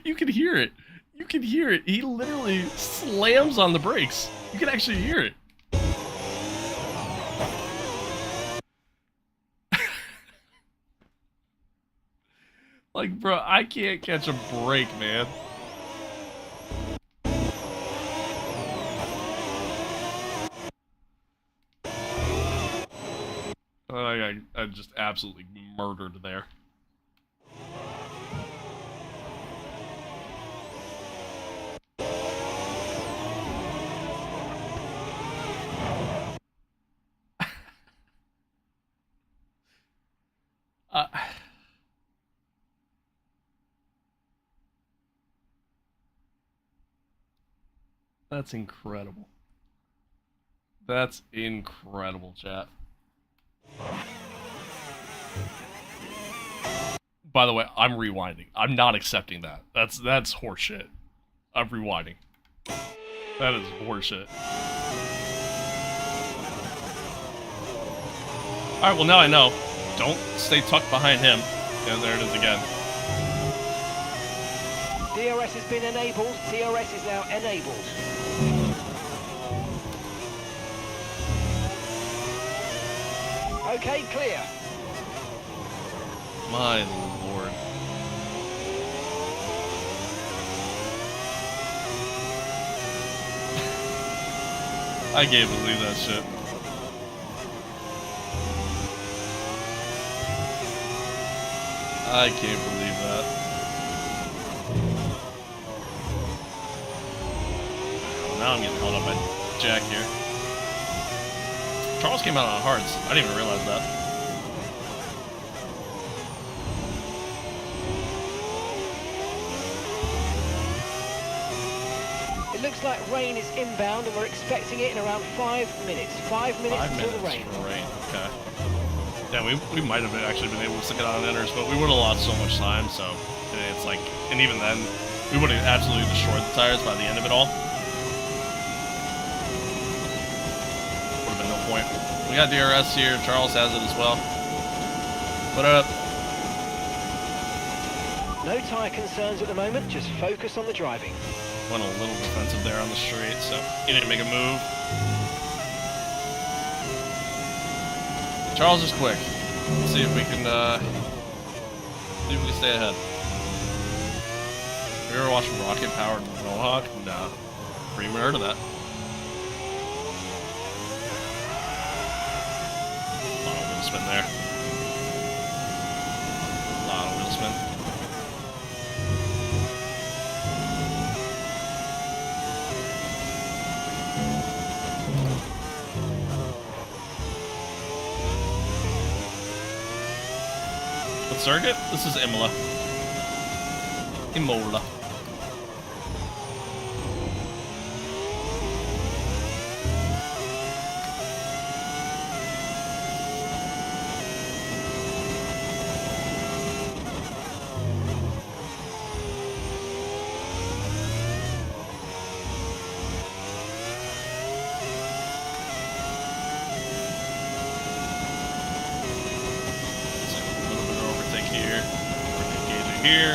You can hear it. You can hear it. He literally slams on the brakes. You can actually hear it. Like, bro, I can't catch a break, man. I just absolutely murdered there. That's incredible. That's incredible, chat. By the way, I'm rewinding. I'm not accepting that. That's horseshit. I'm rewinding. That is horseshit. Alright, well now I know. Don't stay tucked behind him. Yeah, there it is again. DRS has been enabled. DRS is now enabled. Okay, clear. My lord. I can't believe that shit. I can't believe that. Now I'm getting held up by Jack here. Charles came out on hards. I didn't even realize that. It looks like rain is inbound and we're expecting it in around 5 minutes. 5 minutes until the rain. For rain. Okay. Yeah, we might have actually been able to stick it on inners, but we would have lost so much time, so it's like, and even then, we would have absolutely destroyed the tires by the end of it all. Would have been no point. We got DRS here, Charles has it as well. What up? No tyre concerns at the moment, just focus on the driving. Went a little defensive there on the straight, so he didn't make a move. Charles is quick. Let's see if we can stay ahead. Have you ever watched Rocket Powered Mohawk? No. Never even heard of that. A lot of wheel spin there. A lot of wheel spin. Circuit? This is Imola. Imola. Here.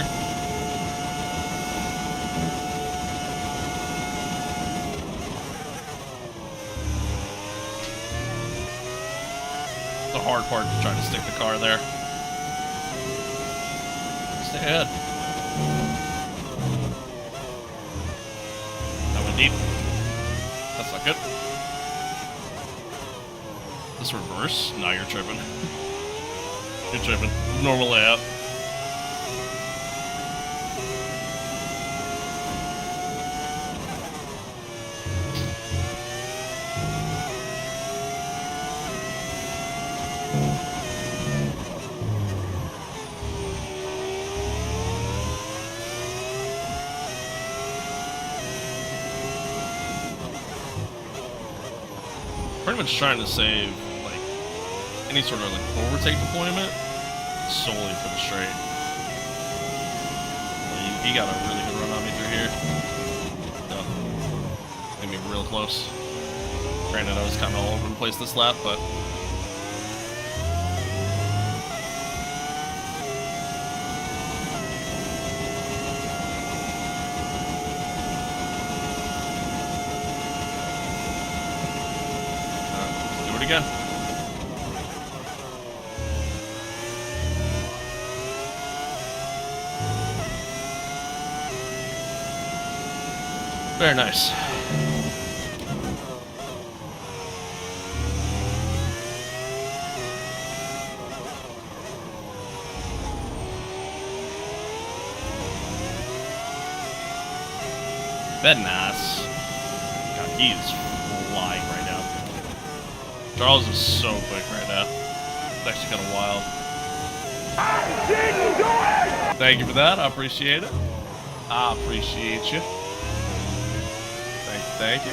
The hard part to try to stick the car there. Stay ahead. That went deep. That's not good. This reverse? No, you're tripping. You're tripping. Normal layout. Pretty much trying to save like any sort of like overtake deployment solely for the straight. he got a really good run on me through here. So, made me real close. Granted, I was kind of all over the place this lap, but... Let's do it again. Very nice. Bednass. God, he is flying right now. Charles is so quick right now. It's actually kind of wild. I didn't do it! Thank you for that. I appreciate it. I appreciate you. Thank you.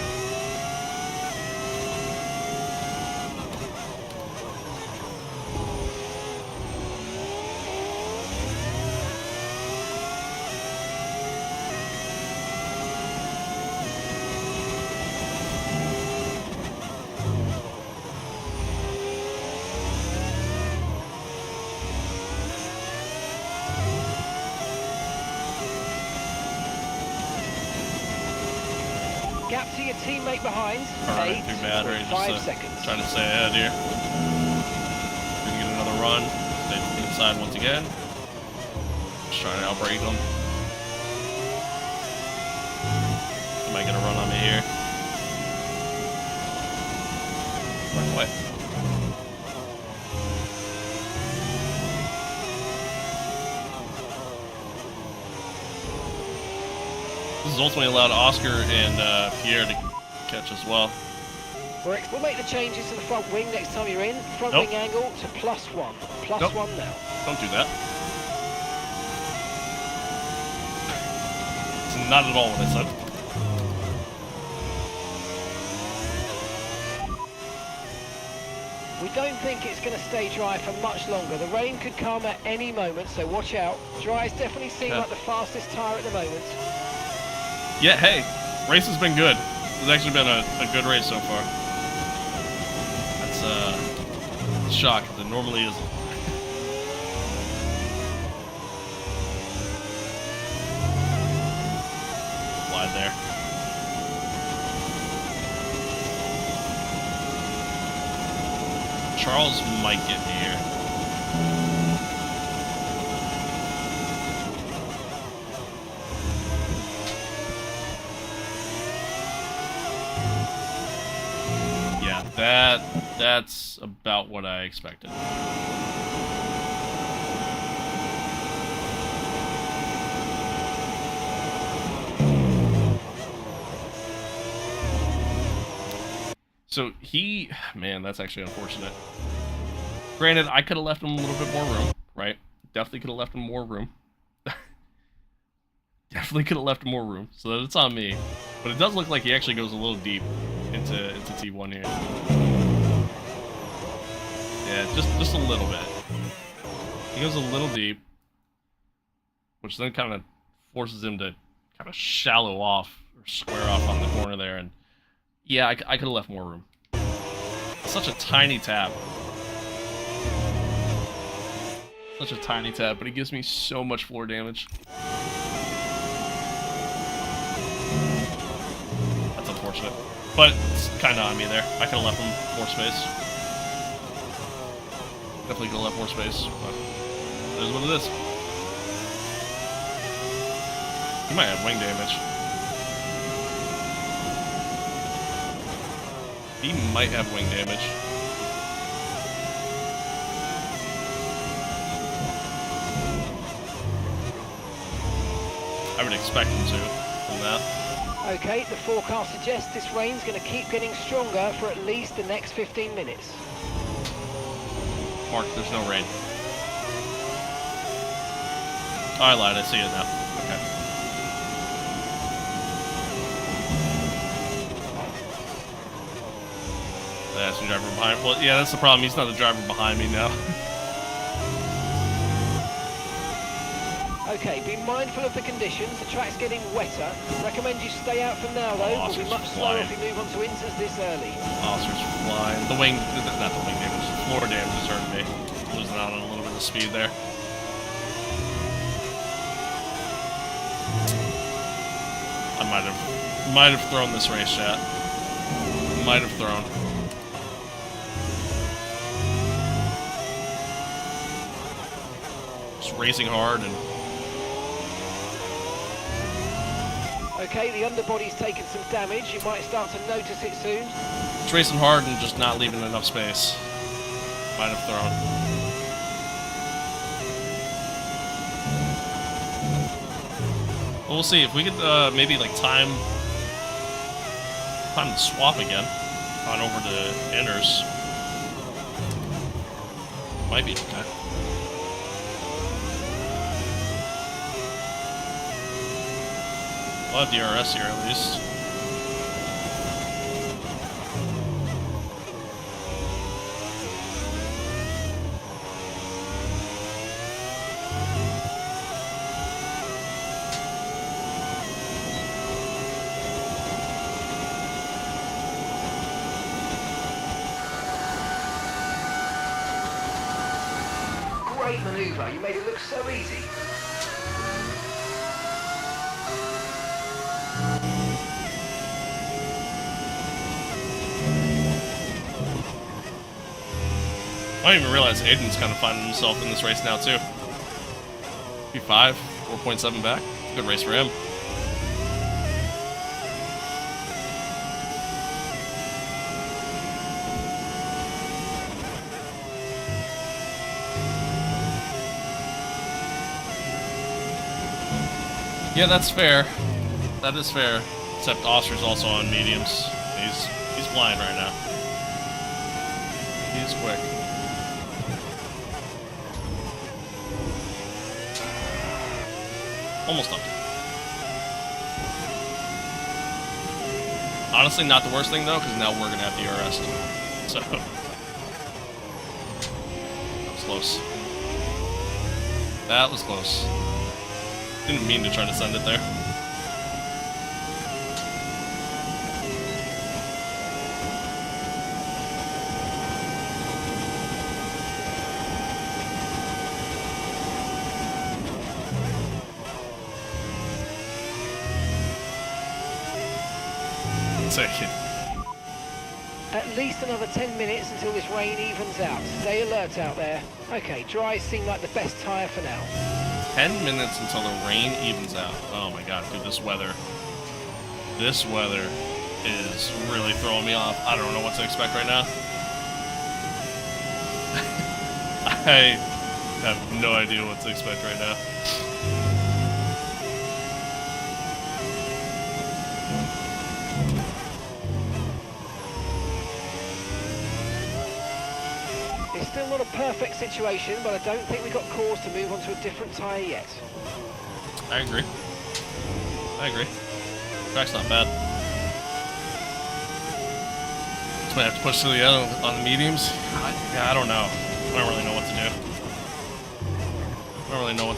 Gap to your teammate behind. Alright, too bad, right? 5 seconds. Trying to stay ahead here. Gonna get another run. Stay inside once again. Just trying to outbreak them. He might get a run on me here. Run away. This is ultimately allowed Oscar and Pierre to catch as well. We'll make the changes to the front wing next time you're in. Front Nope. wing angle to +1. Plus Nope. 1 now. Don't do that. It's not at all what I said. We don't think it's going to stay dry for much longer. The rain could come at any moment, so watch out. Dry's definitely seem Okay. like the fastest tyre at the moment. Yeah, hey, race has been good. It's actually been a good race so far. That's a shock, because it normally isn't. Slide there. Charles might get me here. Yeah, that's about what I expected. So man, that's actually unfortunate. Granted, I could have left him a little bit more room, right? Definitely could have left him more room. Definitely could have left him more room, so that it's on me. But it does look like he actually goes a little deep into T1 here. Yeah, just a little bit. He goes a little deep, which then kind of forces him to kind of shallow off or square off on the corner there. And yeah, I could have left more room. It's such a tiny tap. Such a tiny tap, but it gives me so much floor damage. That's unfortunate. But it's kind of on me there. I could have left him more space. Definitely could have left more space. But it is what it is. He might have wing damage. He might have wing damage. I would expect him to, from that. Okay, the forecast suggests this rain's going to keep getting stronger for at least the next 15 minutes. Mark, there's no rain. Oh, I lied, I see it now. Okay. That's the driver behind. Well, yeah, that's the problem. He's not the driver behind me now. Okay, be mindful of the conditions. The track's getting wetter. Recommend you stay out for now, though. We'll be much slower if we move on to inters this early. Officers flying. The wing, not the wing damage, floor damage is hurting me. Losing out on a little bit of speed there. I might have thrown this race, chat. Might have thrown. Just racing hard and. Okay, the underbody's taken some damage. You might start to notice it soon. Just racing hard and just not leaving enough space. Might have thrown. Well, we'll see if we could maybe like time the swap again on over to inners. Might be okay. We'll have DRS here at least. Great manoeuvre. You made it look so easy. I didn't even realize Aiden's kind of finding himself in this race now, too. P5, 4.7 back. Good race for him. Yeah, that's fair. That is fair. Except Oster's also on mediums. He's blind right now. He's quick. Almost done. Honestly, not the worst thing though, because now we're gonna have DRS. So that was close. That was close. Didn't mean to try to send it there. Take it. At least another 10 minutes until this rain evens out. Stay alert out there. Okay, dries seem like the best tyre for now. 10 minutes until the rain evens out. Oh my god, dude, this weather is really throwing me off. I don't know what to expect right now. I have no idea what to expect right now. It's still not a perfect situation, but I don't think we've got cause to move on to a different tyre yet. I agree. Track's not bad. Just might have to push to the end on the mediums. Yeah, I don't know. I don't really know what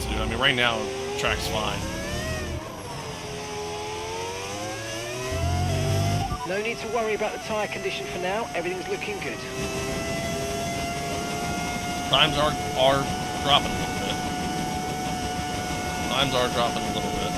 to do. I mean, right now, the track's fine. No need to worry about the tyre condition for now. Everything's looking good. Times are dropping a little bit. Times are dropping a little bit.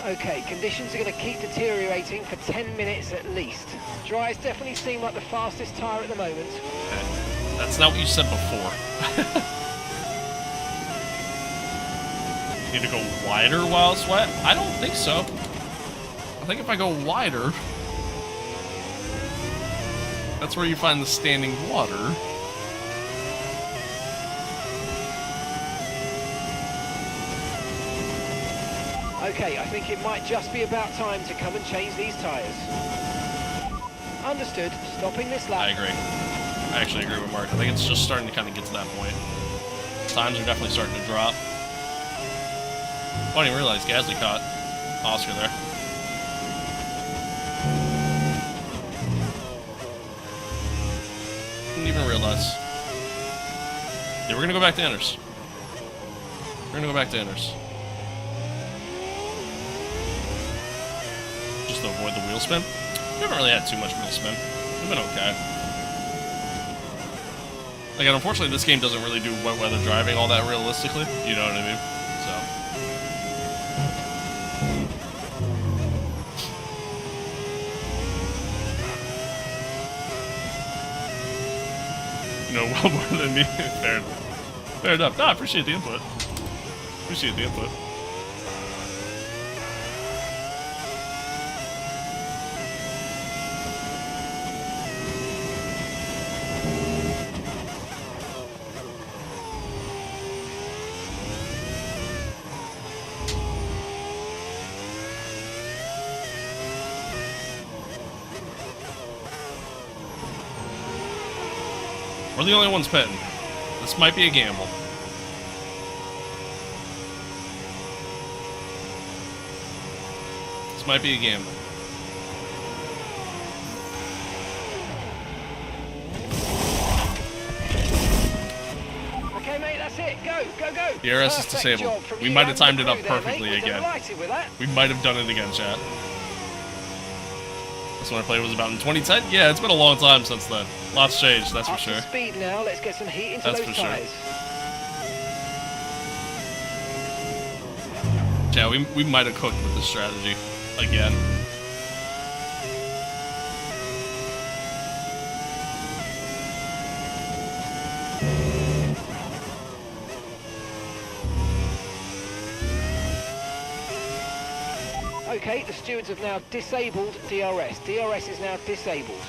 Okay, conditions are going to keep deteriorating for 10 minutes at least. Dries definitely seem like the fastest tyre at the moment. Okay. That's not what you said before. Need to go wider while it's wet? I don't think so. I think if I go wider, that's where you find the standing water. Okay, I think it might just be about time to come and change these tyres. Understood. Stopping this lap. I agree. I actually agree with Mark. I think it's just starting to kind of get to that point. Times are definitely starting to drop. I didn't even realize Gasly caught Oscar there. Didn't even realize. Yeah, we're gonna go back to inners. We're gonna go back to inners. Just to avoid the wheel spin. We haven't really had too much wheel spin. We've been okay. Again, unfortunately, this game doesn't really do wet weather driving all that realistically. You know what I mean? So. You know, well more than me. Fair enough. Fair enough. No, I appreciate the input. Appreciate the input. We're the only ones pitting. This might be a gamble. This might be a gamble. Okay, mate, that's it. Go, go, go. DRS is disabled. We might have timed it up perfectly again. We might have done it again, chat. This one I played was about in 2010. Yeah, it's been a long time since then. Lots changed, that's for sure. Speed now. Let's get some heat into those tires. Yeah, we might have cooked with this strategy again. Okay, the stewards have now disabled DRS. DRS is now disabled.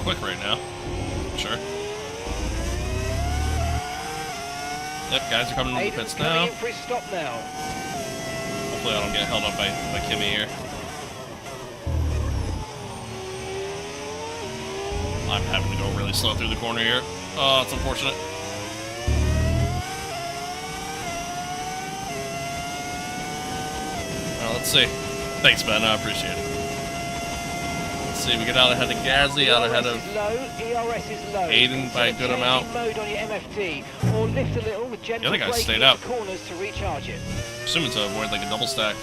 Quick right now. Sure. Yep, guys are coming into the pits now. For his stop now. Hopefully I don't get held up by Kimmy here. I'm having to go really slow through the corner here. Oh, it's unfortunate. Well, let's see. Thanks, Ben. I appreciate it. See, we get out ahead of Gasly, out ahead of Aiden by a good amount. Mode on your MFD, or lift a little with gentle the other guy stayed braking up. into corners to recharge it. Assuming to avoid like a double stack.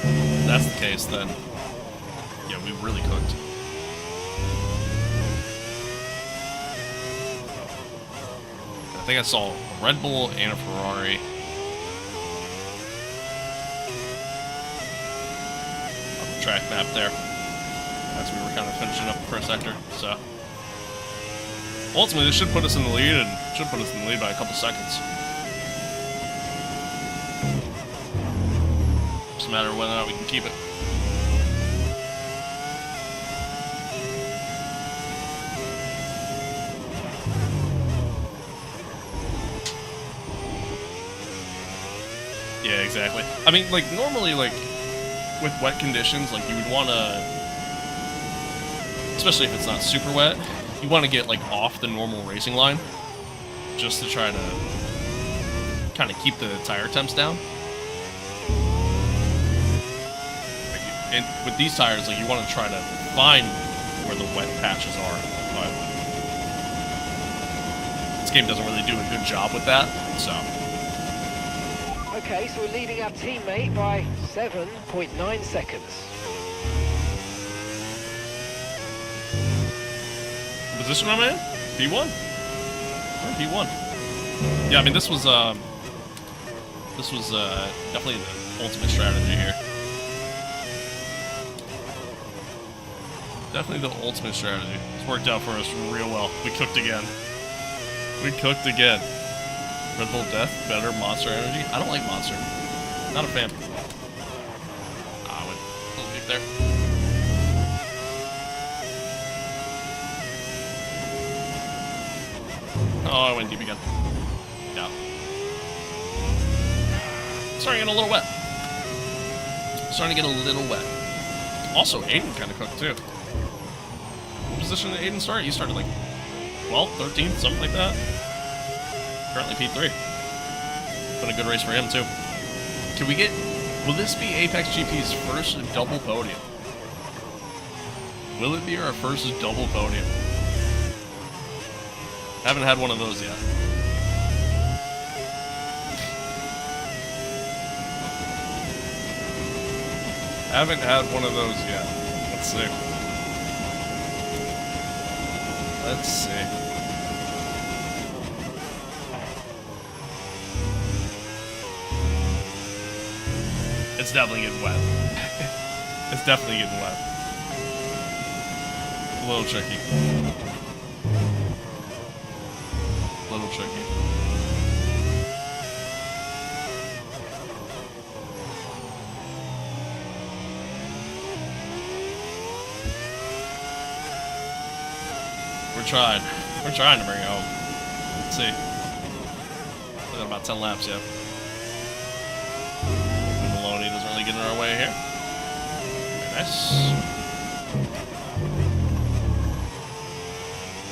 If that's the case, then yeah, we really cooked. I think I saw a Red Bull and a Ferrari. Track map there as we were kind of finishing up the first sector. So ultimately, this should put us in the lead, and should put us in the lead by a couple seconds. Just a matter of whether or not we can keep it. Yeah, exactly. I mean, like normally, like with wet conditions, like you would want to, especially if it's not super wet, you want to get like off the normal racing line just to try to kind of keep the tire temps down. And with these tires, like you want to try to find where the wet patches are, but this game doesn't really do a good job with that, so Okay, so we're leading our teammate by 7.9 seconds. Position I'm in? P1? P1. Yeah, I mean, this was definitely the ultimate strategy here. Definitely the ultimate strategy. It's worked out for us real well. We cooked again. We cooked again. Red Bull Death, better Monster Energy. I don't like Monster. Not a fan. I went a little deep there. Oh, I went deep again. Yeah. Starting to get a little wet. Starting to get a little wet. Also, Aiden kind of cooked too. What position did Aiden start? You started like 12th, 13th, something like that. Currently P3. Been a good race for him too. Can we get... Will this be Apex GP's first double podium? Will it be our first double podium? Haven't had one of those yet. Haven't had one of those yet. Let's see. Let's see. It's definitely getting wet. It's definitely getting wet. A little tricky. A little tricky. We're trying. We're trying to bring it home. Let's see. We got about 10 laps yet. Maloney doesn't really get in our way here. Nice.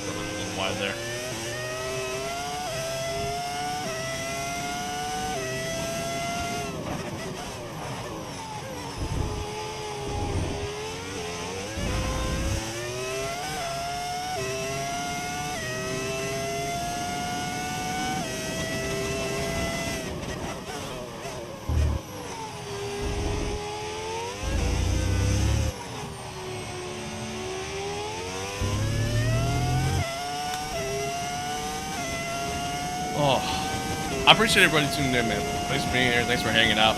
A little wide there. Oh, I appreciate everybody tuning in, man. Thanks for being here. Thanks for hanging out.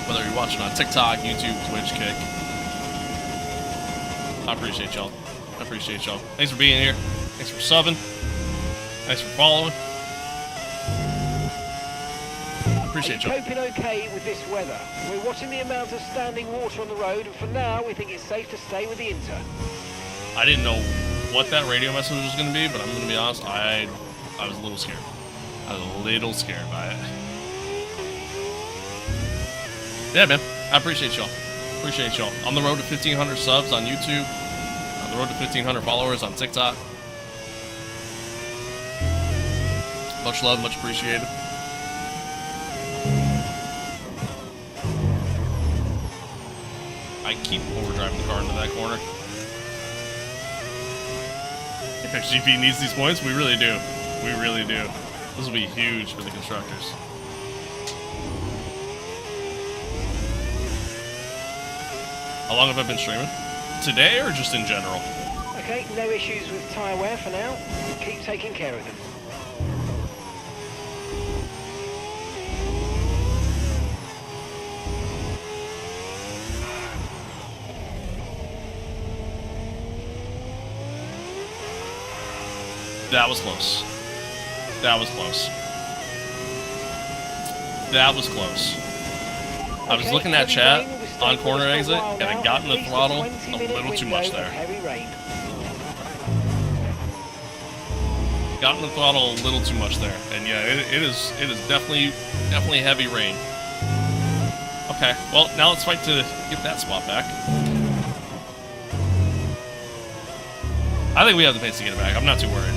Whether you're watching on TikTok, YouTube, Twitch, Kick. I appreciate y'all. I appreciate y'all. Thanks for being here. Thanks for subbing. Thanks for following. Appreciate y'all. Coping okay with this weather. We're watching the amount of standing water on the road, and for now, we think it's safe to stay with the Inter. I didn't know what that radio message was going to be, but I'm going to be honest, I was a little scared. I was a little scared by it. Yeah, man. I appreciate y'all. Appreciate y'all. On the road to 1,500 subs on YouTube. On the road to 1,500 followers on TikTok. Much love, much appreciated. I keep overdriving the car into that corner. Apex GP needs these points. We really do. We really do. This will be huge for the constructors. How long have I been streaming? Today or just in general? Okay, no issues with tyre wear for now. Keep taking care of them. That was close. That was close. That was close. I was looking at chat on corner exit, and I got in the throttle a little too much there. Got in the throttle a little too much there, and yeah, it is definitely heavy rain. Okay, well now let's fight to get that spot back. I think we have the pace to get it back. I'm not too worried.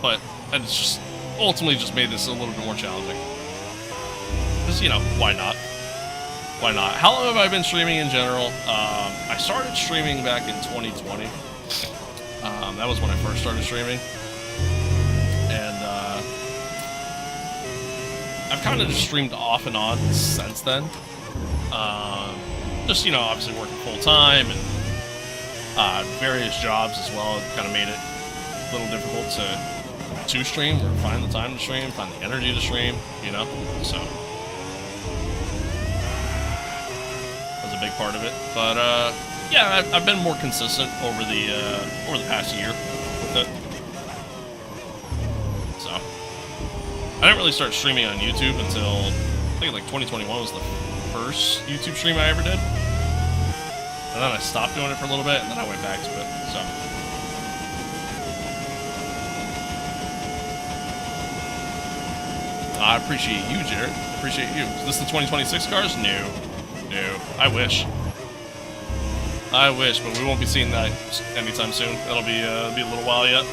But it's just ultimately just made this a little bit more challenging. Because, you know, why not? Why not? How long have I been streaming in general? I started streaming back in 2020. That was when I first started streaming. And I've kind of just streamed off and on since then. Just, you know, obviously working full-time and various jobs as well. It kind of made it a little difficult to stream or find the time to stream, find the energy to stream, you know? So that was a big part of it. But, yeah, I've been more consistent over the past year with it. So I didn't really start streaming on YouTube until I think like 2021 was the first YouTube stream I ever did. And then I stopped doing it for a little bit, and then I went back to it. So I appreciate you, Jared. Appreciate you. Is this the 2026 cars? No. I wish. But we won't be seeing that anytime soon. It'll be a little while yet.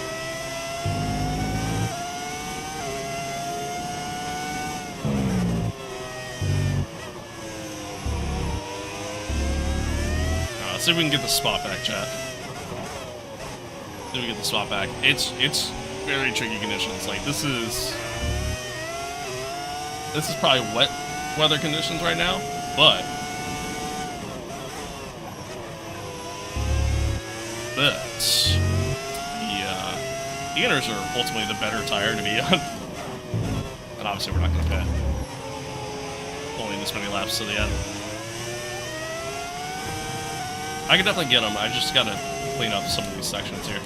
Let's see if we can get the spot back, chat. See if we get the spot back. It's very tricky conditions. Like this is probably wet weather conditions right now, but the inners are ultimately the better tire to be on. And obviously we're not going to pit. Only this many laps to the end. I can definitely get them. I just got to clean up some of these sections here.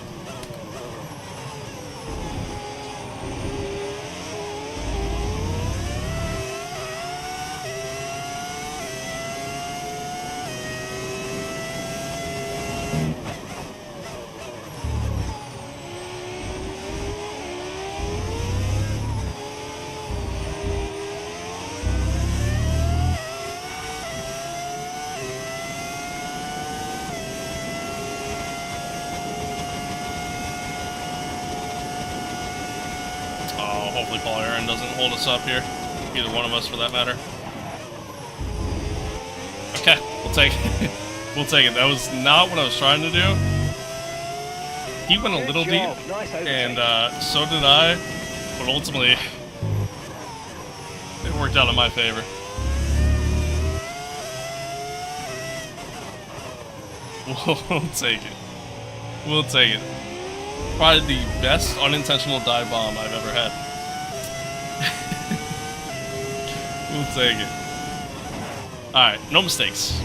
Hopefully Paul Aaron doesn't hold us up here. Either one of us, for that matter. Okay, we'll take it. We'll take it. That was not what I was trying to do. He went a little deep, and so did I. But ultimately, it worked out in my favor. We'll take it. We'll take it. Probably the best unintentional dive bomb I've ever had. We'll take it. Alright, no mistakes.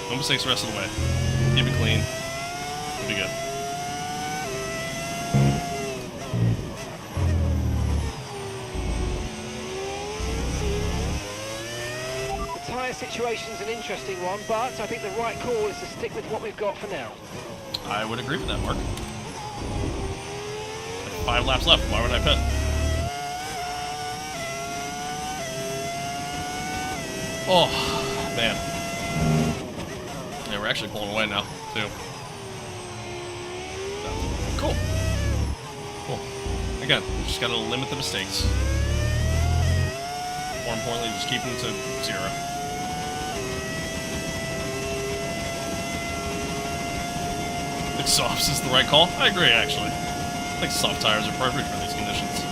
No mistakes the rest of the way. Keep it clean. We'll be good. The tyre situation's an interesting one, but I think the right call is to stick with what we've got for now. I would agree with that, Mark. 5 laps left. Why would I pit? Oh, man. Yeah, we're actually pulling away now, too. Cool. Cool. Again, just gotta limit the mistakes. More importantly, just keep them to 0. I think softs is the right call. I agree, actually. I think soft tires are perfect for these conditions.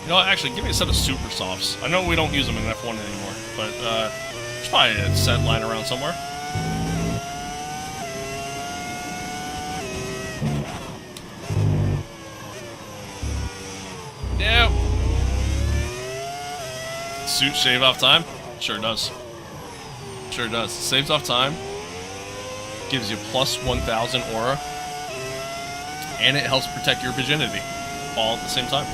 You know what, actually, give me a set of super softs. I know we don't use them in F1 anymore, but there's probably a set lying around somewhere. Yeah. Suit shave off time? Sure does. Sure does. Saves off time. Gives you plus 1,000 aura. And it helps protect your virginity. All at the same time.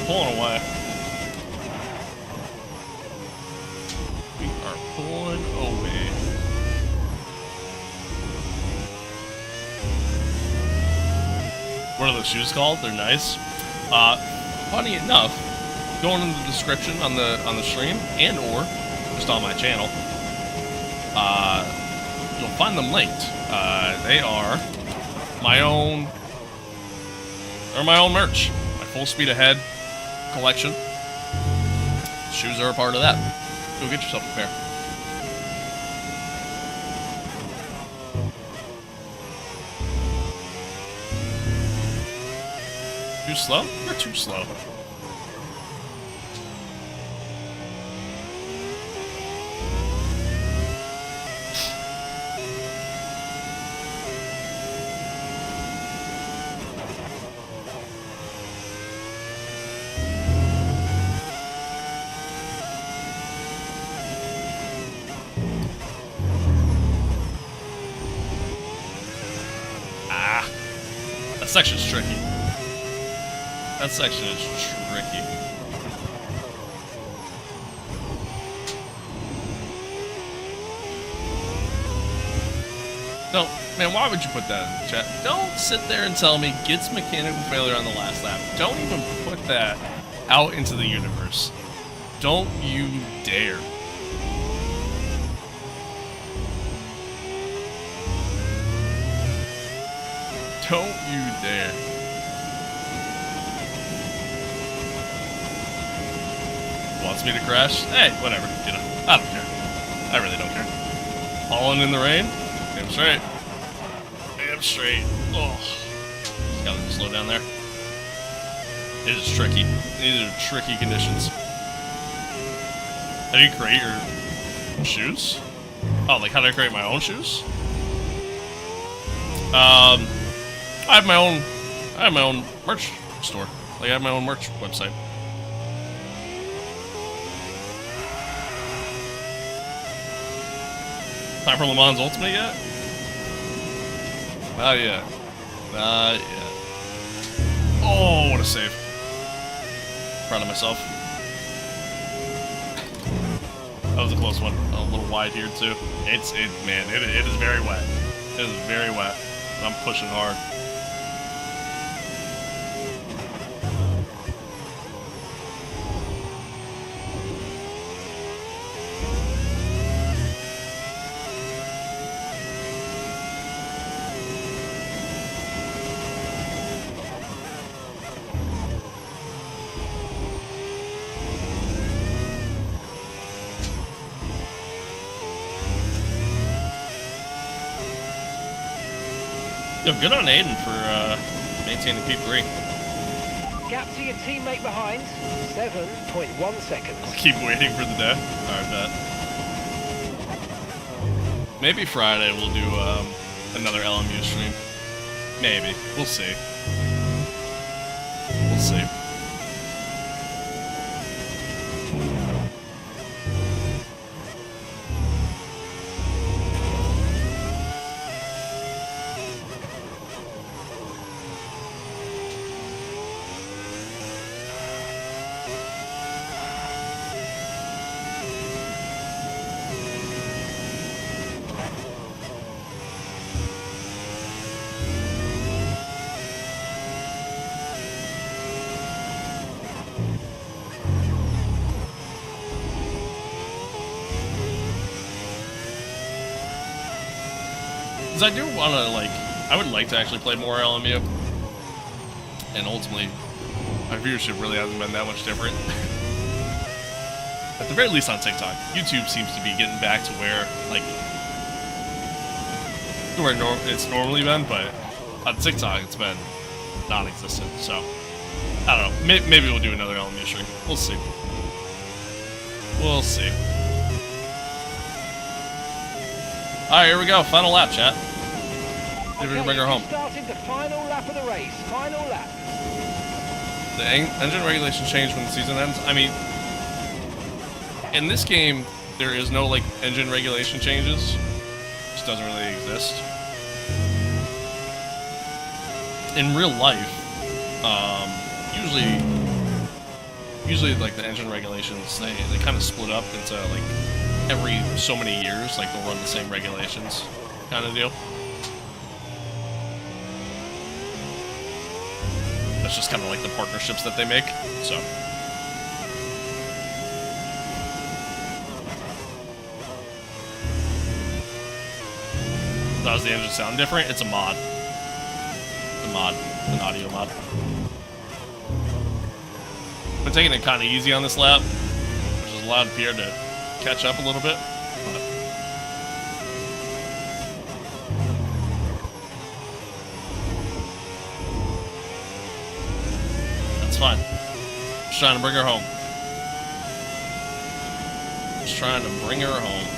Pulling away. We are pulling away. What are those shoes called? They're nice. funny enough, going in the description on the stream and or just on my channel, you'll find them linked. They are my own. They're my own merch. My full speed ahead collection. Shoes are a part of that. Go get yourself a pair. Too slow? You're too slow. That section's tricky. That section is tricky. No, man, why would you put that in the chat? Don't sit there and tell me gets mechanical failure on the last lap. Don't even put that out into the universe. Don't you dare. Don't you dare. Wants me to crash? Hey, whatever, you know. I don't care. I really don't care. Falling in the rain? Damn straight. Damn straight. Oh. Just gotta slow down there. It is tricky. These are tricky conditions. How do you create your shoes? Oh, like how do I create my own shoes? I have my own merch store. Like I have my own merch website. Time for Le Mans Ultimate yet? Not yet. Not yet. Oh, what a save. Proud of myself. That was a close one. A little wide here too. It is very wet. It is very wet. I'm pushing hard. Yo, good on Aiden for maintaining P3. Gap to your teammate behind, 7.1 seconds. I'll keep waiting for the day. Alright, bet. Maybe Friday we'll do another LMU stream. Maybe. We'll see. We'll see. I do want to, like, I would like to actually play more LMU. And ultimately, my viewership really hasn't been that much different. At the very least on TikTok. YouTube seems to be getting back to where, like, where it's normally been, but on TikTok it's been non-existent. So, I don't know. Maybe we'll do another LMU stream. We'll see. We'll see. Alright, here we go. Final lap, chat. See if we can bring her home. Starting the final lap of the race. Final lap. The engine regulations change when the season ends. I mean, in this game, there is no, like, engine regulation changes. It just doesn't really exist. In real life, usually, like, the engine regulations, they kind of split up into, like, every so many years, like, they'll run the same regulations kind of deal. That's it's just kind of like the partnerships that they make. So. Does the engine sound different? It's a mod. It's a mod. It's an audio mod. Been taking it kind of easy on this lap, which has allowed Pierre to catch up a little bit. But that's fine. Just trying to bring her home. Just trying to bring her home.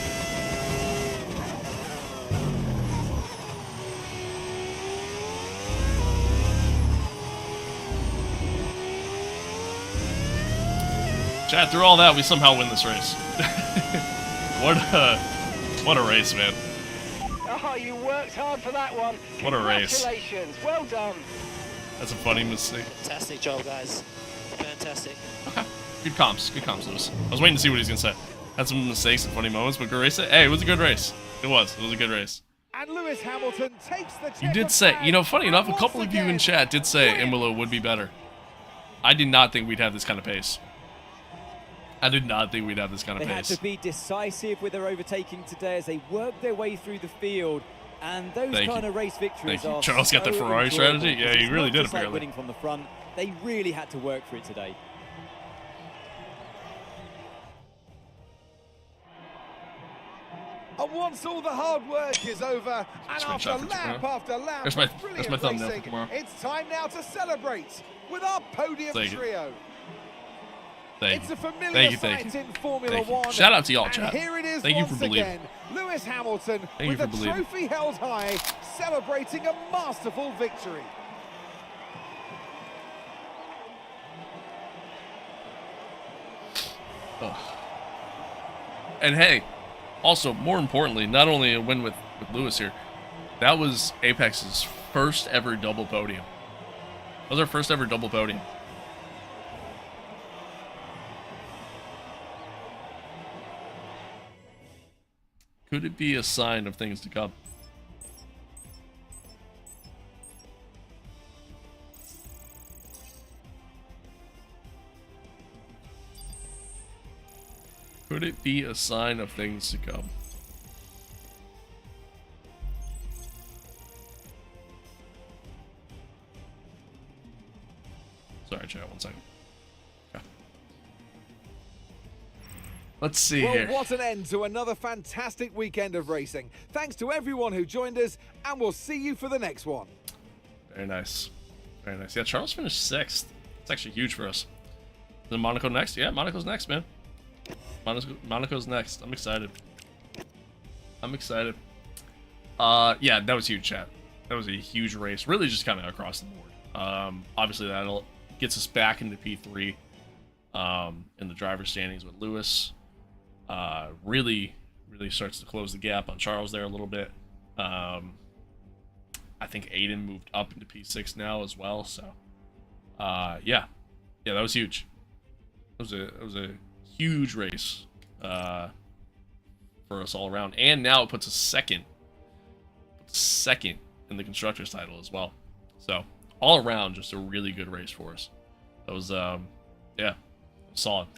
Chat, through all that, we somehow win this race. What a race, man. Oh, you worked hard for that one. What a race. Congratulations. Well done. That's a funny mistake. Fantastic job, guys. Fantastic. Okay. Good comps, Lewis. I was waiting to see what he's gonna say. Had some mistakes and funny moments, but good race. Hey, it was a good race. It was a good race. And Lewis Hamilton takes the You did say, you know, funny enough, a couple of you in chat did say Imola would be better. I did not think we'd have this kind of pace. I did not think we'd have this kind of They pace. had to be decisive with their overtaking today as they worked their way through the field. And those Thank kind you. of race victories Thank you. are Charles got the so Ferrari enjoyable strategy? Yeah, because he it's really not did, just like apparently. winning from the front. They really had to work for it today. And once all the hard work is over, and after Screenshot for lap tomorrow. after lap There's my of brilliant thumbnail for racing, tomorrow. it's time now to celebrate with our podium Thank you. trio. Thank It's you. a familiar Thank you, sight thank you. in Formula Thank you. One. Shout out to y'all, and chat. here it is Thank you once for believing. again. Lewis Hamilton Thank you with for the believing. trophy held high, celebrating a masterful victory. Ugh. And hey, also, more importantly, not only a win with Lewis here, that was Apex's first ever double podium. That was our first ever double podium. Could it be a sign of things to come? Could it be a sign of things to come? Sorry, chat, 1 second. Okay. Let's see Well, here. what an end to another fantastic weekend of racing. Thanks to everyone who joined us, and we'll see you for the next one. Very nice. Very nice. Yeah, Charles finished 6th. It's actually huge for us. Is Monaco next? Yeah, Monaco's next, man. Monaco's next. I'm excited. I'm excited. Yeah, that was huge, chat. That was a huge race. Really just kind of across the board. Obviously, that gets us back into P3 in the driver's standings with Lewis. Really starts to close the gap on Charles there a little bit. I think Aiden moved up into P6 now as well. So, yeah, that was huge. It was a huge race for us all around, and now it puts us second in the constructors title as well. So all around, just a really good race for us. That was solid.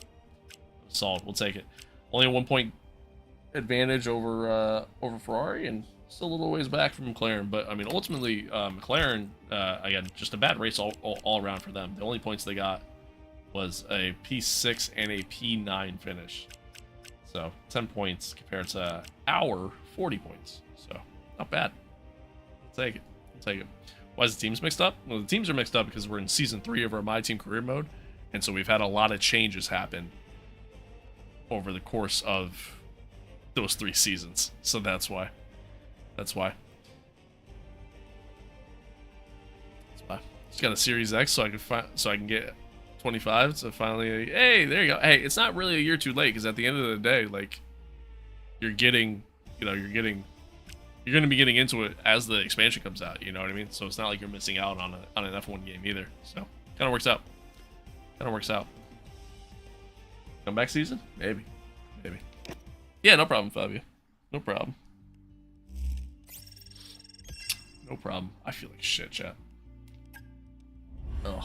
Solid. We'll take it. Only a 1 point advantage over Ferrari, and still a little ways back from McLaren. But I mean, ultimately, McLaren again, just a bad race all around for them. The only points they got was a P6 and a P9 finish. So 10 points compared to our 40 points. So not bad. I'll take it. Why is the teams mixed up? Well, the teams are mixed up because we're in season 3 of our Myteam career mode, and so we've had a lot of changes happen over the course of those 3 seasons. So that's why. Just got a Series X so I can get 25. So finally, hey, there you go. Hey, it's not really a year too late, because at the end of the day, like, you're going to be getting into it as the expansion comes out. You know what I mean? So it's not like you're missing out on an F1 game either. So kind of works out. Comeback season? Maybe. Yeah, no problem, Fabio. No problem. I feel like shit, chat. Ugh.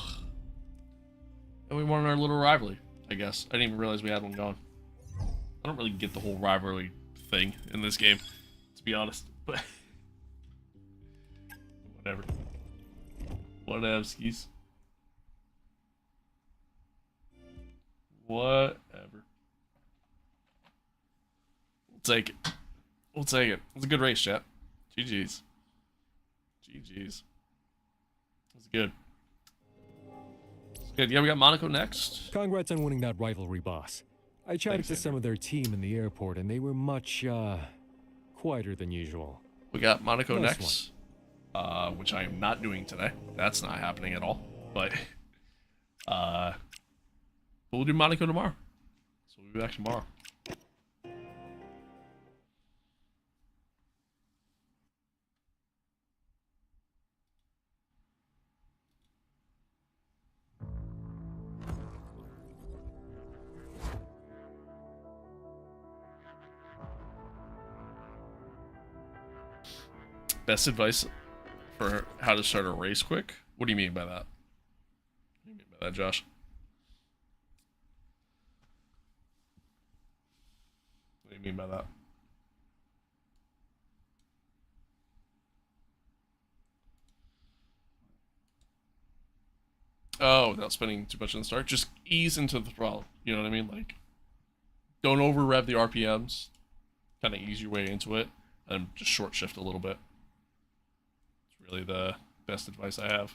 And we won our little rivalry, I guess. I didn't even realize we had one going. I don't really get the whole rivalry thing in this game, to be honest. But whatever. Whatevskis. Whatever. We'll take it. We'll take it. It was a good race, chat. GG's. GG's. It was good. It's good. Yeah, we got Monaco next. Congrats on winning that rivalry, boss. I chatted Thanks, to some Andrew. of their team in the airport, and they were much, quieter than usual. We got Monaco Nice next, which I am not doing today. That's not happening at all. But we'll do Monaco tomorrow. So we'll be back tomorrow. Best advice for how to start a race quick? What do you mean by that? What do you mean by that, Josh? What do you mean by that? Oh, without spending too much in the start, just ease into the throttle. You know what I mean? Like, don't over rev the RPMs. Kind of ease your way into it, and just short shift a little bit. It's really the best advice I have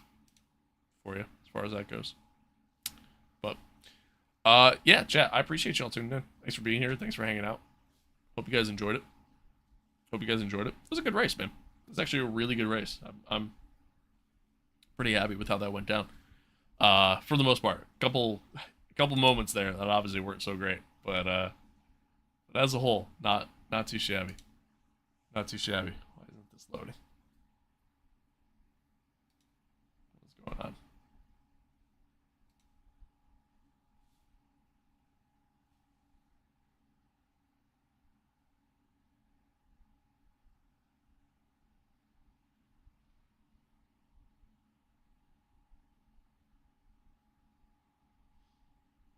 for you as far as that goes. But yeah, chat, I appreciate y'all tuning in. Thanks for being here. Thanks for hanging out. Hope you guys enjoyed it. Hope you guys enjoyed it. It was a good race, man. It was actually a really good race. I'm pretty happy with how that went down. For the most part, couple moments there that obviously weren't so great, but as a whole, not too shabby. Not too shabby. Why isn't this loading? What's going on?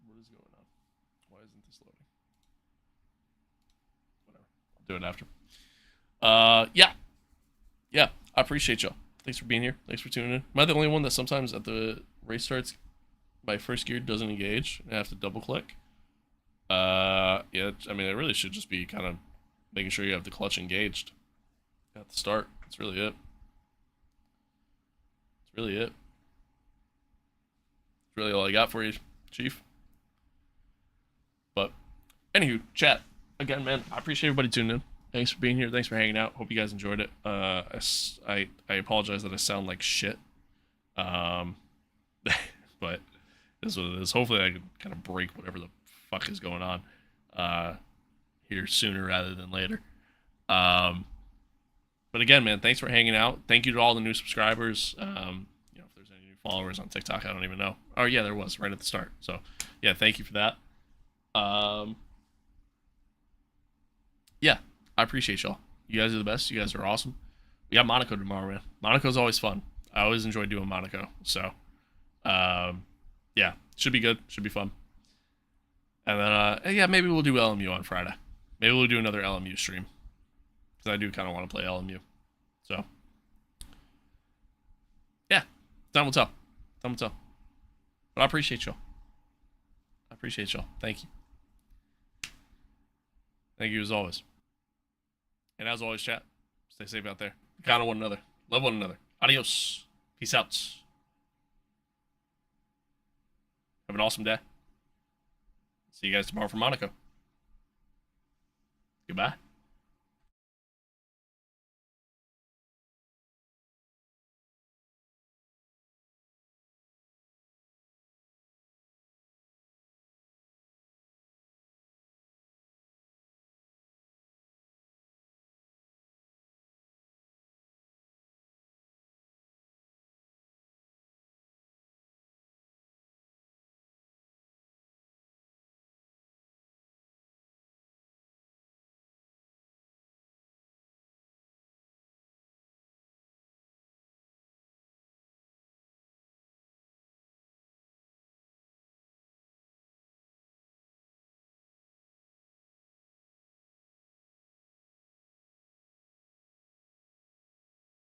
What is going on? Why isn't this loading? Whatever. I'll do it after. Yeah. I appreciate y'all. Thanks for being here. Thanks for tuning in. Am I the only one that sometimes at the race starts, my first gear doesn't engage and I have to double click? Yeah. I mean, it really should just be kind of making sure you have the clutch engaged at the start. That's really it. That's really it. That's really all I got for you, Chief. But anywho, chat again, man. I appreciate everybody tuning in. Thanks for being here. Thanks for hanging out. Hope you guys enjoyed it. I apologize that I sound like shit. But it is what it is. Hopefully I can kind of break whatever the fuck is going on here sooner rather than later. But again, man, thanks for hanging out. Thank you to all the new subscribers. You know, if there's any new followers on TikTok, I don't even know. Oh yeah, there was right at the start. So yeah, thank you for that. Yeah, I appreciate y'all. You guys are the best. You guys are awesome. We got Monaco tomorrow, man. Monaco's always fun. I always enjoy doing Monaco. So, yeah, should be good. Should be fun. And then, yeah, maybe we'll do LMU on Friday. Maybe we'll do another LMU stream. Because I do kind of want to play LMU. So, yeah, time will tell. Time will tell. But I appreciate y'all. I appreciate y'all. Thank you. Thank you as always. And as always, chat, stay safe out there. Be kind of one another. Love one another. Adios. Peace out. Have an awesome day. See you guys tomorrow for Monaco. Goodbye.